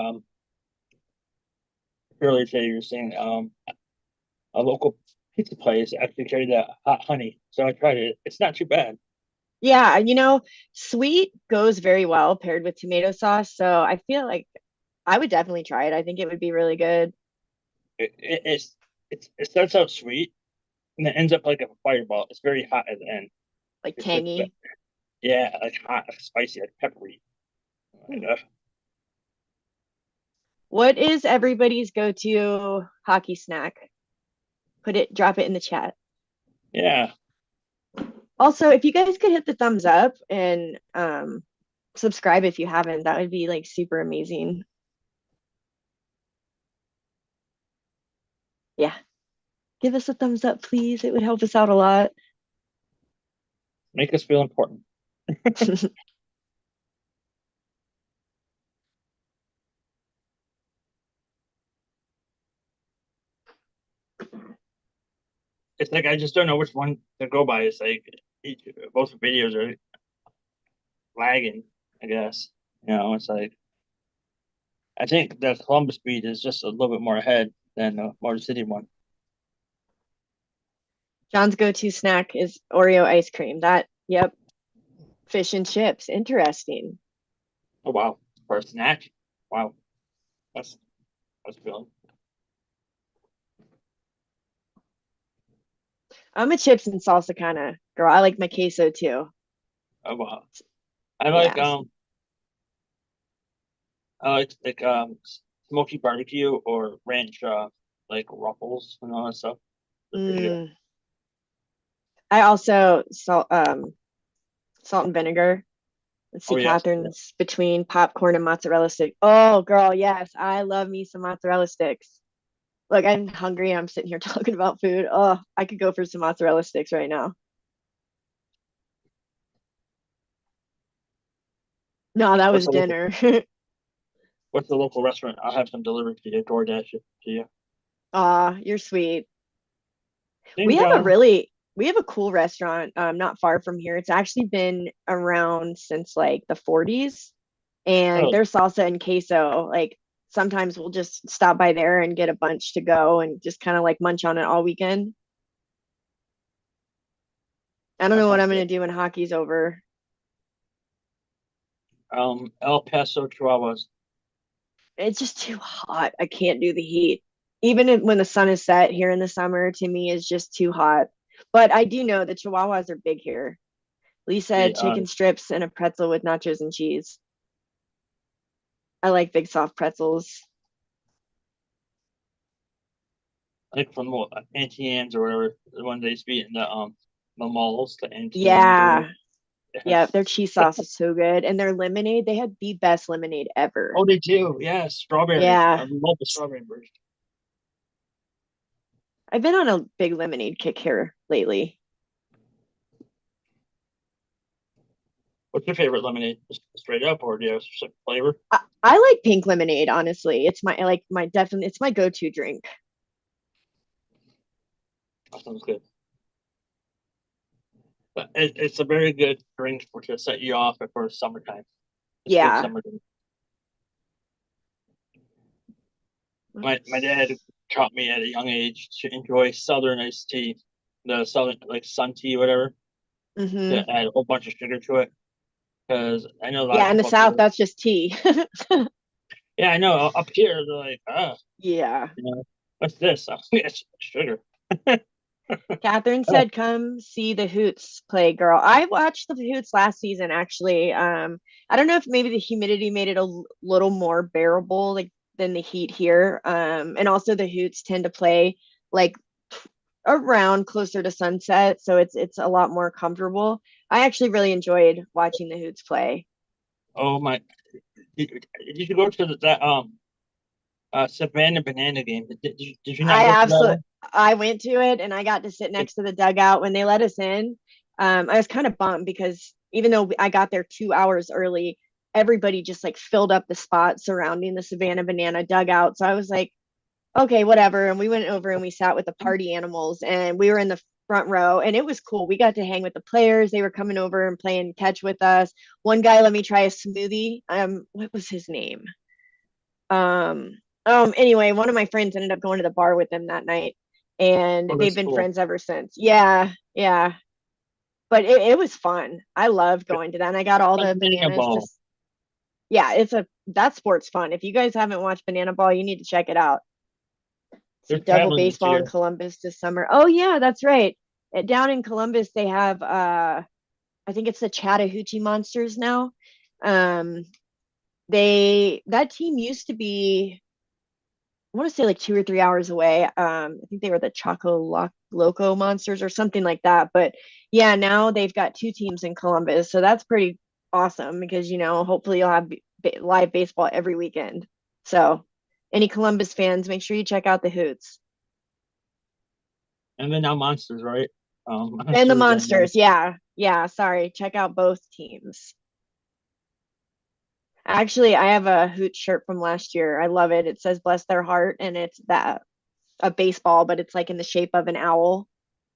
earlier today you were saying a local pizza place actually carried that hot honey. So I tried it. It's not too bad. Yeah, you know, sweet goes very well paired with tomato sauce. So I feel like I would definitely try it. I think it would be really good. It's it starts out sweet and it ends up like a fireball. It's very hot at the end. Like It's tangy. yeah, like hot, like spicy, like peppery. What is everybody's go-to hockey snack? Drop it in the chat. Yeah. Also, if you guys could hit the thumbs up and subscribe if you haven't, that would be like super amazing. Yeah. Give us a thumbs up, please. It would help us out a lot. Make us feel important. It's like I just don't know which one to go by. It's like both videos are lagging, I guess. It's like I think the Columbus beat is just a little bit more ahead than the Motor City one. John's go-to snack is Oreo ice cream. Yep. Fish and chips. Interesting. Oh wow. For a snack? Wow. That's feeling. I'm a chips and salsa kind of girl. I like my queso too. Oh wow. I like smoky barbecue or ranch like Ruffles and all that stuff. I also salt and vinegar. Let's see, Catherine's between popcorn and mozzarella stick. Oh girl, yes. I love me some mozzarella sticks. Look, I'm hungry. I'm sitting here talking about food. Oh, I could go for some mozzarella sticks right now. No, that was dinner. What's the local restaurant? I'll have some delivered to you, DoorDash it to you. Aw, you're sweet. We have a cool restaurant not far from here. It's actually been around since like the 40s. And their salsa and queso, like sometimes we'll just stop by there and get a bunch to go and just kind of like munch on it all weekend. I don't know what I'm going to do when hockey's over. El Paso Chihuahuas. It's just too hot. I can't do the heat. Even when the sun is set here in the summer, to me is just too hot. But I do know the Chihuahuas are big here. Lisa said chicken strips and a pretzel with nachos and cheese. I like big soft pretzels. Like from Auntie Anne's or whatever, the one they used to be in the malls. Yeah. Yeah, their cheese sauce is so good. And their lemonade, they had the best lemonade ever. Oh, they do. Yeah, strawberry. Yeah. I love the strawberry version. I've been on a big lemonade kick here lately. What's your favorite lemonade? Just straight up, or do you have some flavor? I like pink lemonade, honestly. It's it's my go-to drink. That sounds good. But it's a very good drink to set you off for summertime. Yeah. My dad taught me at a young age to enjoy Southern iced tea, the Southern like Sun tea, whatever. To add a whole bunch of sugar to it, because I know. Yeah, in the South, that's just tea. Yeah, I know. Up here, they're like, yeah. What's this? It's sugar. Catherine said, "Come see the Hoots play, girl." I watched the Hoots last season, actually. I don't know if maybe the humidity made it a little more bearable, like than the heat here. And also the Hoots tend to play like around closer to sunset, so it's a lot more comfortable. I actually really enjoyed watching the Hoots play. Oh my! Did you go to that Savannah Banana game? Did you not? I went to it and I got to sit next to the dugout when they let us in. I was kind of bummed because even though I got there 2 hours early, everybody just like filled up the spot surrounding the Savannah Banana dugout. So I was like, okay, whatever. And we went over and we sat with the party animals and we were in the front row and it was cool. We got to hang with the players. They were coming over and playing catch with us. One guy let me try a smoothie. What was his name? Anyway, one of my friends ended up going to the bar with them that night and they've been friends ever since. Yeah. But it was fun. I loved going to that. And I got all the bananas. That sport's fun. If you guys haven't watched Banana Ball, you need to check it out. They're Double traveling this baseball in year. Columbus this summer. Oh yeah, that's right. Down in Columbus, they have I think it's the Chattahoochee Monsters now. That team used to be, I want to say like 2 or 3 hours away. I think they were the Loco Monsters or something like that. But yeah, now they've got two teams in Columbus, so that's pretty awesome because hopefully you'll have live baseball every weekend. So any Columbus fans, make sure you check out the Hoots. And then now Monsters, right? And the Monsters, yeah. Sorry, check out both teams. Actually, I have a Hoot shirt from last year. I love it. It says "Bless their heart," and it's a baseball, but it's like in the shape of an owl.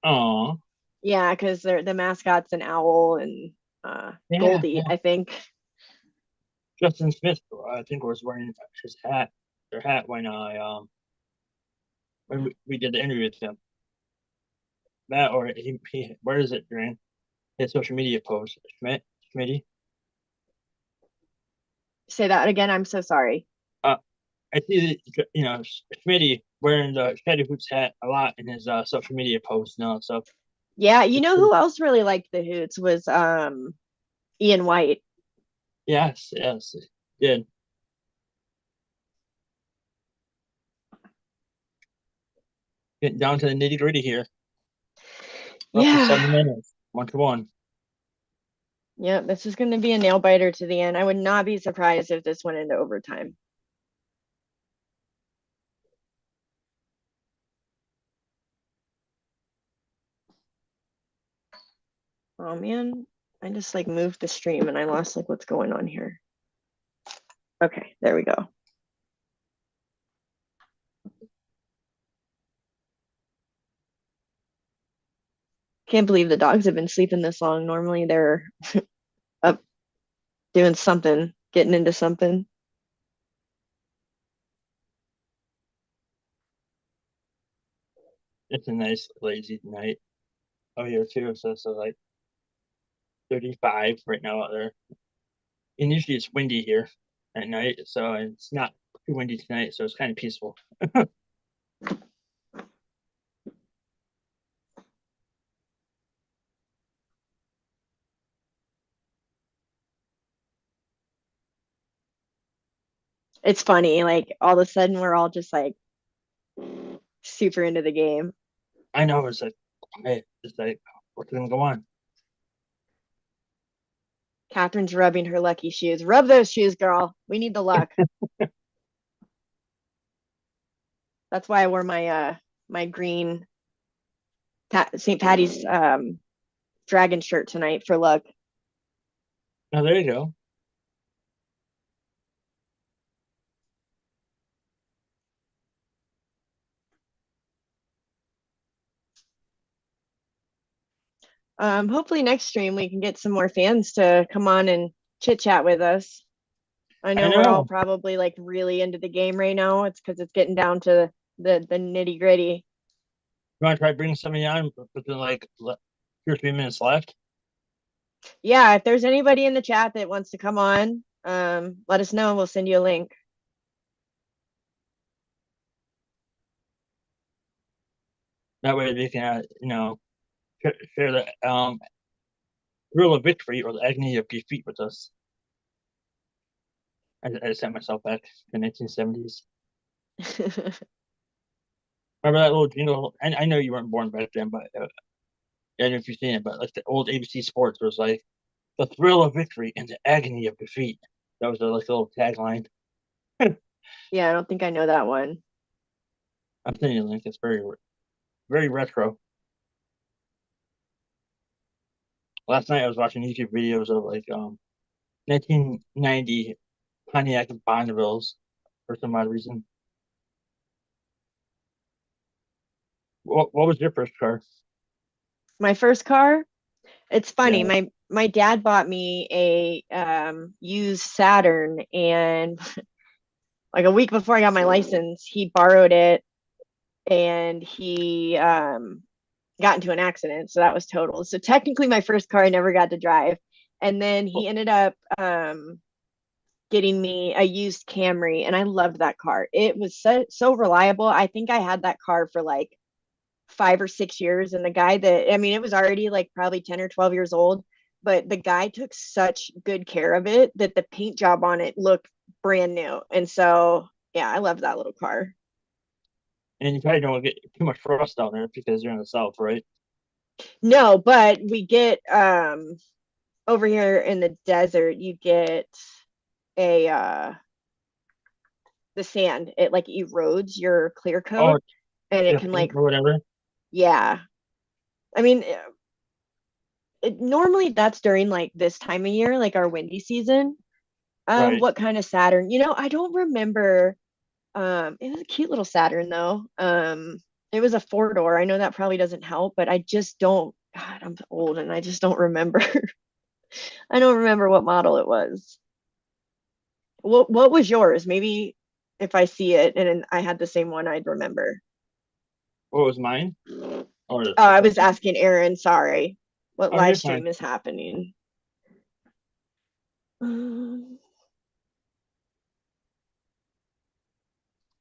Oh. Yeah, because the mascot's an owl and Goldie, I think. Justin Smith, I think, was wearing their hat when we did the interview with him. That or he where is it during his social media post? Schmitty. Say that again. I'm so sorry. I see Schmitty wearing the Shetty Hoots hat a lot in his social media posts now. So yeah, who else really liked the Hoots was Ian White. Yes, did. Getting down to the nitty gritty here. Yeah. 7 minutes, 1-1. Yeah, this is going to be a nail biter to the end. I would not be surprised if this went into overtime. Oh man, I just moved the stream and I lost what's going on here. Okay, there we go. Can't believe the dogs have been sleeping this long. Normally they're up doing something, getting into something. It's a nice lazy night out here too. So 35 right now out there. And usually it's windy here at night, so it's not too windy tonight, so it's kind of peaceful. It's funny, all of a sudden we're all just super into the game. I know, it's what's gonna go on? Catherine's rubbing her lucky shoes. Rub those shoes, girl. We need the luck. That's why I wore my my green St. Patty's dragon shirt tonight for luck. Oh, there you go. Hopefully next stream we can get some more fans to come on and chit chat with us. I know we're all probably really into the game right now. It's because it's getting down to the nitty gritty. You want to try bringing somebody on within 2 or 3 minutes left? Yeah, if there's anybody in the chat that wants to come on, let us know. We'll send you a link. That way they can, share the thrill of victory or the agony of defeat with us. I sent myself back to the 1970s. Remember that little jingle? I know you weren't born back then, but I don't know if you've seen it, but the old ABC Sports was the thrill of victory and the agony of defeat. That was a little tagline. Yeah, I don't think I know that one. I'm sending you a link. It's very, very retro. Last night I was watching YouTube videos of 1990 Pontiac Bonnevilles for some odd reason. What was your first car? My first car? It's funny. Yeah. My dad bought me a used Saturn, and a week before I got my license, he borrowed it and he got into an accident, so that was total. So technically my first car I never got to drive. And then he ended up getting me a used Camry, and I loved that car. It was so reliable. I think I had that car for like 5 or 6 years, and the guy that, I mean, it was already like probably 10 or 12 years old, but the guy took such good care of it that the paint job on it looked brand new. And so, yeah, I love that little car. And you probably don't get too much frost down there because you're in the south, right? No, but we get over here in the desert, you get a the sand. It like erodes your clear coat, and it can like or whatever. Yeah. I mean, normally that's during like this time of year, like our windy season. Right. What kind of Saturn? I don't remember. It was a cute little Saturn though. It was a 4-door. I know that probably doesn't help, but I just don't. God, I'm old and I just don't remember. I don't remember what model it was. What was yours? Maybe if I see it and I had the same one, I'd remember. What was mine? Oh, I was asking Aaron. Sorry. What Oh, live you're stream fine. is happening?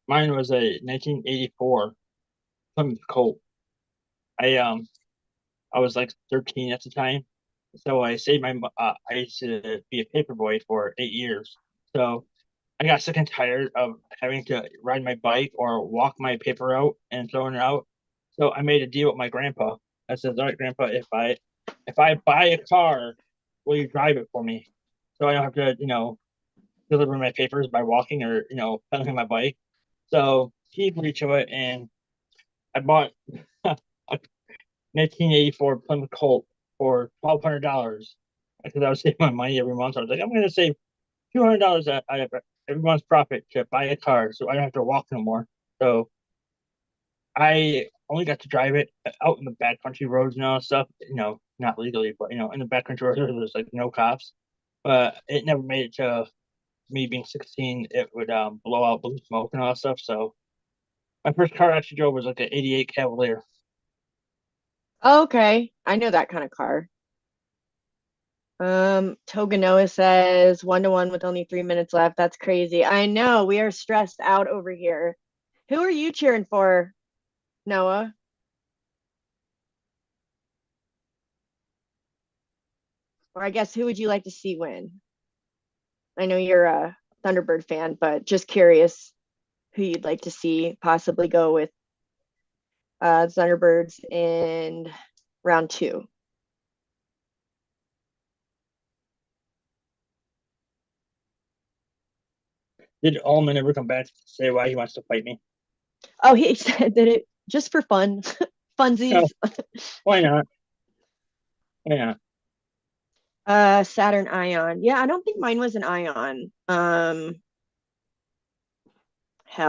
Mine was a 1984 Plymouth Colt. I was like 13 at the time, so I saved my. I used to be a paperboy for 8 years, so I got sick and tired of having to ride my bike or walk my paper out and throwing it out. So I made a deal with my grandpa. I said, "All right, Grandpa, if I buy a car, will you drive it for me? So I don't have to, deliver my papers by walking or, pedaling my bike." So he agreed to it, and I bought a 1984 Plymouth Colt for $1,200 because I was saving my money every month. I was like, I'm going to save $200 out of every month's profit to buy a car so I don't have to walk no more. So I only got to drive it out in the backcountry roads and all that stuff, not legally, but in the backcountry roads there's like no cops. But it never made it to me being 16. It would blow out blue smoke and all that stuff. So my first car I actually drove was like an 88 Cavalier. Okay, I know that kind of car. Toganoa says 1-1 with only 3 minutes left. That's crazy. I know, we are stressed out over here. Who are you cheering for, Noah? Or I guess who would you like to see win? I know you're a Thunderbird fan, but just curious who you'd like to see possibly go with Thunderbirds in round 2. Did Allman ever come back to say why he wants to fight me? Oh, he said that it just for fun, funsies. Oh, why not? Yeah. Saturn Ion. Yeah, I don't think mine was an Ion. Hell,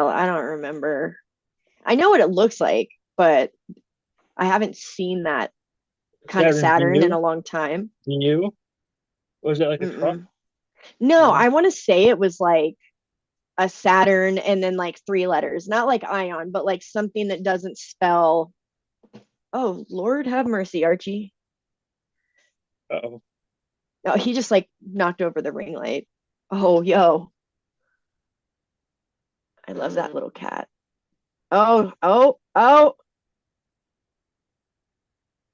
I don't remember. I know what it looks like, but I haven't seen that kind of Saturn in a long time. You? Was it like a truck? No, I want to say it was like a Saturn and then like 3 letters, not like Ion, but like something that doesn't spell. Oh, Lord have mercy, Archie. Uh-oh. No, he just like knocked over the ring light. Oh, yo. I love that little cat. Oh.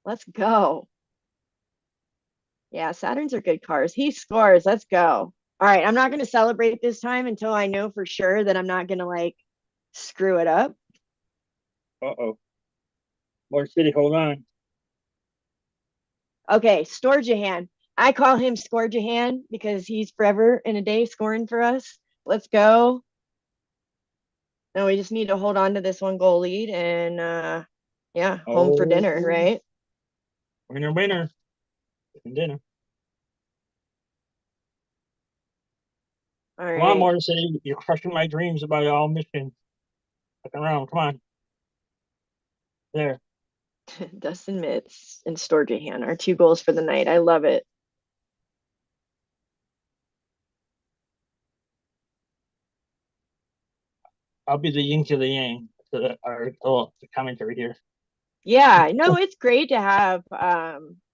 Let's go. Yeah, Saturns are good cars. He scores. Let's go. All right, I'm not going to celebrate this time until I know for sure that I'm not going to like screw it up. Uh-oh. Motor City, hold on. Okay, Storjahan. I call him Scorejahan because he's forever in a day scoring for us. Let's go. Now we just need to hold on to this 1-goal lead and yeah, home for dinner, right? Winner. Dinner. All right. Come on, Motor City. You're crushing my dreams about all mission. Second round. Come on. There. Dustin Mitz and Storjahan are 2 goals for the night. I love it. I'll be the yin to the yang to the commentary here. Yeah, no, it's great to have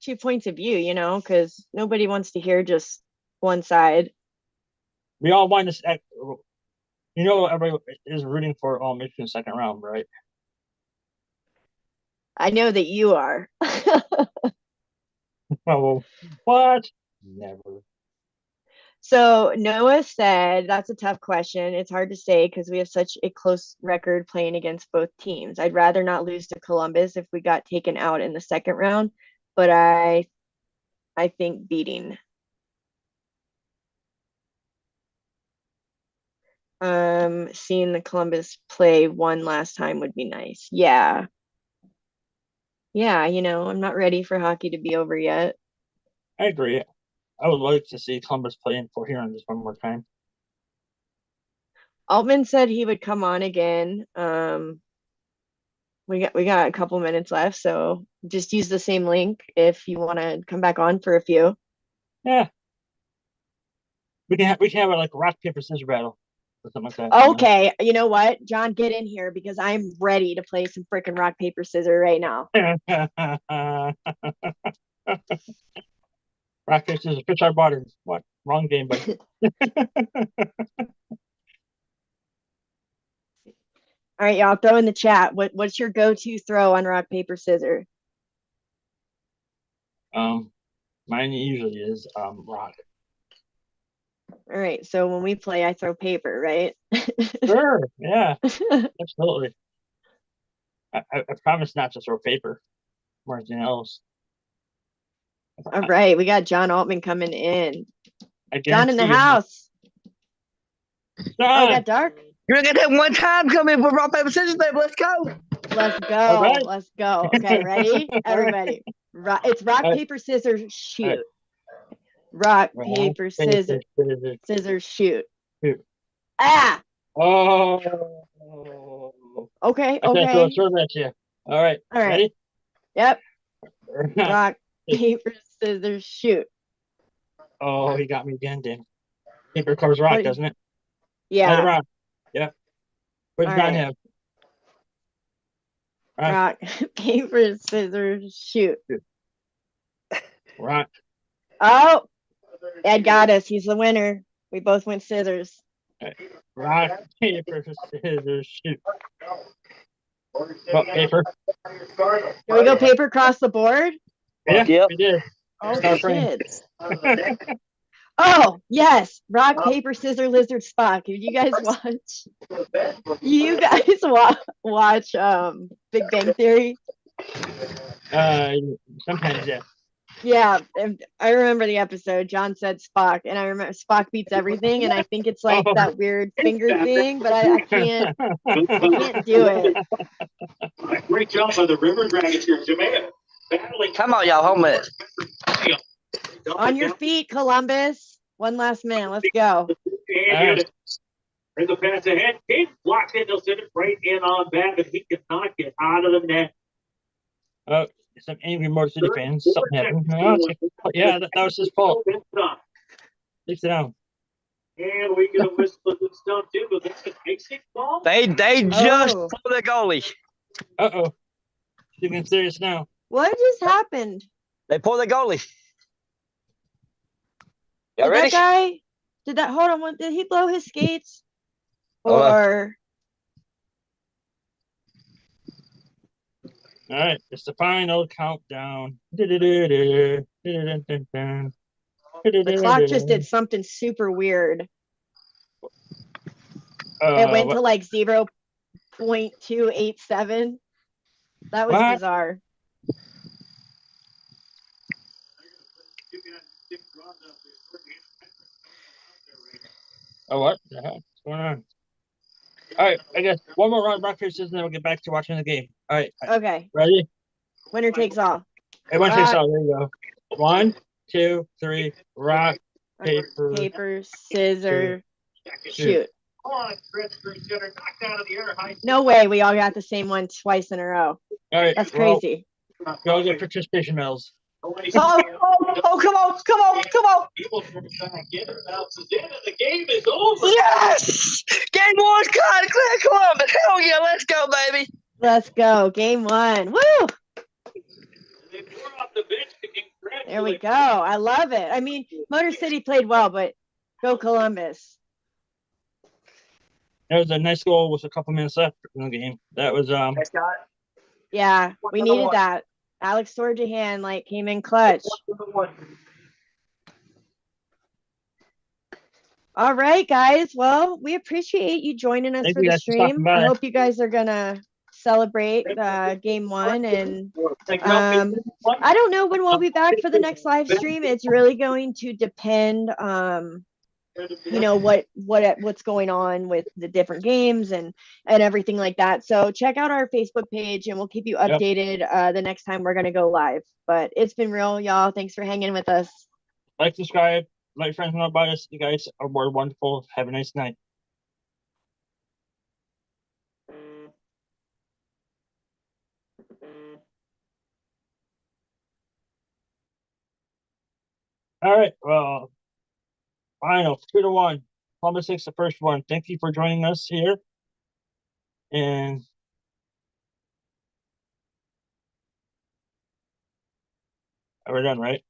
2 points of view, because nobody wants to hear just one side. We all want this. You know, everybody is rooting for Michigan second round, right? I know that you are. Oh, what? Never. So Noah said that's a tough question. It's hard to say because we have such a close record playing against both teams. I'd rather not lose to Columbus if we got taken out in the second round, but I think beating. Seeing the Columbus play one last time would be nice. Yeah. Yeah, I'm not ready for hockey to be over yet. I agree. I would like to see Columbus play in Fort Huron just one more time. Altman said he would come on again. We got a couple minutes left, so just use the same link if you want to come back on for a few. Yeah. We can have a rock, paper, scissors battle or something like that. Okay, you know what? John, get in here because I'm ready to play some freaking rock, paper, scissors right now. Rock, paper, scissors, pitch our borders. What? Wrong game, buddy. All right, y'all, throw in the chat. What's your go-to throw on rock, paper, scissors? Mine usually is rock. All right, so when we play, I throw paper, right? Sure, yeah, absolutely. I promise not to throw paper or anything else. All right, we got John Altman coming in. John in the guarantee you- house. John! Oh, it got dark? You're gonna get that one time come in for rock, paper, scissors, baby. Let's go. Let's go. All right. Let's go. Okay, ready? All right. Everybody. It's rock, All right. paper, scissors, All shoot. right. Rock, Rock, paper, paper, scissors, scissors, scissors, shoot. shoot. Ah! Oh. Okay, I can't okay. throw that to you. All right. All right. Ready? Yep. Rock, paper, scissors, shoot. Oh, he got me again, Dan. Paper covers rock, What- doesn't it? Yeah. Let it rock. Yep. What does All John right. have? Rock. Rock, paper, scissors, shoot. Rock. Oh, Ed got us. He's the winner. We both went scissors. Rock, paper, scissors, shoot. Well, paper. Can we go paper across the board? Yeah, Yep. we did. Oh, Star frame. shit. Oh, yes. Rock, paper, scissors, lizard, Spock. Did you guys watch? You guys watch Big Bang Theory? Sometimes, yeah. Yeah, and I remember the episode. John said Spock, and I remember Spock beats everything, and I think it's like that weird finger thing, but I can't do it. Great job by the River Dragons here, Jamaica. Come on, y'all. Home minute. On your feet, Columbus. One last minute. Let's go. And bring the pass ahead. Kate blocked it. They'll send it right in on back, and he cannot get out of the net. Oh, some angry Motor City fans. Something happened. Oh, yeah, that was his fault. Fix it down. And we get a whistle of this down too, but that's an icing ball. They just Oh. pulled the goalie. Uh-oh. You getting serious now. What just happened? They pulled the goalie. Y'all Did ready? that guy? Hold on? Did he blow his skates? Hold on. Or All right, it's the final countdown. the clock just did something super weird. It went to like 0.287. That was What? bizarre. Oh, what the heck? What's going on? All right, I guess one more round of rock, paper, scissors, and then we'll get back to watching the game. All right, Okay. ready? Winner takes all. Everyone takes Rock. out. There you go. 1, 2, 3. Rock, paper. Paper, scissors, Shoot. shoot. On, Chris, center, knocked out of the air, high. No way we all got the same one twice in a row. All right, That's well, crazy. we all get participation medals. Oh, come on. People from back in announces in, and the game is over. Yes! Game one's got clear Columbus. Hell yeah, let's go, baby. Let's go. Game 1. Woo! They pour off the bench to congratulate. There we go. I love it. I mean, Motor City played well, but go Columbus. That was a nice goal with a couple minutes left in the game. That was Yeah, we needed that. Alex Sorjahan came in clutch. All right, guys. Well, we appreciate you joining us Thank for you the guys for stopping stream. by. I hope you guys are gonna celebrate game 1, and I don't know when we'll be back for the next live stream. It's really going to depend what's going on with the different games and everything like that. So check out our Facebook page and we'll keep you updated the next time we're gonna go live. But it's been real, y'all. Thanks for hanging with us. Like, subscribe, let friends know about us. You guys are more wonderful. Have a nice night. All right, well, final 2-1. Columbus takes the first one. Thank you for joining us here. And we're done, right?